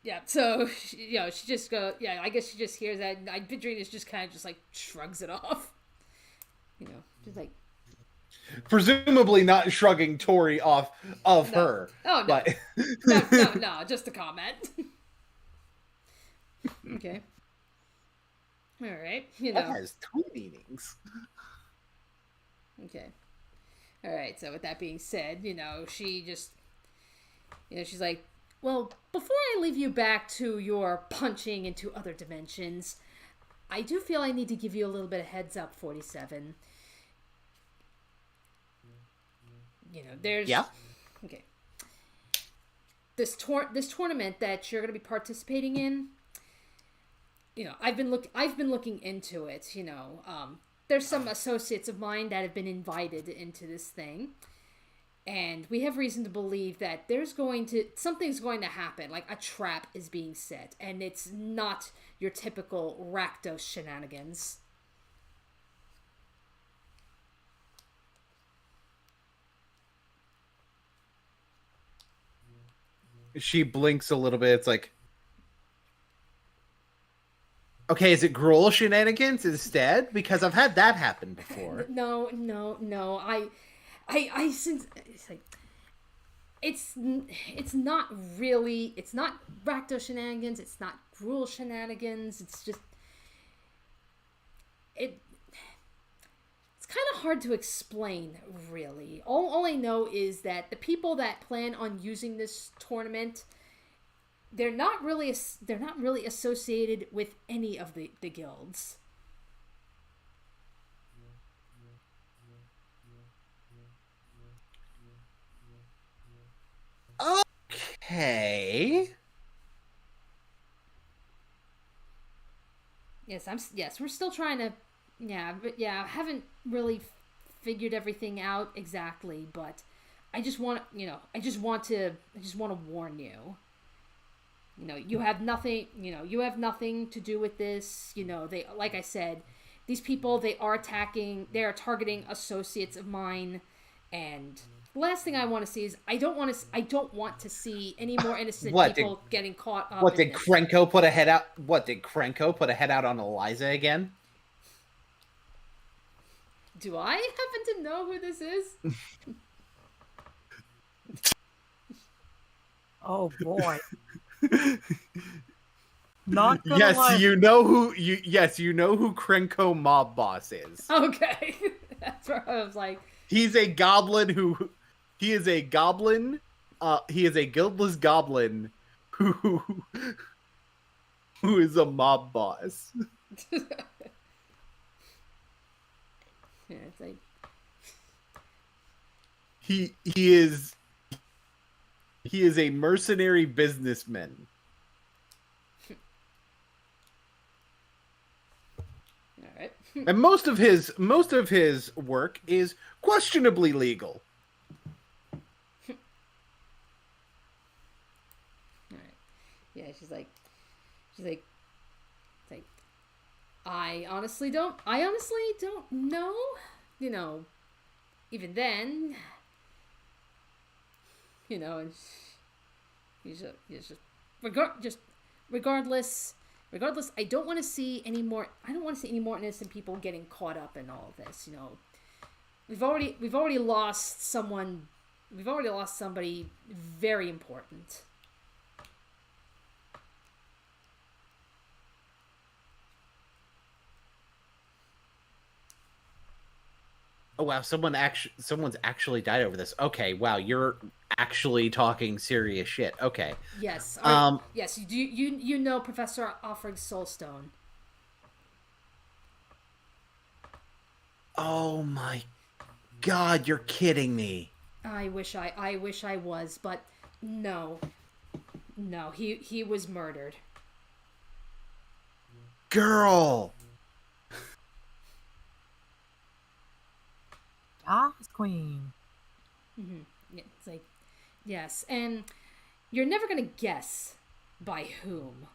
Yeah. So she just go. Yeah. I guess she just hears that. And Vidrina's just kind of just like shrugs it off. Just like. Presumably not shrugging Tori off of her. Oh no. But... no. Just a comment. Okay. All right. That has two meanings. Okay. All right. So with that being said, she just, she's like, well, before I leave you back to your punching into other dimensions, I do feel I need to give you a little bit of heads up, 47. There's... Yeah? Okay. This tournament that you're going to be participating in, I've been looking into it, there's some associates of mine that have been invited into this thing, and we have reason to believe that something's going to happen, like a trap is being set, and it's not your typical Rakdos shenanigans. She blinks a little bit. It's like, okay, is it Gruul shenanigans instead? Because I've had that happen before. No. I since it's like, it's not really. It's not Rakdos shenanigans. It's not Gruul shenanigans. It's just It's kind of hard to explain, really. All I know is that the people that plan on using this tournament, they're not really associated with any of the guilds. Okay. Yes, we're still trying to. I haven't really figured everything out exactly, but I just want to warn you. You have nothing to do with this. They, like I said, these people, they are targeting associates of mine, and the last thing I want to see is I don't want to see any more innocent people getting caught up. What did Krenko put a head out? What did Krenko put a head out on Eliza again? Do I happen to know who this is? Oh boy. Not gonna Yes, lie. you know who Krenko mob boss is. Okay. That's where I was like, He is a goblin he is a guildless goblin who is a mob boss. Yeah, it's like He is a mercenary businessman. all right. And most of his work is questionably legal. All right. Yeah, she's like, I honestly don't know. You know, even then, you know, and regardless, I don't want to see any more. I don't want to see any more innocent people getting caught up in all of this. You know, we've already lost someone. We've already lost somebody very important. Oh wow, someone's actually died over this. Okay, wow, you're actually talking serious shit. Okay. Yes. Yes. You know Professor Alfred Soulstone. Oh my god, you're kidding me. I wish I was, but no, he was murdered. Girl. Yes, Queen. Mm-hmm. Yeah, it's like, yes, and you're never gonna guess by whom.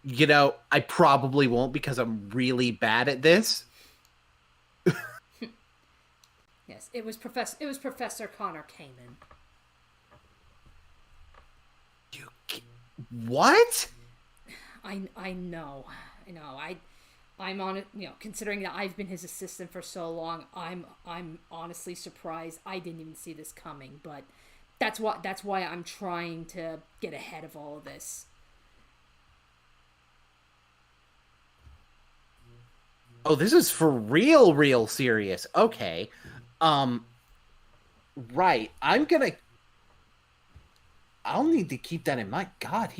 You know, I probably won't because I'm really bad at this. Yes, it was Professor Connor Kamen. What? I know. I'm on it. You know, considering that I've been his assistant for so long, I'm honestly surprised I didn't even see this coming. But that's why I'm trying to get ahead of all of this. Oh, this is for real serious. Okay. Right. I'll need to keep that in mind. God,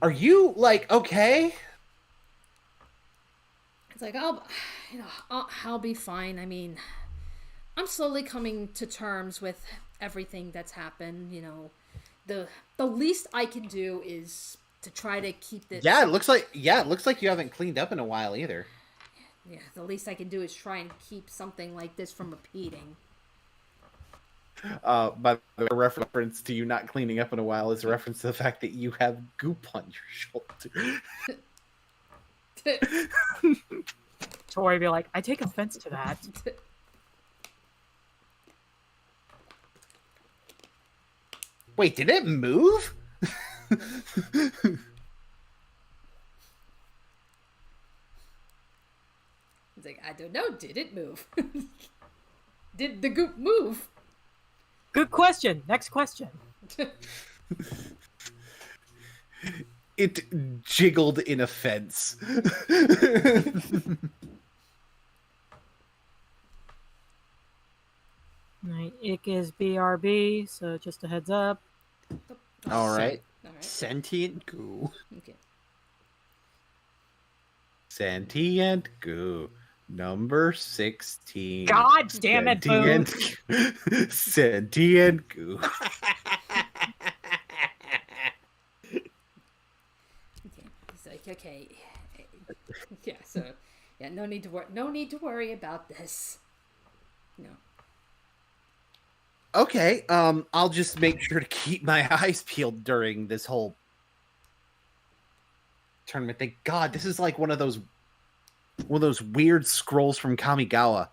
Are you, like, okay? It's like, I'll be fine. I mean, I'm slowly coming to terms with everything that's happened. You know, the least I can do is to try to keep this. Yeah, it looks like you haven't cleaned up in a while either. Yeah, the least I can do is try and keep something like this from repeating. By the reference to you not cleaning up in a while is a reference to the fact that you have goop on your shoulder. Tori be like, I take offense to that. Wait, did it move? It's like, I don't know. Did it move? Did the goop move? Good question. Next question. It jiggled in offense. Right, Ick is BRB, so just a heads up. All right. Sentient goo. Okay. Sentient goo. Number 16. God damn it, Boone. Sentient goo. Okay. He's like, okay. Yeah, so yeah, no need to worry about this. No. Okay, I'll just make sure to keep my eyes peeled during this whole tournament. Thank God, this is like one of those weird scrolls from Kamigawa.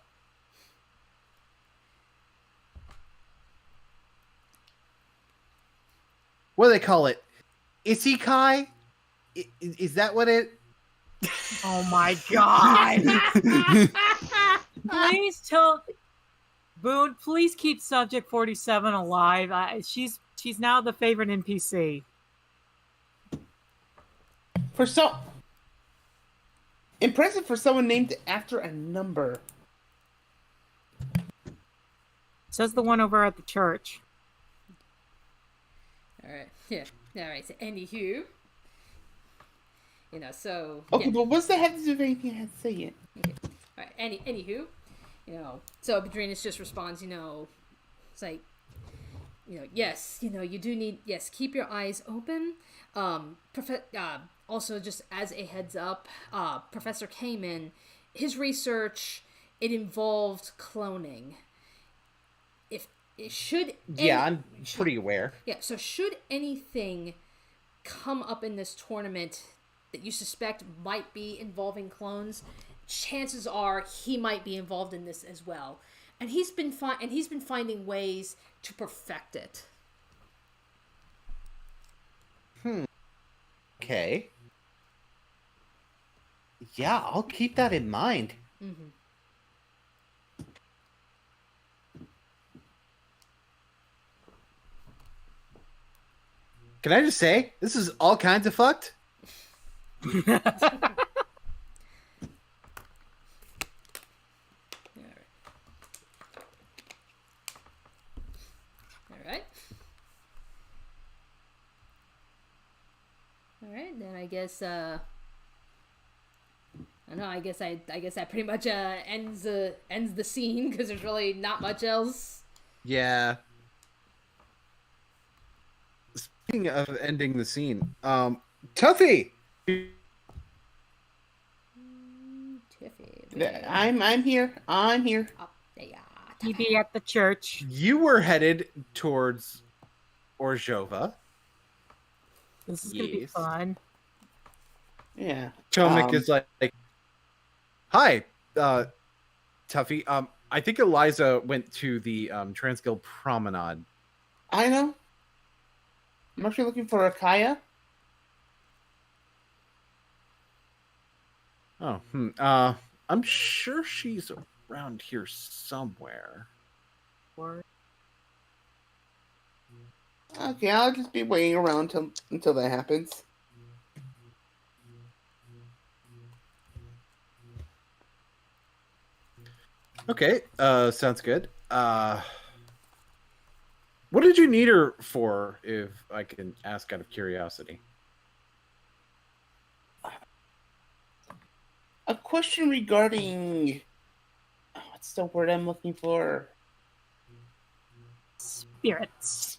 What do they call it? Isekai? Is that what it? Oh my god! Boone, please keep Subject 47 alive. She's now the favorite NPC. Impressive for someone named after a number. Says the one over at the church. All right. Yeah. All right. So, anywho, so. Okay, Yeah. but what's the heck of anything I had to say yet? Okay. All right. Anywho, so Bedrinus just responds. It's like, yes, you do need, yes, keep your eyes open. Also, just as a heads up, Professor Kamen, his research, it involved cloning. If it should, I'm pretty aware. Yeah, so should anything come up in this tournament that you suspect might be involving clones, chances are he might be involved in this as well. And he's been finding ways to perfect it. Okay. Yeah, I'll keep that in mind. Mm-hmm. Can I just say, this is all kinds of fucked? Alright, then I guess I don't know, I guess that pretty much ends the scene, because there's really not much else. Yeah. Speaking of ending the scene, Tuffy! Tiffy. I'm here. I'm here. Oh, yeah. He be at the church. You were headed towards Orzhova. This is gonna be fun. Yeah. Tomek is like, hi, Tuffy. I think Eliza went to the Transguild Promenade. I know. I'm actually looking for Akaya. Oh, I'm sure she's around here somewhere. Okay, I'll just be waiting around until that happens. Okay, sounds good. What did you need her for, if I can ask out of curiosity? A question regarding... what's the word I'm looking for? Spirits.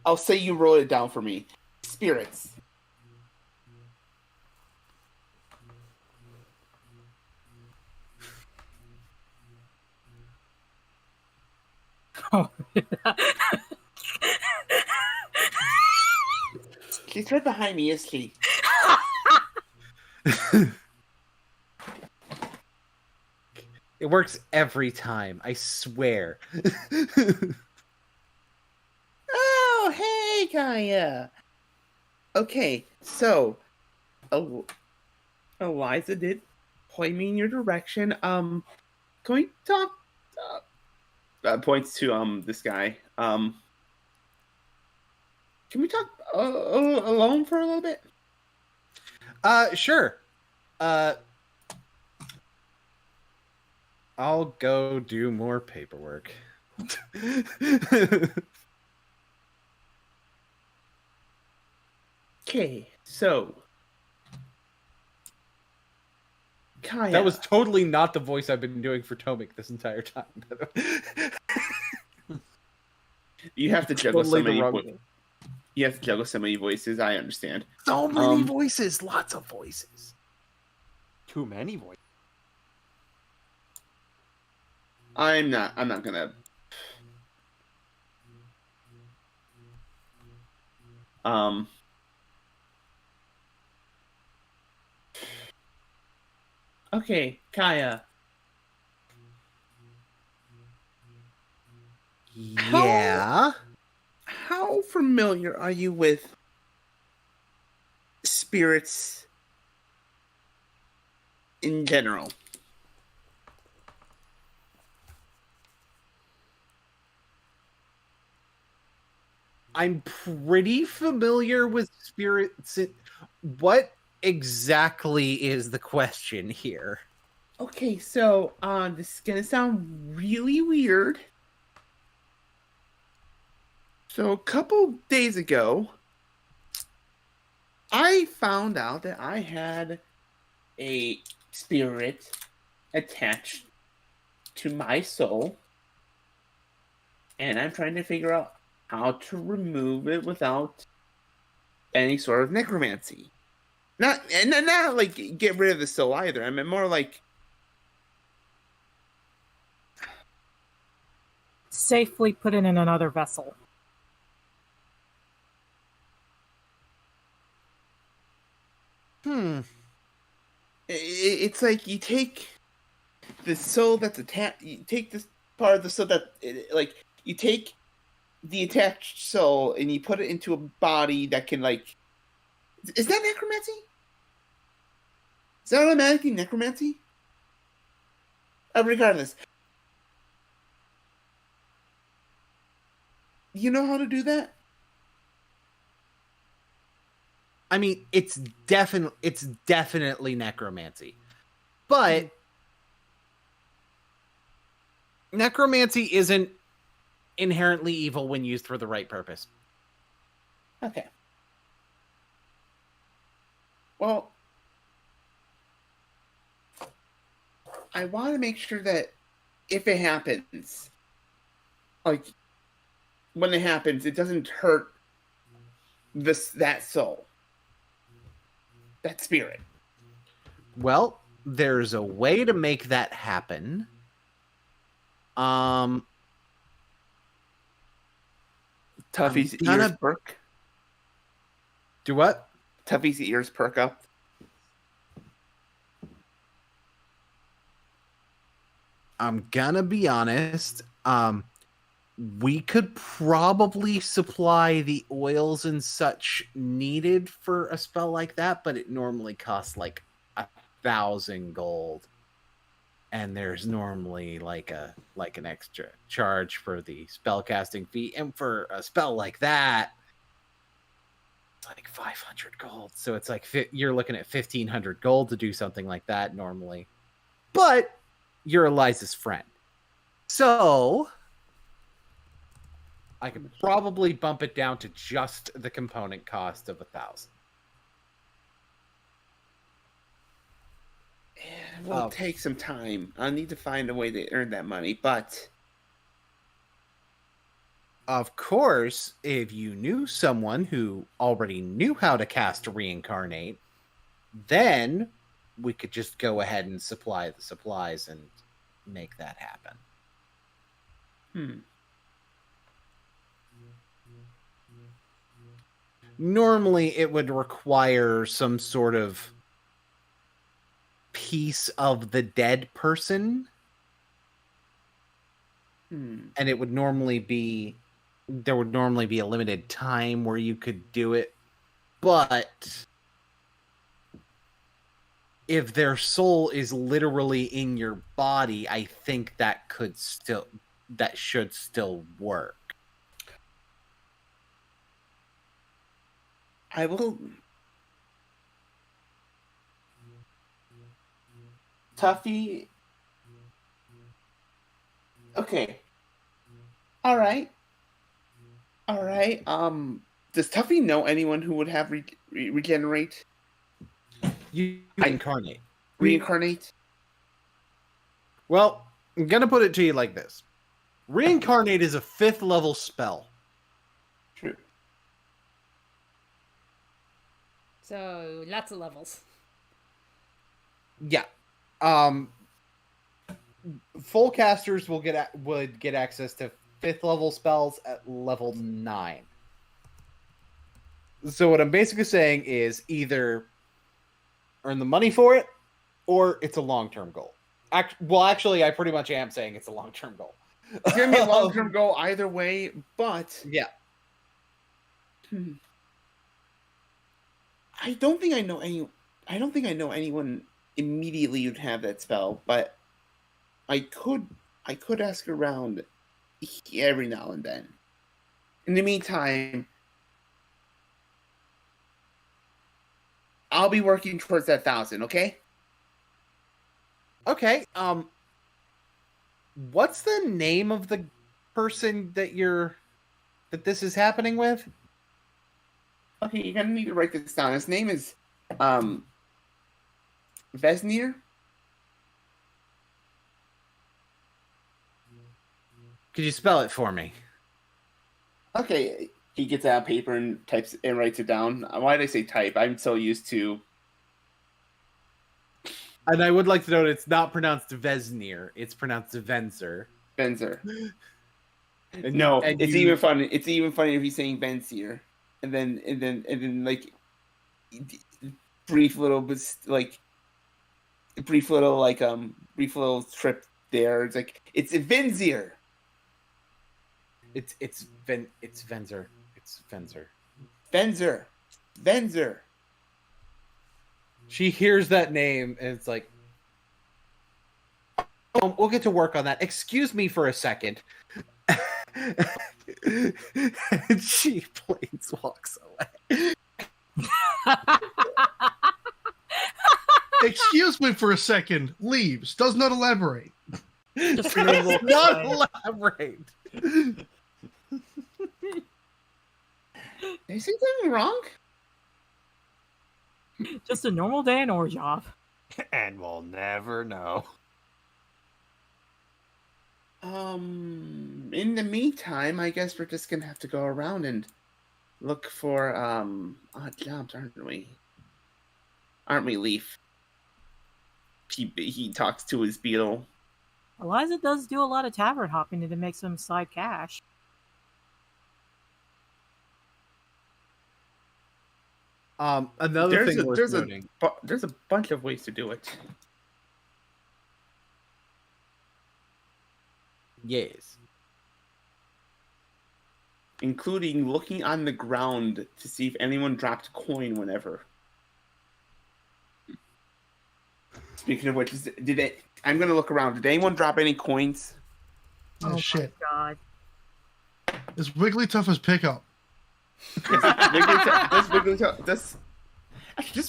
I'll say you wrote it down for me. Spirits. Oh, She's right behind me, is she? It works every time, I swear. Oh, hey, Kaya. Okay, so Eliza did point me in your direction. Can we talk? Points to this guy. Can we talk alone for a little bit? Sure. I'll go do more paperwork. Okay, so Kaya. That was totally not the voice I've been doing for Tomek this entire time. You have to juggle Totally so the many. wrong- You have to juggle so many voices. I understand. So many voices, lots of voices. Too many voices. I'm not gonna. Okay, Kaya. Yeah. How familiar are you with spirits in general. I'm pretty familiar with spirits. What exactly is the question here? Okay, so this is gonna sound really weird. So a couple days ago, I found out that I had a spirit attached to my soul, and I'm trying to figure out how to remove it without any sort of necromancy. Not like get rid of the soul either. I mean more like Safely put it in another vessel. it's like you take the soul that's attached. You take this part of the soul that like you take the attached soul and you put it into a body that can like. Is that necromancy? Is that automatically necromancy? Regardless, you know how to do that? I mean, it's definitely necromancy. But necromancy isn't inherently evil when used for the right purpose. Okay. Well, I want to make sure that if it happens, like when it happens, it doesn't hurt that soul, that spirit. Well, there's a way to make that happen. Tuffy's ears perk. Do what? Tuffy's ears perk up. I'm gonna be honest. We could probably supply the oils and such needed for a spell like that, but it normally costs like 1,000 gold. And there's normally like an extra charge for the spellcasting fee. And for a spell like that, it's like 500 gold. So it's like you're looking at 1,500 gold to do something like that normally. But you're Eliza's friend. So I could probably bump it down to just the component cost of 1,000. It will take some time. I need to find a way to earn that money, but of course, if you knew someone who already knew how to cast Reincarnate, then we could just go ahead and supply the supplies and make that happen. Normally, it would require some sort of piece of the dead person. And it would normally be... There would normally be a limited time where you could do it. But if their soul is literally in your body, I think that should still work. I will. Tuffy. Okay. All right. Does Tuffy know anyone who would have regenerate? You reincarnate. Reincarnate? Well, I'm going to put it to you like this. Reincarnate is a 5th level spell. True. So, lots of levels. Yeah. Full casters would get access to 5th level spells at level 9. So what I'm basically saying is either earn the money for it, or it's a long-term goal. Actually, I pretty much am saying it's a long-term goal. It's gonna be a long-term goal either way, but yeah. I don't think I know anyone immediately you'd have that spell, but I could ask around every now and then. In the meantime, I'll be working towards that 1,000, okay? Okay. What's the name of the person that this is happening with? Okay, you're gonna need to write this down. His name is Vesnir. Could you spell it for me? Okay, he gets out paper and types and writes it down. Why did I say type? I'm so used to. And I would like to note it's not pronounced Vesnir. It's pronounced Venzer. Benzer. And No, and it's you- even funny. It's even funnier if he's saying Benzier, and then like brief little trip there. It's like it's Venzier. It's Venzer. It's Venzer. Venzer. She hears that name and it's like, oh, we'll get to work on that. Excuse me for a second. And she planes walks away. Excuse me for a second. Leaves. Does not elaborate. Just Does not elaborate. Did I say something wrong? Just a normal day in Orzhov. And we'll never know. In the meantime, I guess we're just gonna have to go around and look for odd jobs, aren't we? Aren't we, Leaf? He talks to his beetle. Eliza does do a lot of tavern hopping to make some side cash. Another thing worth noting. There's a bunch of ways to do it. Yes. Including looking on the ground to see if anyone dropped coin whenever. Speaking of which, I'm gonna look around. Did anyone drop any coins? Oh, shit. God. Is Wigglytuff's pickup? Does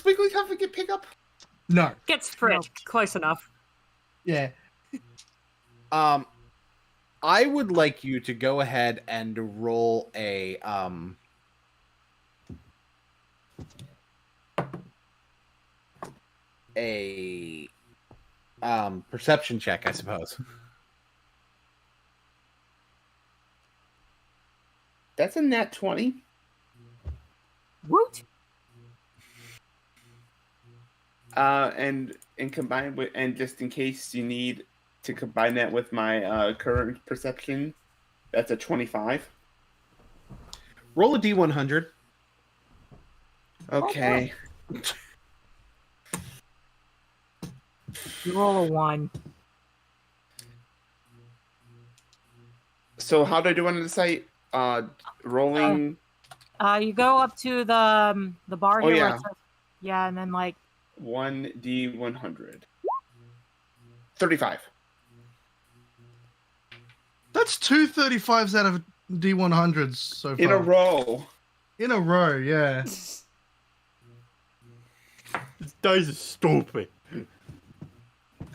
Wigglytuff get pick up? No. Gets frick. Close enough. Yeah. I would like you to go ahead and roll a perception check, I suppose. That's a nat 20. Woot! And combined with, and just in case you need to combine that with my current perception, that's a 25. Roll a d100. Okay. You roll a 1. So how do I do on the site? Rolling. You go up to the bar Oh, here. yeah. Where it says, yeah, and then like 1d100. 35. That's two 35s out of D100s so far. In a row. In a row, yeah. This dice is stupid.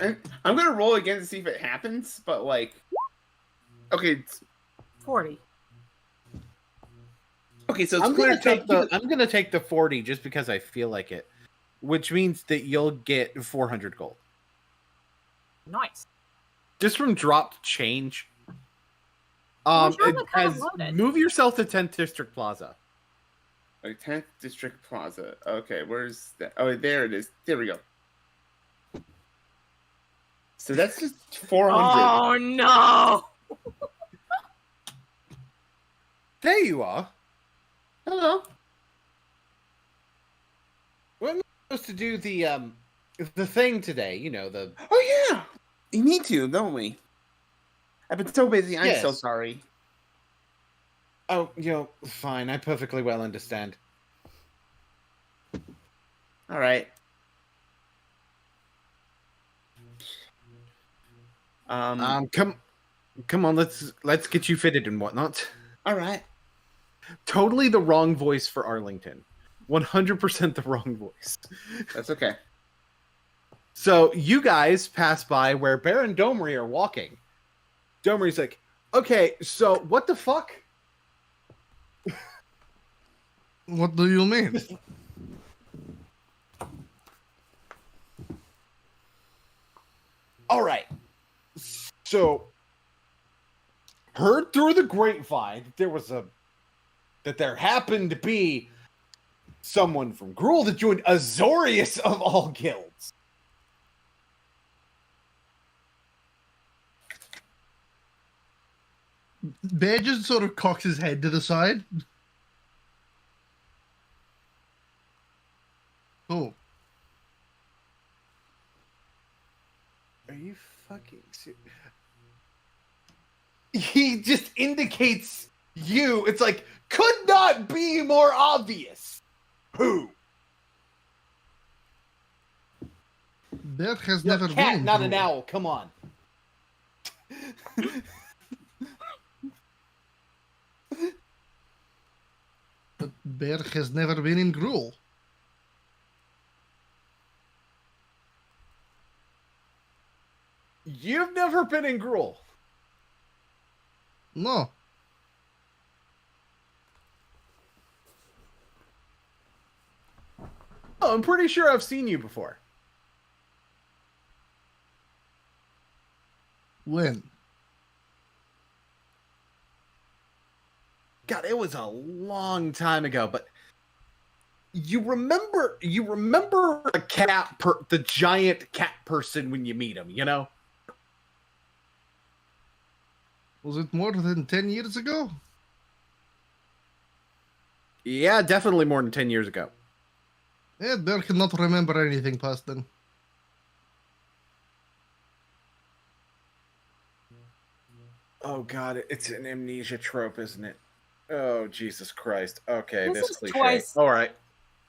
I'm gonna roll again to see if it happens, but like, okay, 40. okay, so it's I'm clear. gonna take the 40 just because I feel like it, which means that you'll get 400 gold Nice. just from dropped change. Well, sure, look how loaded. Move yourself to 10th District Plaza. Like 10th District Plaza. Okay, where's that? Oh, there it is. There we go. So that's just 400. Oh no! There you are. Hello. We're supposed to do the thing today. You know the. Oh yeah, you need to, don't we? I've been so busy. I'm so Yes. sorry. Oh, fine. I perfectly well understand. All right. Come on, let's get you fitted and whatnot. All right. Totally the wrong voice for Arlington. 100% the wrong voice. That's okay. So you guys pass by where Bear and Domri are walking. Domri's like, okay, so what the fuck? What do you mean? All right. So heard through the grapevine that there happened to be someone from Gruul that joined Azorius of all guilds. Bear just sort of cocks his head to the side. Oh. Are you fucking serious? He just indicates you. It's like, could not be more obvious. Who? Bear has You're never a cat, been in not an Gruul. owl. Come on. But Bear has never been in Gruul. You've never been in Gruul. No. Oh, I'm pretty sure I've seen you before. When? God, it was a long time ago, but you remember the giant cat person when you meet him, you know? Was it more than 10 years ago? Yeah, definitely more than 10 years ago. Yeah, Bear cannot remember anything past then. Oh god, it's an amnesia trope, isn't it? Oh, Jesus Christ. Okay, This this is cliche. twice. All right.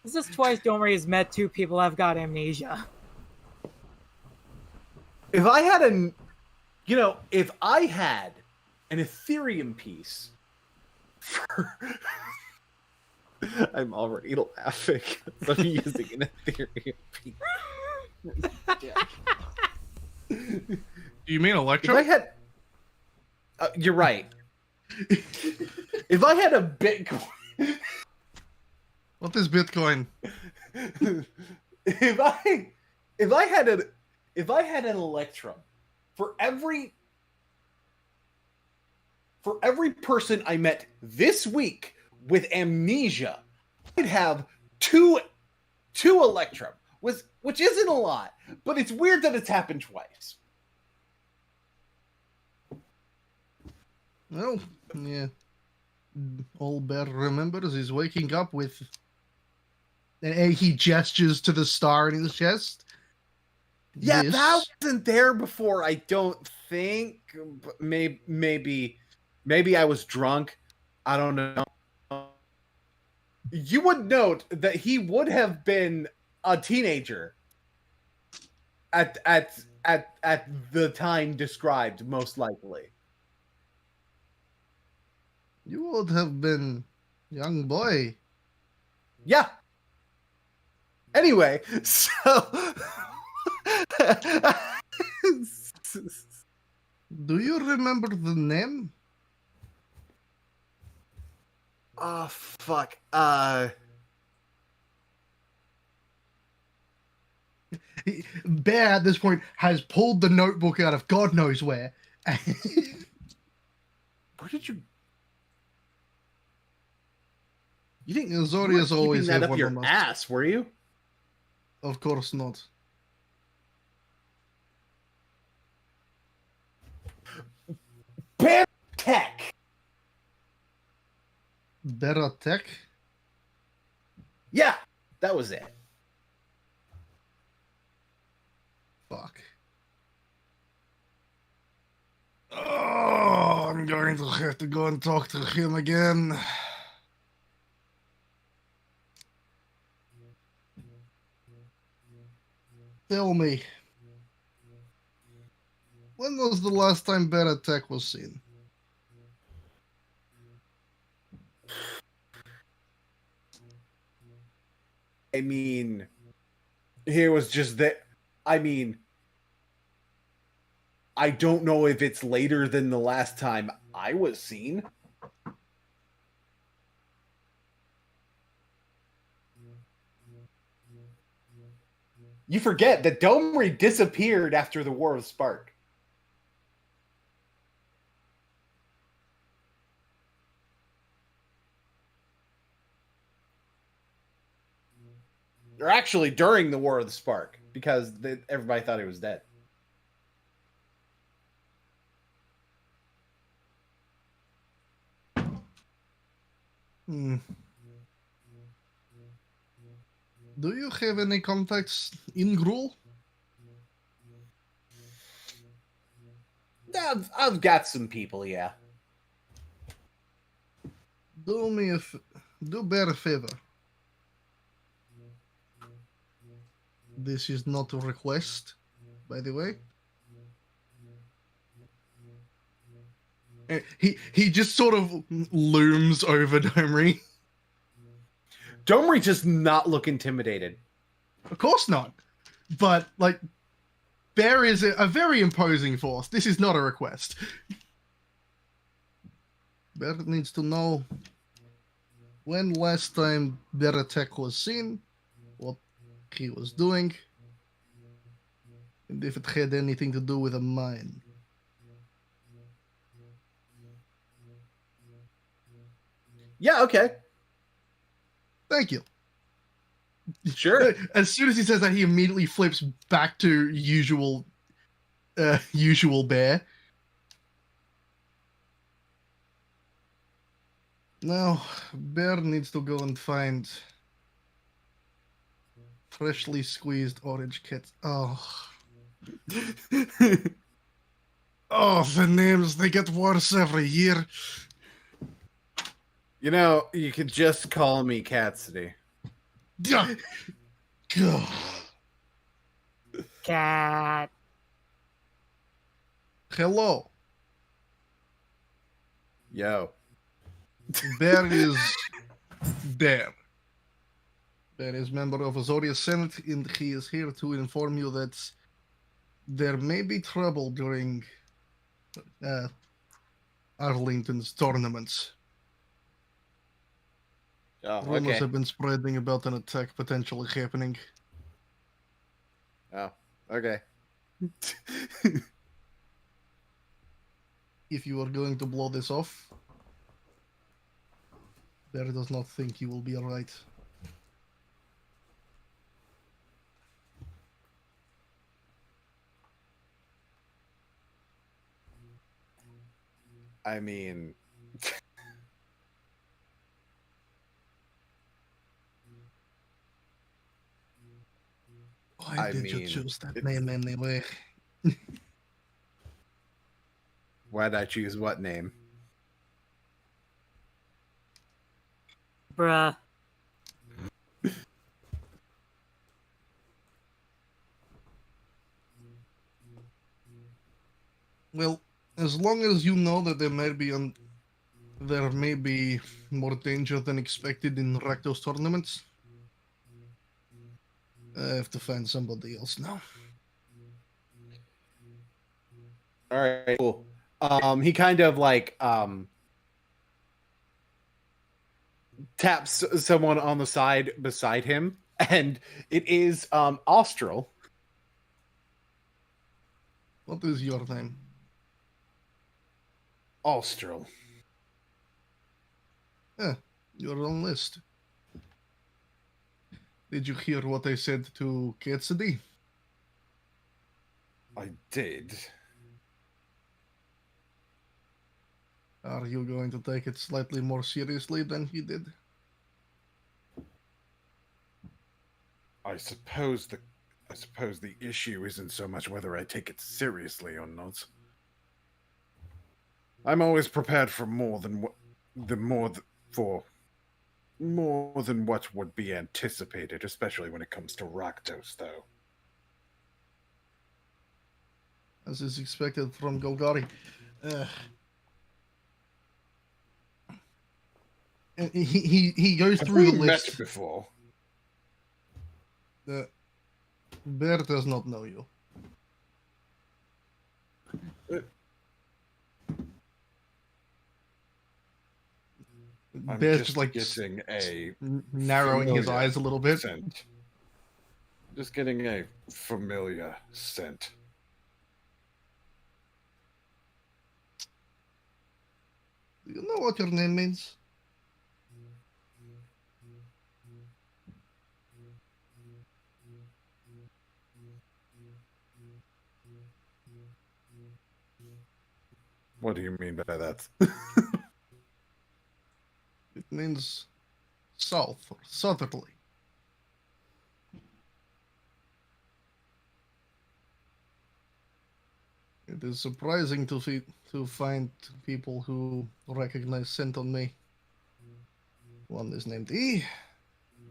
This is twice Domri has met two people who have got amnesia. If I had an Ethereum piece for... I'm already laughing. I'm using an Ethereum piece. Do you mean If Electro? I had... you're right. If I had a Bitcoin... What is Bitcoin? if I had an Electrum, for every person I met this week with amnesia, I'd have two Electrum, which isn't a lot, but it's weird that it's happened twice. Well, yeah. All Bear remembers is waking up with... And he gestures to the star in his chest. Yeah, This- that wasn't there before, I don't think. But maybe I was drunk. I don't know. You would note that he would have been a teenager at the time described, most likely. You would have been young boy. Yeah. Anyway, so Do you remember the name? oh fuck. Bear at this point has pulled the notebook out of God knows where. Where did you think you Azorius weren't always keeping had that up one your of them? ass, were you? Of course not. Bear Tech. Beratech? Yeah, that was it. Fuck. Oh, I'm going to have to go and talk to him again. Tell me, when When was the last time bear attack was seen? I mean, he was just that. I mean, I don't know if it's later than the last time I was seen. You forget that Domri disappeared after the War of Spark. Or actually during the War of the Spark, because everybody thought he was dead. Hmm. Do you have any contacts in Gruul? I've got some people, yeah. Do bear a favor. This is not a request, by the way. He just sort of looms over Domri. Domri does not look intimidated. Of course not. But, like, Bear is a very imposing force. This is not a request. Bear needs to know when last time Bear attack was seen, what he was doing, and if it had anything to do with a mine. Yeah, okay. Thank you. Sure. As soon as he says that, he immediately flips back to usual Bear. Now, Bear needs to go and find freshly squeezed orange cats. Oh. Oh, the names, they get worse every year. You know, you could just call me Cassidy. Cat. Hello. Yo. Bear is Bear. Bear is member of Azoria Senate, and he is here to inform you that there may be trouble during Arlington's tournaments. Oh, Rumors okay. have been spreading about an attack potentially happening. Oh, okay. If you are going to blow this off, Bear does not think you will be alright. I mean... Why did you choose that name anyway? Why'd I choose what name? Bruh. Well, as long as you know that there may be more danger than expected in Rakdos tournaments, I have to find somebody else now. All right, cool. He kind of like taps someone on the side beside him, and it is Austral. What is your name? Austral. Yeah, you're on list. Did you hear what I said to Cassidy? I did. Are you going to take it slightly more seriously than he did? I suppose the issue isn't so much whether I take it seriously or not. I'm always prepared for more than what would be anticipated, especially when it comes to Rakdos, though. as is expected from Golgari. And he goes Have through we the met list. before? Bear does not know you. I'm Bear's just just like getting a narrowing his familiar eyes a little bit. scent. Just getting a familiar scent. Do you know what your name means? What do you mean by that? It means south or southerly. It is surprising to find people who recognize scent on me. One is named E,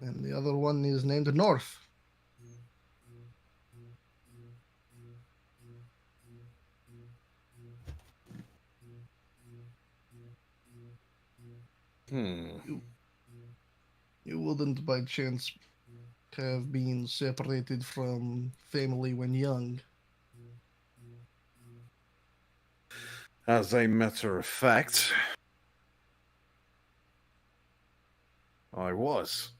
and the other one is named North. You wouldn't by chance have been separated from family when young. As a matter of fact, I was.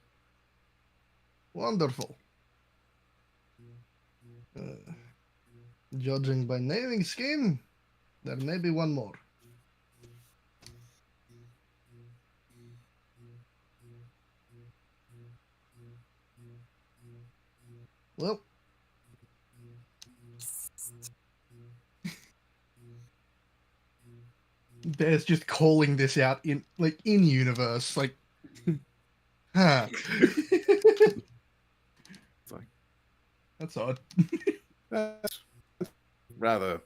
Wonderful. Judging by naming scheme, there may be one more. Well, Bear's just calling this out in universe, like, huh? That's odd. That's rather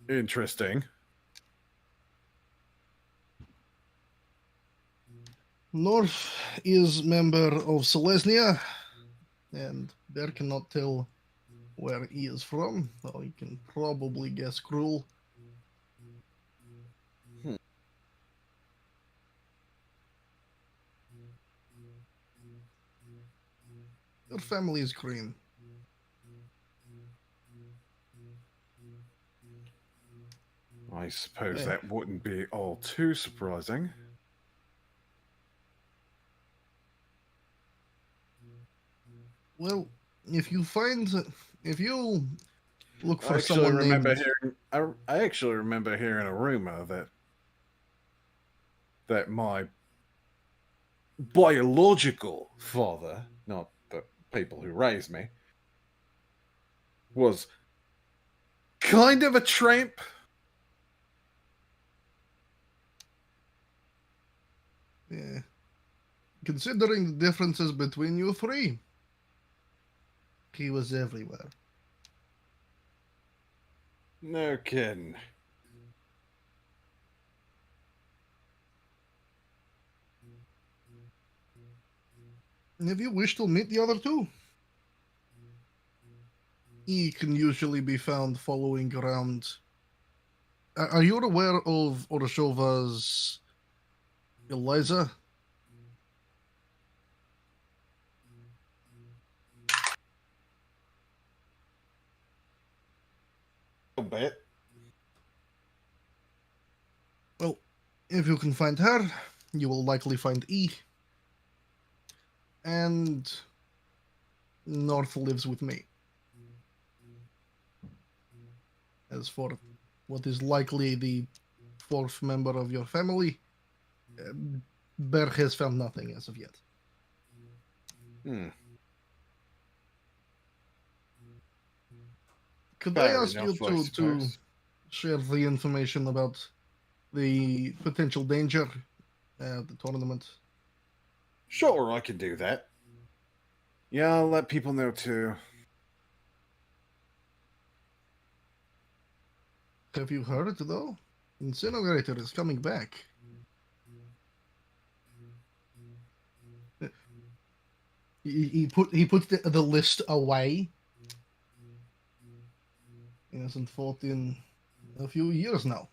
interesting. North is member of Selesnya, and Bear cannot tell where he is from, though he can probably guess Cruel. Your family is green. I suppose Yeah. that wouldn't be all too surprising. Well, if you look for I someone named... I actually remember hearing a rumor that my biological father, not the people who raised me, was kind of a tramp. Yeah. Considering the differences between you three, he was everywhere. No kidding. If you wish to meet the other two, he can usually be found following around. Are you aware of Oroshova's Eliza? A bit. Well, if you can find her, you will likely find E. And North lives with me. As for what is likely the fourth member of your family, Bear has found nothing as of yet. Could I ask you to share the information about the potential danger at the tournament? Sure, I can do that. Yeah, I'll let people know too. Have you heard, though? Incinerator is coming back. He put the list away. He hasn't fought in a few years now.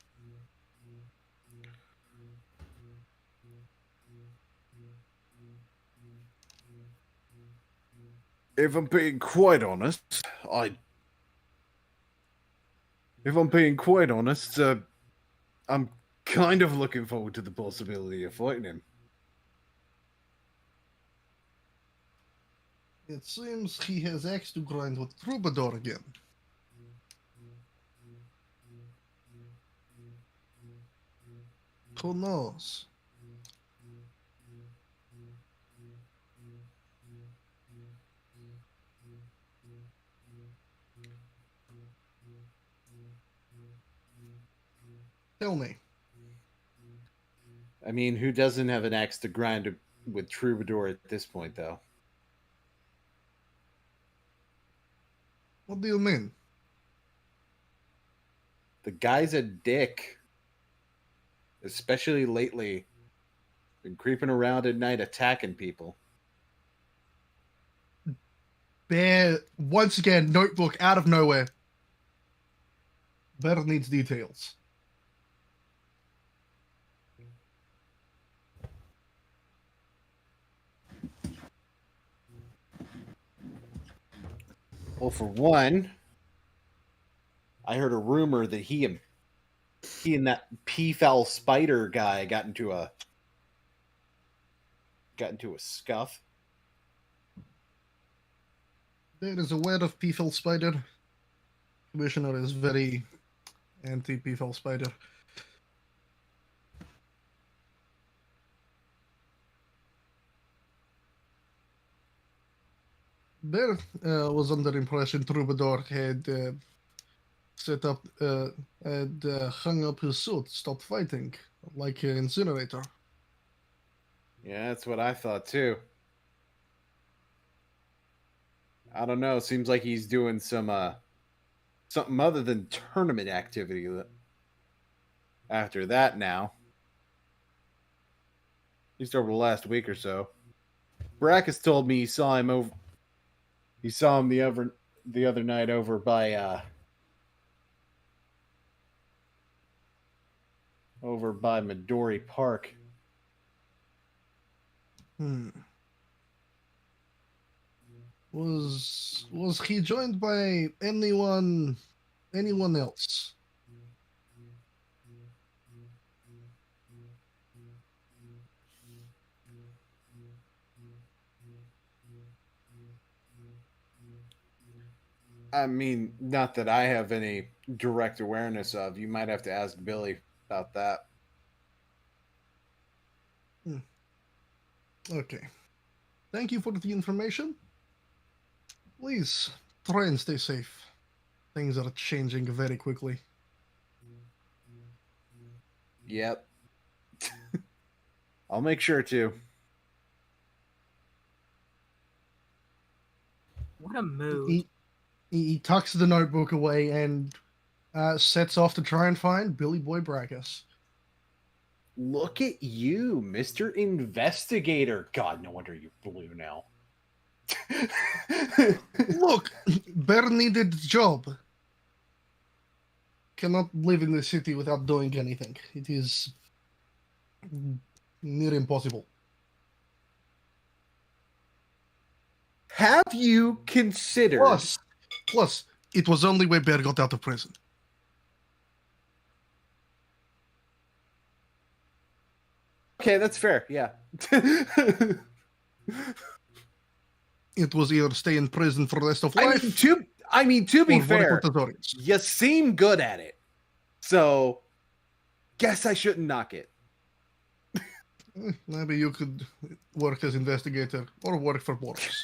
If I'm being quite honest, If I'm being quite honest, I'm kind of looking forward to the possibility of fighting him. It seems he has axe to grind with Troubadour again. Who knows? Tell me. I mean, who doesn't have an axe to grind with Troubadour at this point, though? What do you mean? The guy's a dick. Especially lately. Been creeping around at night attacking people. Bear, once again, notebook out of nowhere. Bear needs details. Well, for one, I heard a rumor that he and that peafowl spider guy got into a scuff. Bear is aware of Peefel Spider. Commissioner is very anti-Peefel Spider. Bear was under impression Troubadour had set up, had hung up his suit, stopped fighting, like an incinerator. Yeah, that's what I thought too. I don't know. Seems like he's doing some something other than tournament activity after that now. At least over the last week or so. Brackus told me he saw him the other night over by Midori Park. Was he joined by anyone else? I mean, not that I have any direct awareness of. You might have to ask Billy about that. Okay. Thank you for the information. Please try and stay safe. Things are changing very quickly. Yep. I'll make sure to. What a mood. He tucks the notebook away and sets off to try and find Billy Boy Brackus. Look at you, Mr. Investigator. God, no wonder you're blue now. Look, Bear needed a job. Cannot live in the city without doing anything. It is near impossible. Have you considered... Plus, it was only when Bear got out of prison. Okay, that's fair, yeah. It was either stay in prison for the rest of life. To be fair, you seem good at it. So, guess I shouldn't knock it. Maybe you could work as investigator or work for Boros.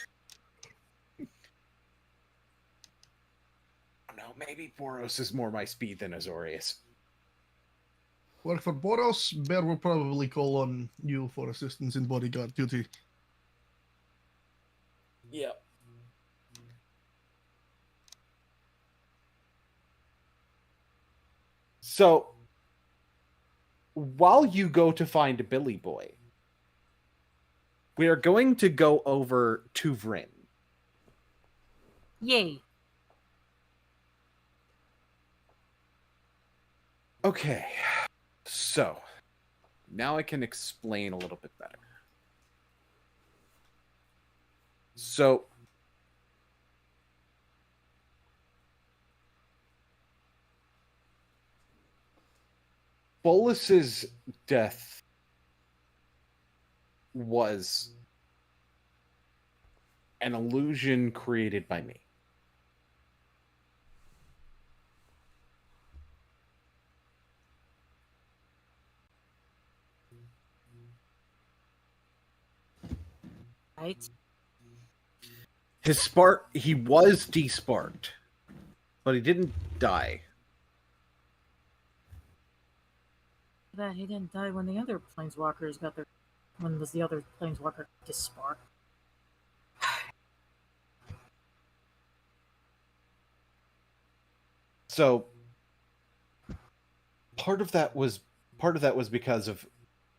No, maybe Boros is more my speed than Azorius. Work for Boros, Bear will probably call on you for assistance in bodyguard duty. Yep. So, while you go to find Billy Boy, we are going to go over to Vryn. Yay. Okay, so now I can explain a little bit better. So, Bolas's death was an illusion created by me. Right? His spark, he was desparked, but he didn't die. That he didn't die when the other planeswalkers got their. When was the other planeswalker disparked? So part of that was because of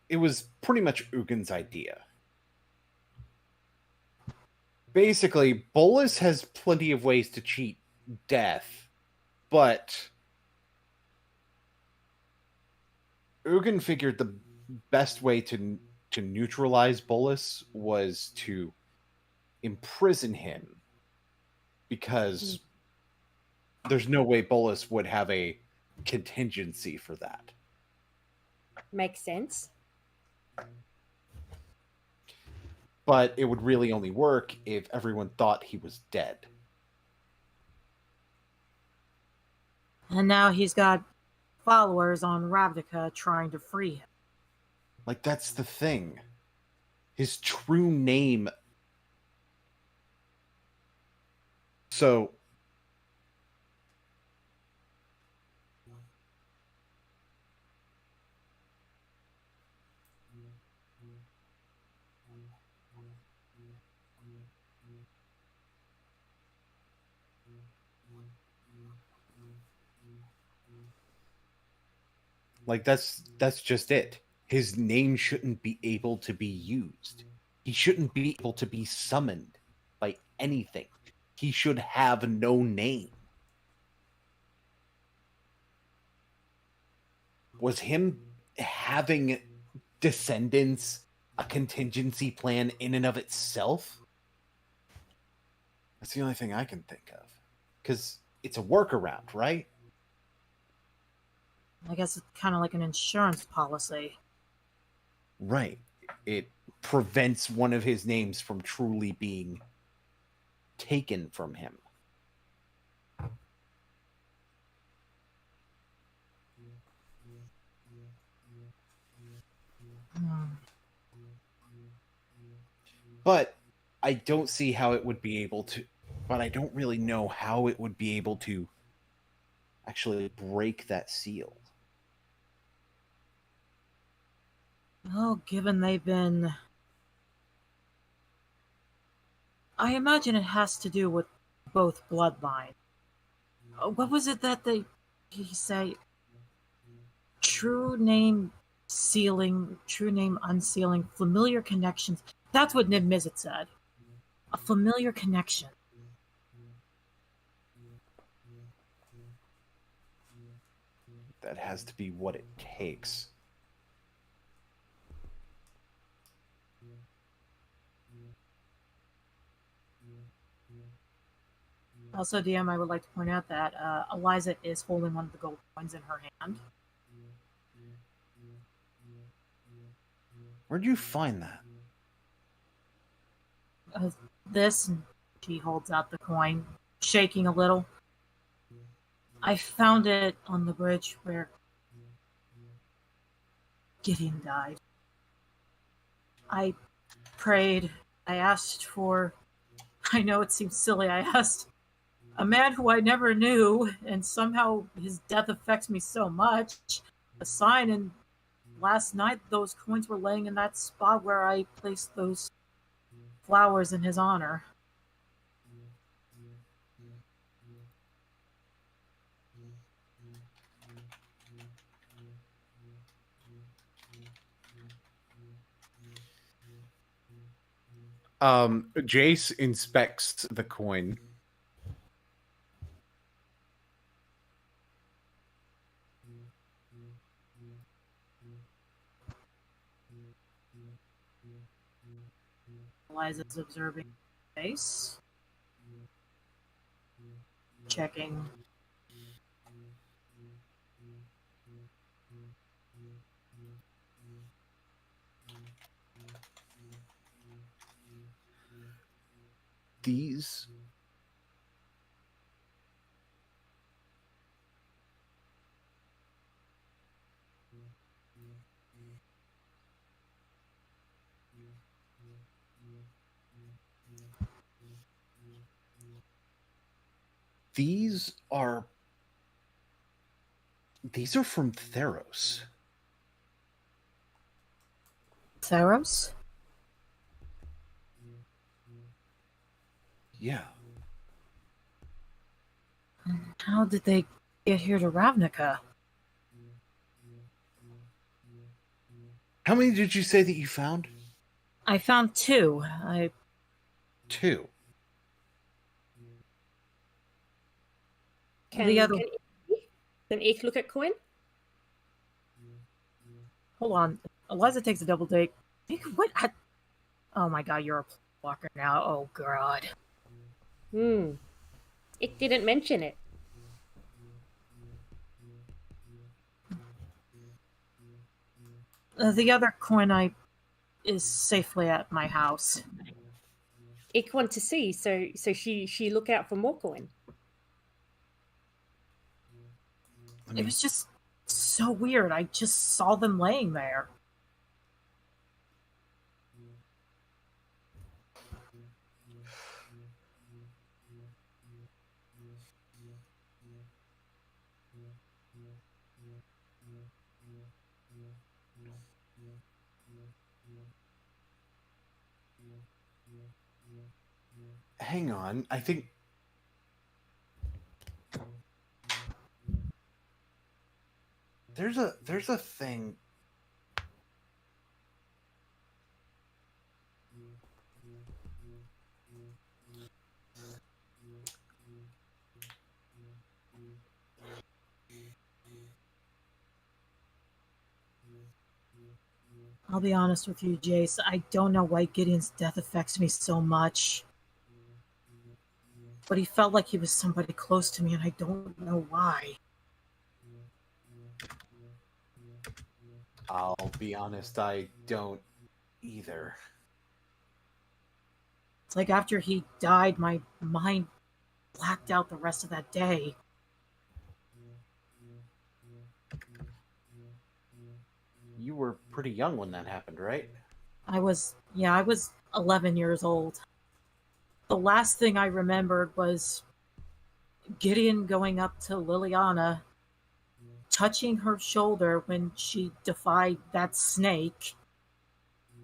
it was pretty much Ugin's idea. Basically, Bolas has plenty of ways to cheat death, but Ugin figured the best way to neutralize Bolas was to imprison him, because there's no way Bolas would have a contingency for that. Makes sense. But it would really only work if everyone thought he was dead. And now he's got followers on Ravnica trying to free him. Like, that's the thing. His true name. So like, that's just it. His name shouldn't be able to be used. He shouldn't be able to be summoned by anything. He should have no name. Was him having descendants a contingency plan in and of itself? That's the only thing I can think of. Because it's a workaround, right? I guess it's kind of like an insurance policy. Right. It prevents one of his names from truly being taken from him. But I don't see how it would be able to. But I don't really know how it would be able to actually break that seal. Well, given they've been... I imagine it has to do with both bloodlines. What was it that he say? True name sealing, true name unsealing, familiar connections. That's what Niv Mizzet said. A familiar connection. That has to be what it takes. Also, DM, I would like to point out that Eliza is holding one of the gold coins in her hand. Where'd you find that? This, and she holds out the coin, shaking a little. I found it on the bridge where Gideon died. I prayed. I asked for... I know it seems silly. I asked a man who I never knew, and somehow his death affects me so much, a sign, and last night those coins were laying in that spot where I placed those flowers in his honor. Jace inspects the coin. Eliza's observing face. Checking. These these are from Theros. Theros? Yeah. How did they get here to Ravnica? How many did you say that you found? I found 2. 2. The other. Can Ike look at Coin? Hold on. Eliza takes a double take. What? Oh my god, you're a walker now. Oh god. It didn't mention it. The other coin is safely at my house. Ike want to see, so she look out for more Coin. It was just so weird. I just saw them laying there. Hang on, I think there's a thing. I'll be honest with you, Jace. I don't know why Gideon's death affects me so much. But he felt like he was somebody close to me, and I don't know why. I'll be honest, I don't either. It's like after he died, my mind blacked out the rest of that day. You were pretty young when that happened, right? I was 11 years old. The last thing I remembered was Gideon going up to Liliana, touching her shoulder when she defied that snake.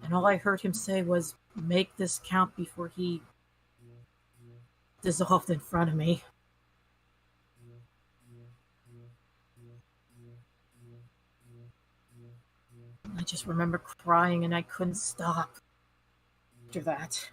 And all I heard him say was, "Make this count," before he dissolved in front of me. I just remember crying and I couldn't stop after that.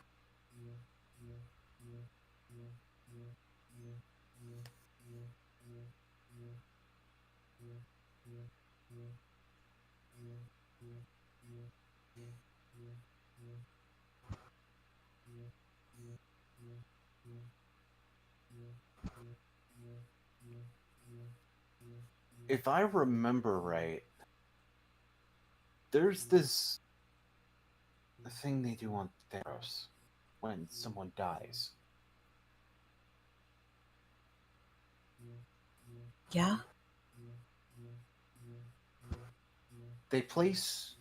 If I remember right, there's this thing they do on Theros when someone dies. Yeah? They place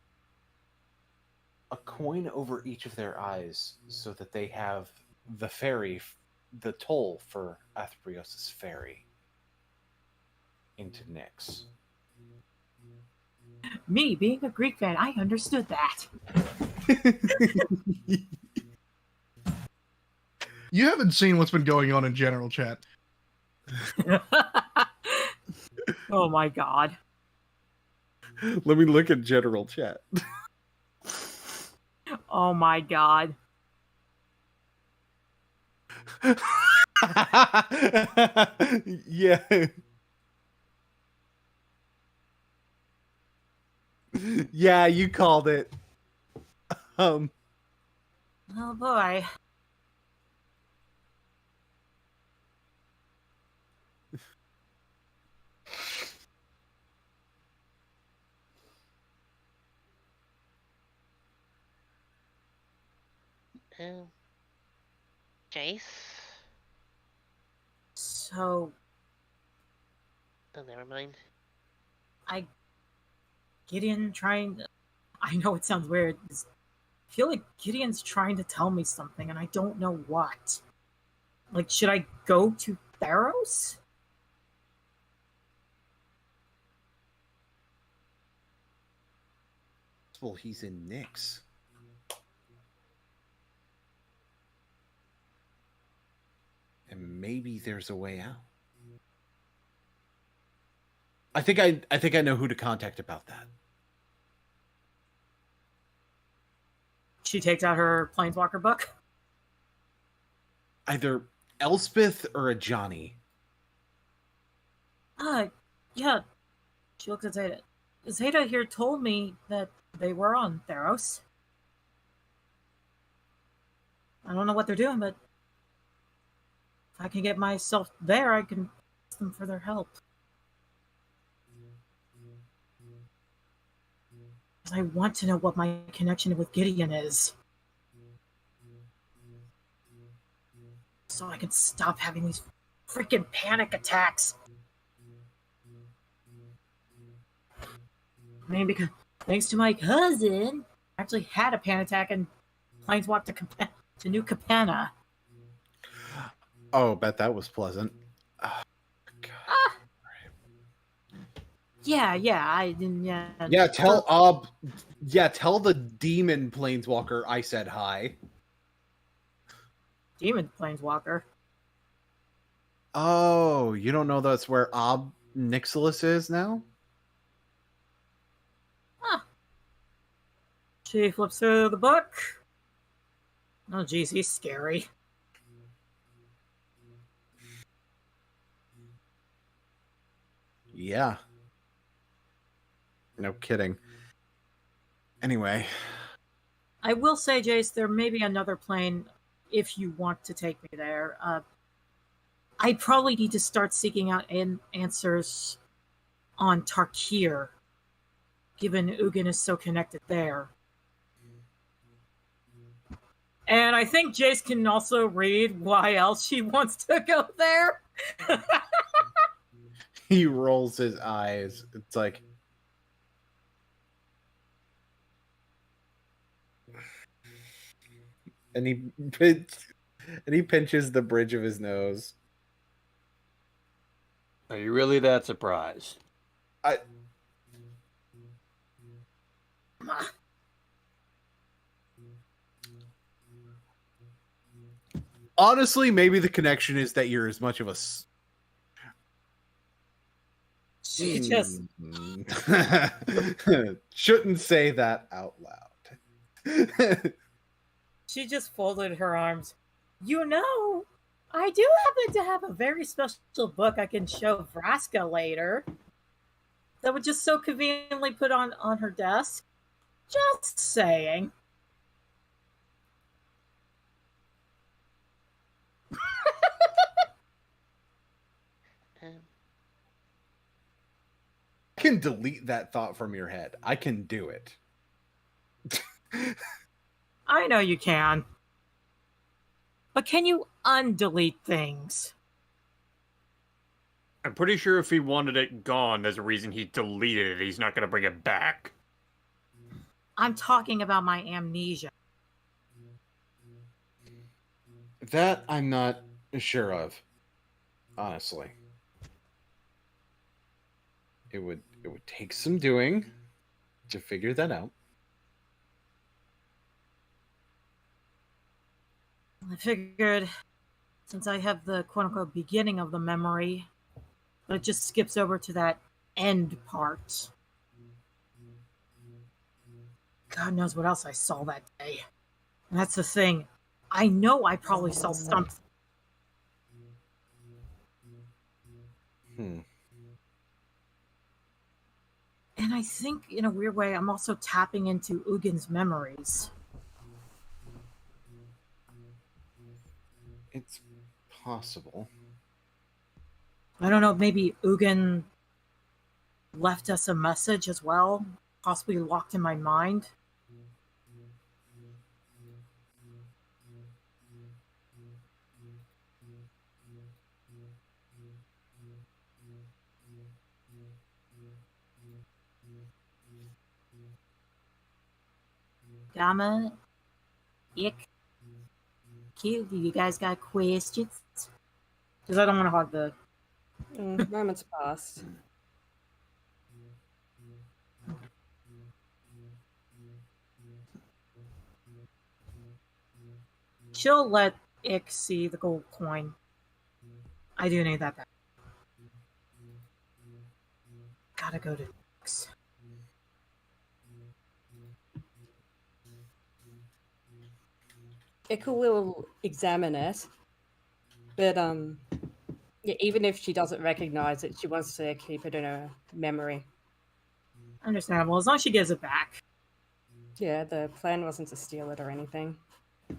a coin over each of their eyes so that they have the the toll for Atherios' ferry into Nyx. Me, being a Greek fan, I understood that. You haven't seen what's been going on in general chat. Oh my god. Let me look at general chat. Oh my god. Yeah. Yeah, you called it. Oh boy. Um, Jace? So, Oh, never mind. Gideon trying. I know it sounds weird. I feel like Gideon's trying to tell me something, and I don't know what. Like, should I go to Theros? Well, he's in Nyx. And maybe there's a way out. I think I know who to contact about that. She takes out her Planeswalker book. Either Elspeth or a Johnny. Yeah. She looks at Zeta. Zeta here told me that they were on Theros. I don't know what they're doing, but if I can get myself there, I can ask them for their help. I want to know what my connection with Gideon is. So I can stop having these freaking panic attacks. I mean, because thanks to my cousin, I actually had a panic attack and planeswalked to New Capenna. Oh, bet that was pleasant. Oh, God. Yeah, I didn't. Yeah, tell the demon planeswalker I said hi. Demon planeswalker. Oh, you don't know that's where Nixilus is now? Huh. She flips through the book. Oh, geez, he's scary. Yeah. No kidding. Anyway. I will say, Jace, there may be another plane if you want to take me there. I probably need to start seeking out answers on Tarkir, given Ugin is so connected there. And I think Jace can also read why else she wants to go there. He rolls his eyes. It's like... And he pinches the bridge of his nose. Are you really that surprised? Honestly, maybe the connection is that you're as much of a... She just... Shouldn't say that out loud. She just folded her arms. You know, I do happen to have a very special book I can show Vraska later. That would just so conveniently put on her desk. Just saying. I can delete that thought from your head. I can do it. I know you can. But can you undelete things? I'm pretty sure if he wanted it gone, there's a reason he deleted it. He's not going to bring it back. I'm talking about my amnesia. That I'm not sure of. Honestly. It would take some doing to figure that out. I figured, since I have the quote-unquote beginning of the memory, but it just skips over to that end part. God knows what else I saw that day. And that's the thing. I know I probably saw something. And I think, in a weird way, I'm also tapping into Ugin's memories. It's possible. I don't know, maybe Ugin left us a message as well, possibly locked in my mind. Gamma, Ick, Q, do you guys got questions? Because I don't want to hog the... Moments passed. She'll let Ick see the gold coin. I do need that back. Gotta go to X. Ika will examine it, but yeah, even if she doesn't recognize it, she wants to keep it in her memory. Understandable, as long as she gives it back. Yeah, the plan wasn't to steal it or anything.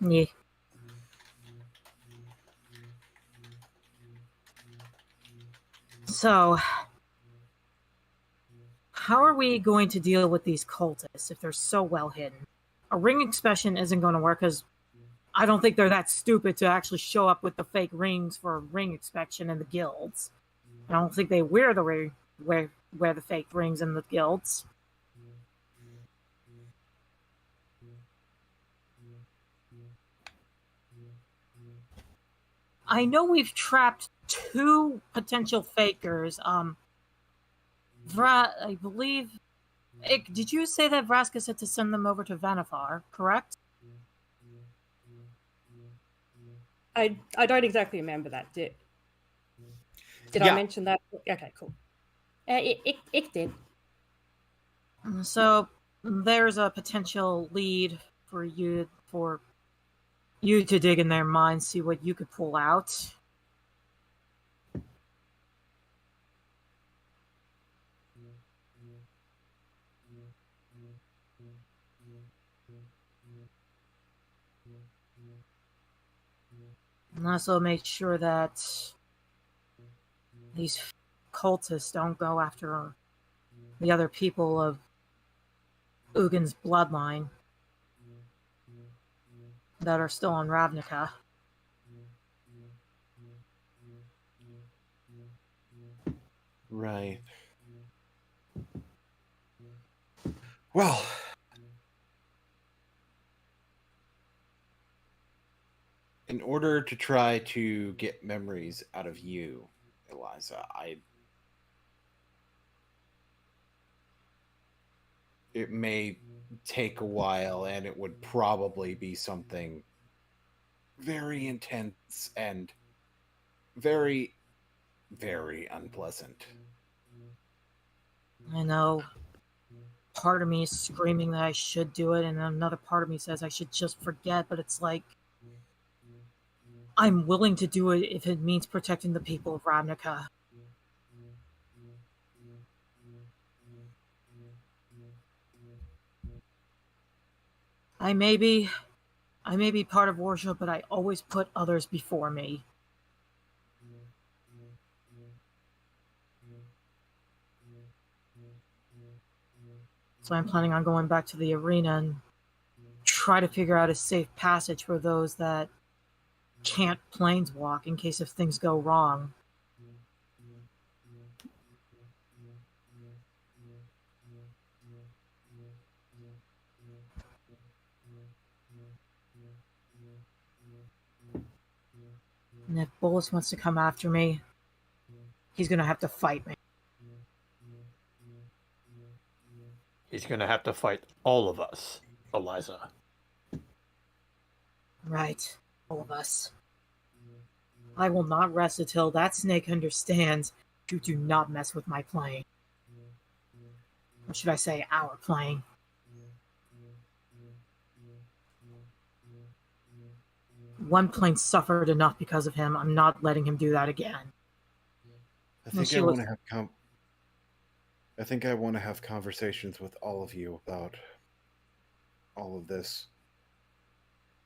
Yeah. So, how are we going to deal with these cultists if they're so well hidden? A ring inspection isn't going to work because I don't think they're that stupid to actually show up with the fake rings for a ring inspection in the guilds. I don't think they wear the fake rings in the guilds. I know we've trapped 2 potential fakers. I believe. Did you say that Vraska said to send them over to Vanifar, correct? I don't exactly remember that. Did Yeah. I mention that? Okay, cool. It did. So there's a potential lead for you to dig in their minds, see what you could pull out. And also make sure that these cultists don't go after the other people of Ugin's bloodline that are still on Ravnica. Right. Well, in order to try to get memories out of you, Eliza, it may take a while, and it would probably be something very intense and very, very unpleasant. I know part of me is screaming that I should do it, and another part of me says I should just forget, but it's like I'm willing to do it if it means protecting the people of Ravnica. I may be part of worship, but I always put others before me. So I'm planning on going back to the arena and try to figure out a safe passage for those that can't planeswalk in case if things go wrong. And if Bolas wants to come after me, he's gonna have to fight me. He's gonna have to fight all of us, Eliza. Right, all of us. I will not rest until that snake understands you do not mess with my playing. Or should I say our playing? One plane suffered enough because of him. I'm not letting him do that again. I think I want to have conversations with all of you about all of this.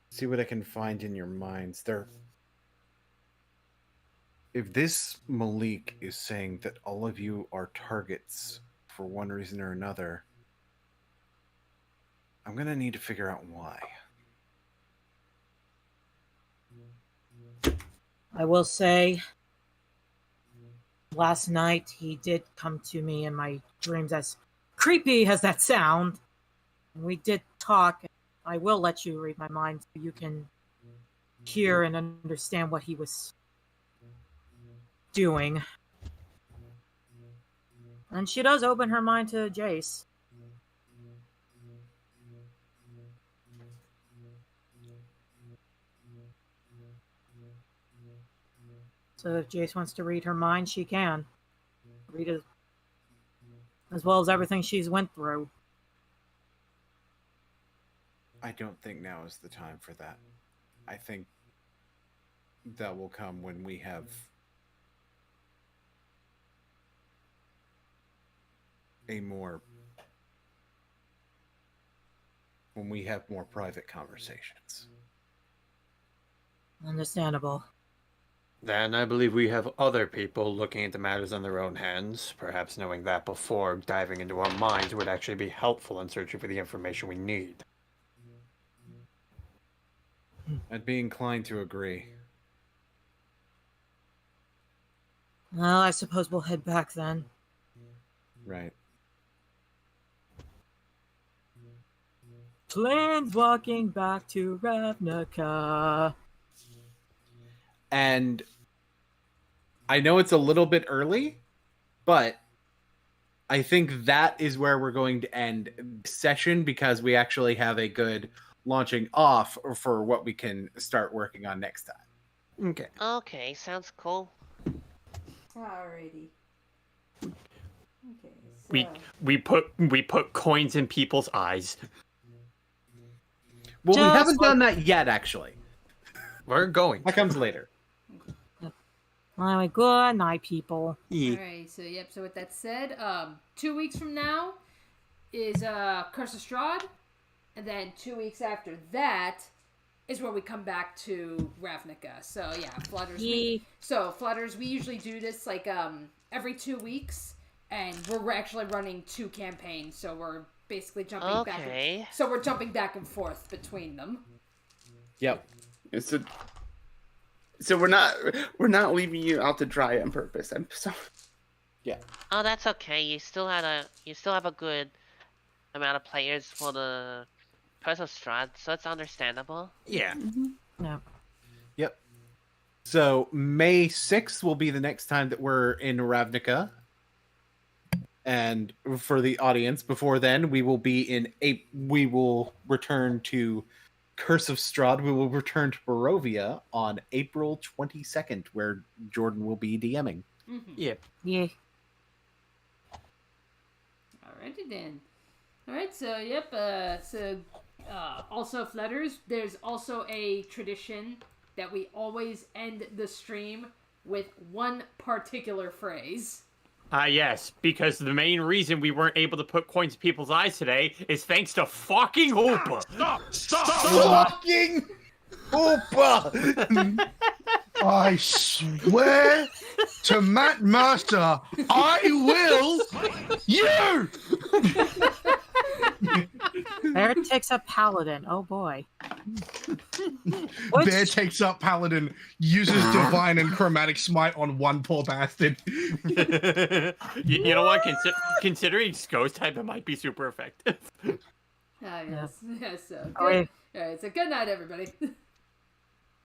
See what I can find in your minds. If this Malik is saying that all of you are targets for one reason or another, I'm gonna need to figure out why. I will say, last night he did come to me in my dreams, as creepy as that sound. We did talk. I will let you read my mind so you can hear and understand what he was doing. And she does open her mind to Jace. So if Jace wants to read her mind, she can. Read it as well as everything she's went through. I don't think now is the time for that. I think that will come when we have more private conversations. Understandable. Then I believe we have other people looking into matters on their own hands. Perhaps knowing that before diving into our minds would actually be helpful in searching for the information we need. I'd be inclined to agree. Well, I suppose we'll head back then. Right. Plans walking back to Ravnica. And I know it's a little bit early, but I think that is where we're going to end this session, because we actually have a good launching off for what we can start working on next time. Okay. Okay, sounds cool. Alrighty. Okay. So... We put coins in people's eyes. Well, we Just haven't done that yet, actually. We're going. That comes later. Anyway, good night, people. Alright, so yep, so with that said, 2 weeks from now is Curse of Strahd, and then 2 weeks after that is where we come back to Ravnica. So yeah, Flutters. Flutters, we usually do this like every 2 weeks, and we're actually running 2 campaigns, so we're basically jumping back. So we're jumping back and forth between them. Yep. So we're not leaving you out to dry on purpose. I'm sorry. Yeah. Oh, that's okay. You still have a good amount of players for the Curse of Strahd, so it's understandable. Yeah. Yeah. Yep. So May 6th will be the next time that we're in Ravnica. And for the audience, before then, we will return to Curse of Strahd. We will return to Barovia on April 22nd, where Jordan will be DMing. Mm-hmm. Yep. Yeah. Alrighty then. Alright, so yep, also Flutters, there's also a tradition that we always end the stream with one particular phrase. Yes, because the main reason we weren't able to put coins in people's eyes today is thanks to fucking Hoopa. Stop! Fucking Hoopa! I swear to Matt Master, I will you! Bear takes up Paladin. Oh boy. Bear takes up Paladin, uses Divine and Chromatic Smite on one poor bastard. You know what? Considering Ghost type, it might be super effective. Yes. Yes. So Alright. Alright, so good night, everybody.